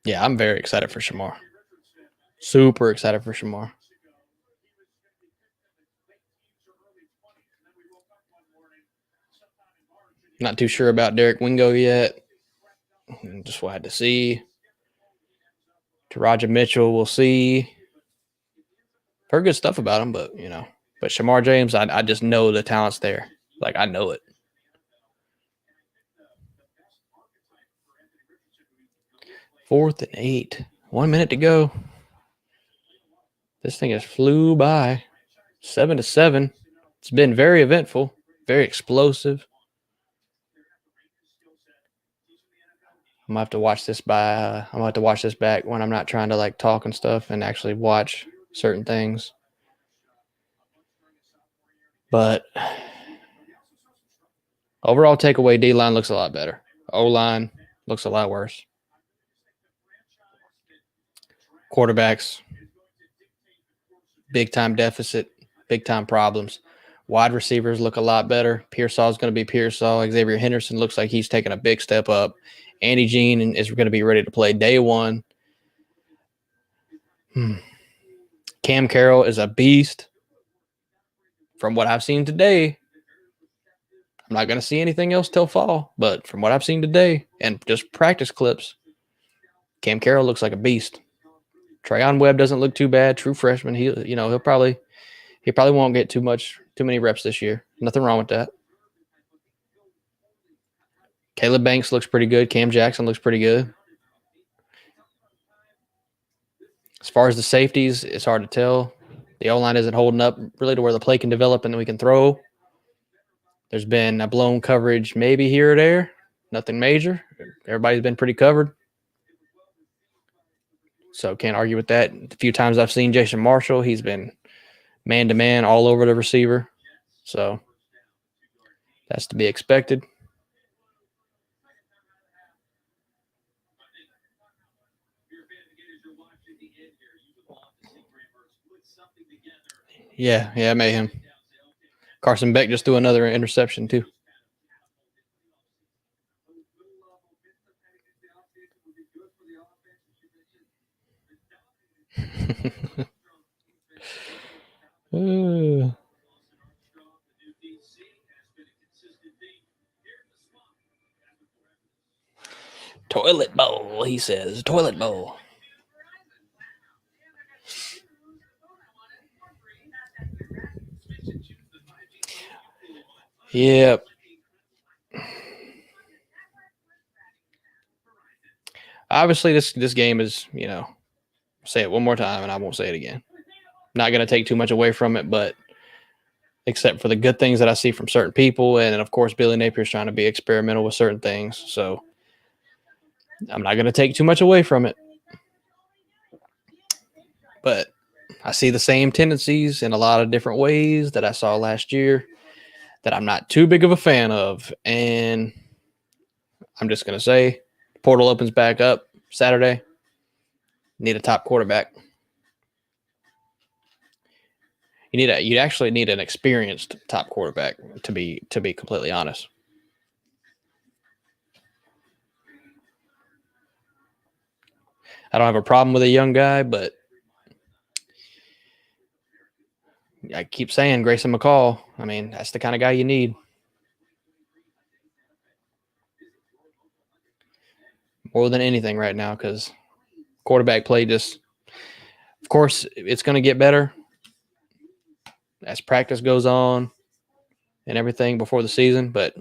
Yeah, I'm very excited for Shamar. Super excited for Shamar. Not too sure about Derek Wingo yet. Just we'll have to see. Taraja Mitchell, we'll see. Heard good stuff about him, but but Shamar James, I just know the talent's there. Like I know it. Fourth and 8. 1 minute to go. This thing has flew by. 7-7. It's been very eventful, very explosive. I'm gonna have to watch this I'm gonna have to watch this back when I'm not trying to like talk and stuff and actually watch certain things. But overall takeaway, D-line looks a lot better. O-line looks a lot worse. Quarterbacks, big time deficit, big time problems. Wide receivers look a lot better. Pearsall is going to be Pearsall. Xavier Henderson looks like he's taking a big step up. Andy Jean is going to be ready to play day one. Cam Carroll is a beast. From what I've seen today, I'm not going to see anything else till fall, but from what I've seen today and just practice clips, Cam Carroll looks like a beast. Trayon Webb doesn't look too bad. True freshman. He'll probably won't get too many reps this year. Nothing wrong with that. Caleb Banks looks pretty good. Cam Jackson looks pretty good. As far as the safeties, it's hard to tell. The O-line isn't holding up really to where the play can develop and we can throw. There's been a blown coverage maybe here or there. Nothing major. Everybody's been pretty covered. So can't argue with that. A few times I've seen Jason Marshall, he's been man-to-man all over the receiver. So that's to be expected. Yeah, mayhem. Carson Beck just threw another interception too. Toilet bowl, he says. Toilet bowl. Yep. Obviously, this game is, say it one more time and I won't say it again. Not going to take too much away from it, but except for the good things that I see from certain people. And of course, Billy Napier's trying to be experimental with certain things. So I'm not going to take too much away from it. But I see the same tendencies in a lot of different ways that I saw last year that I'm not too big of a fan of. And I'm just going to say, portal opens back up Saturday. Need a top quarterback. You actually need an experienced top quarterback to be completely honest. I don't have a problem with a young guy, but I keep saying Grayson McCall. I mean, that's the kind of guy you need. More than anything right now, because quarterback play just, of course, it's going to get better as practice goes on and everything before the season, but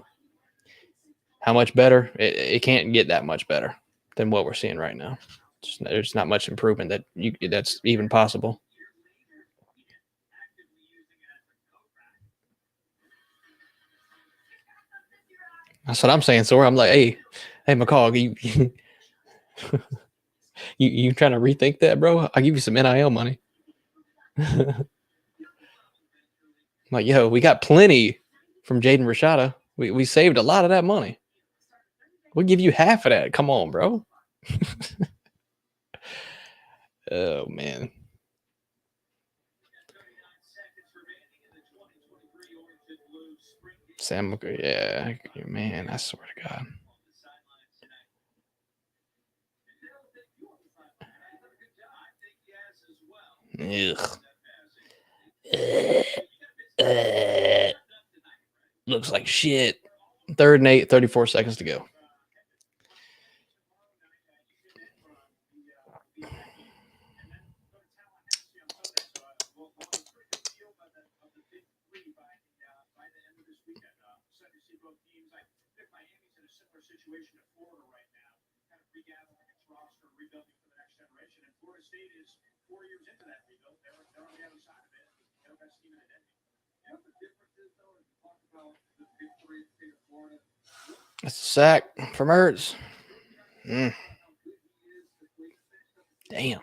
how much better? It can't get that much better than what we're seeing right now. There's not much improvement that's even possible. That's what I'm saying. So I'm like, hey, McCall, you trying to rethink that, bro? I'll give you some NIL money. I'm like, yo, we got plenty from Jaden Rashada. We saved a lot of that money. We'll give you half of that. Come on, bro. Oh, man. Sam, yeah, man, I swear to God. Ugh. Looks like shit. 3rd and 8, 34 seconds to go. That's a sack from Ertz. Damn.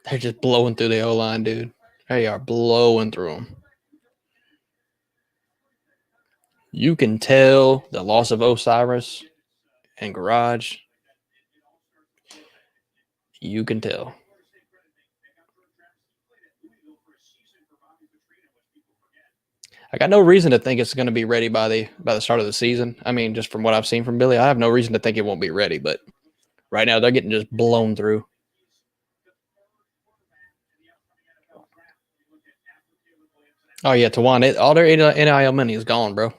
They're just blowing through the O-line, dude. They are blowing through them. You can tell the loss of Osiris and Garage. You can tell. I got no reason to think it's going to be ready by the start of the season. I mean, just from what I've seen from Billy, I have no reason to think it won't be ready. But right now, they're getting just blown through. Oh yeah, Tawan. All their NIL money is gone, bro.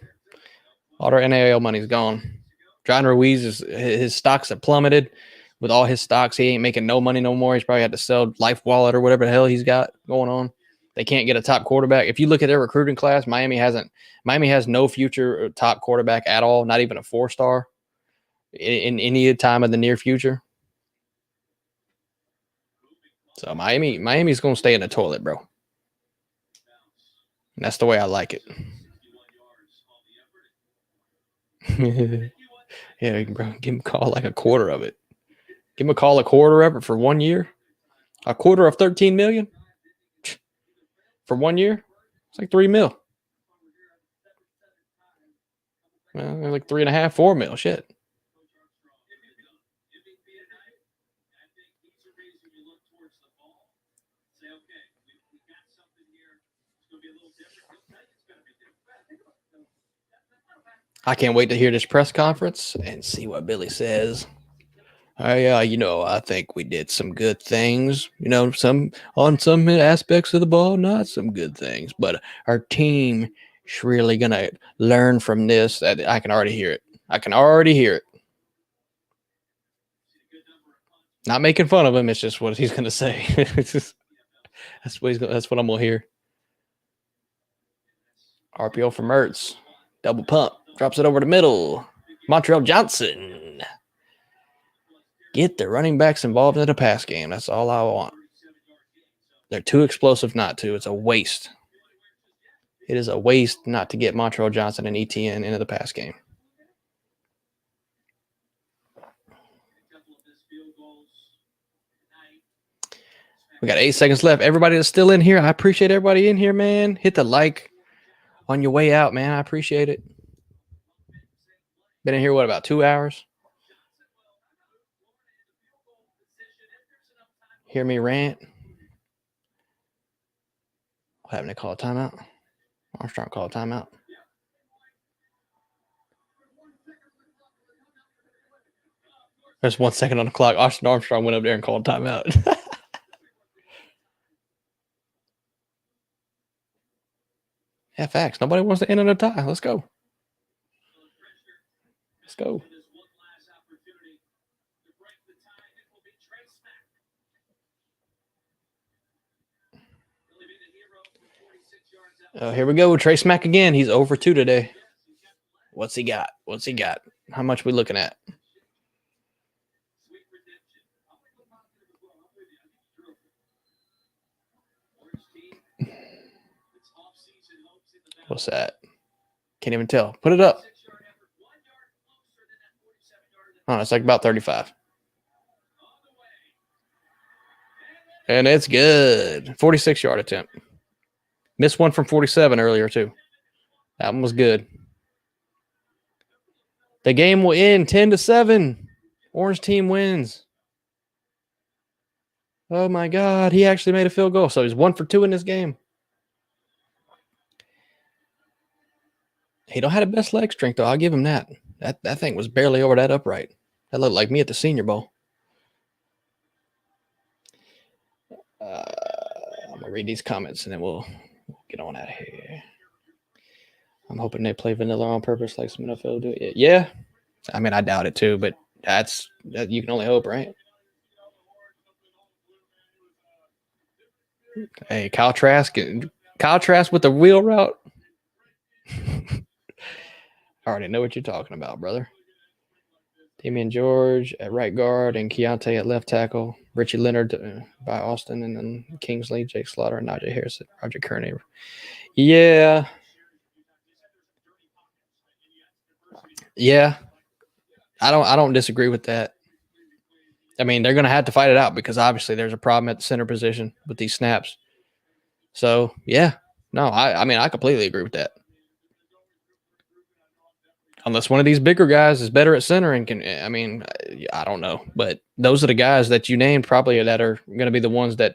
All their NIL money is gone. John Ruiz his stocks have plummeted. With all his stocks, he ain't making no money no more. He's probably had to sell Life Wallet or whatever the hell he's got going on. They can't get a top quarterback. If you look at their recruiting class, Miami has no future top quarterback at all, not even a 4-star in any time of the near future. So Miami's going to stay in the toilet, bro. And that's the way I like it. Yeah, bro, give him a call like a quarter of it. Give him a call a quarter of it for 1 year. A quarter of $13 million for 1 year. It's like $3 million. Well, like 3.5, $4 million. Shit. I can't wait to hear this press conference and see what Billy says. I think we did some good things. Some on some aspects of the ball, not some good things. But our team is really gonna learn from this. I can already hear it. Not making fun of him. It's just what he's gonna say. That's what I'm gonna hear. RPO from Ertz. Double pump. Drops it over the middle. Montreal Johnson. Get the running backs involved in the pass game. That's all I want. They're too explosive not to. It's a waste. It is a waste not to get Montreal Johnson and ETN into the pass game. We got 8 seconds left. Everybody that's still in here, I appreciate everybody in here, man. Hit the like on your way out, man. I appreciate it. Been in here, about 2 hours? Hear me rant? What happened to call a timeout? Armstrong called a timeout. There's 1 second on the clock. Austin Armstrong went up there and called a timeout. Yeah, facts. Nobody wants to end in a tie. Let's go. Let's go. Here we go. Trey Smack again. He's over 2 today. What's he got? How much we looking at? What's that? Can't even tell. Put it up. Oh, it's like about 35. And it's good. 46-yard attempt. Missed one from 47 earlier, too. That one was good. The game will end 10-7. Orange team wins. Oh, my God. He actually made a field goal. So he's 1 for 2 in this game. He don't have the best leg strength, though. I'll give him that. That thing was barely over that upright. That looked like me at the Senior Bowl. I'm gonna read these comments and then we'll get on out of here. I'm hoping they play vanilla on purpose like some NFL do. Yeah, I mean I doubt it too, but you can only hope, right? Hey, Kyle Trask with the wheel route. I already know what you're talking about, brother. Damian George at right guard and Keontae at left tackle. Richie Leonard by Austin, and then Kingsley, Jake Slaughter, and Najee Harris, Roger Kearney. Yeah. I don't disagree with that. I mean, they're going to have to fight it out because obviously there's a problem at the center position with these snaps. So, yeah. No, I mean, I completely agree with that. Unless one of these bigger guys is better at center and can, I mean, I don't know. But those are the guys that you named probably that are going to be the ones that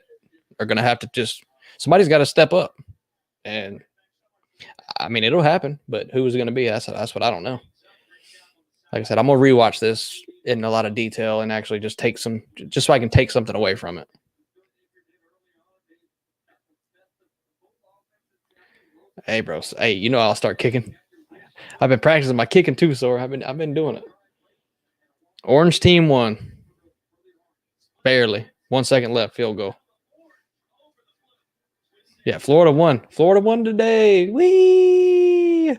are going to have to just, somebody's got to step up. And, I mean, it'll happen, but who is it going to be? That's what I don't know. Like I said, I'm going to rewatch this in a lot of detail and actually just so I can take something away from it. Hey, bro. Hey, you know I'll start kicking. I've been practicing my kicking too, so I've been doing it. Orange team won. Barely. 1 second left. Field goal. Yeah, Florida won. Florida won today. Whee!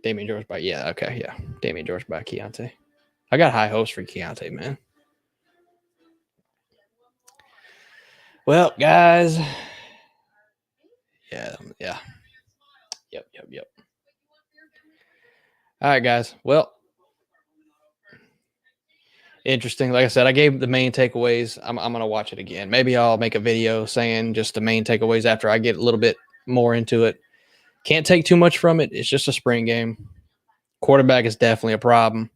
Damian George by Damian George by Keontae. I got high hopes for Keontae, man. Well, guys. Yeah. Yep. All right, guys. Well, interesting. Like I said, I gave the main takeaways. I'm going to watch it again. Maybe I'll make a video saying just the main takeaways after I get a little bit more into it. Can't take too much from it. It's just a spring game. Quarterback is definitely a problem.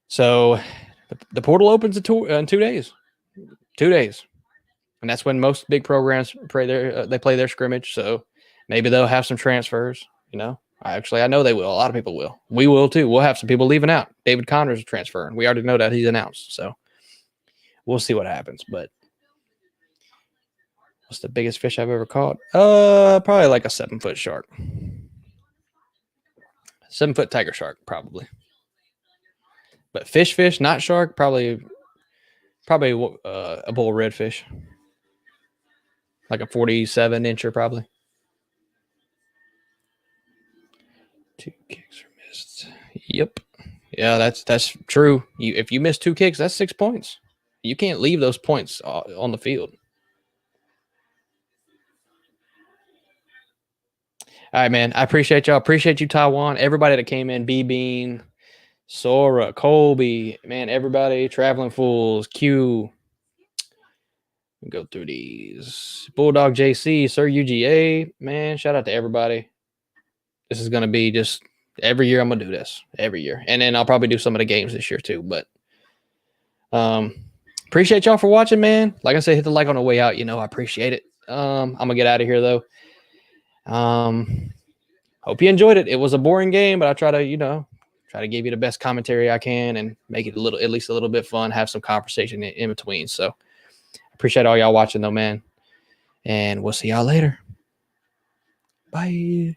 So the portal opens in 2 days. 2 days. And that's when most big programs play their scrimmage. So maybe they'll have some transfers, you know. I know they will. A lot of people will. We will too. We'll have some people leaving out. David Connors is transferring. We already know that he's announced. So we'll see what happens. But what's the biggest fish I've ever caught? Probably like a 7-foot shark. 7-foot tiger shark, probably. But fish, not shark, probably a bull redfish. Like a 47-incher, probably. 2 kicks are missed. Yep. Yeah, that's true. If you miss 2 kicks, that's 6 points. You can't leave those points on the field. All right, man. I appreciate y'all. Appreciate you, Taiwan. Everybody that came in. B-Bean, Sora, Colby, man, everybody. Traveling Fools, Q. Go through these. Bulldog JC, Sir UGA. Man, shout out to everybody. This is going to be just every year I'm going to do this. Every year. And then I'll probably do some of the games this year too. But appreciate y'all for watching, man. Like I said, hit the like on the way out. You know, I appreciate it. I'm going to get out of here, though. Hope you enjoyed it. It was a boring game, but I try to give you the best commentary I can and make it at least a little bit fun, have some conversation in between. So appreciate all y'all watching though, man. And we'll see y'all later. Bye.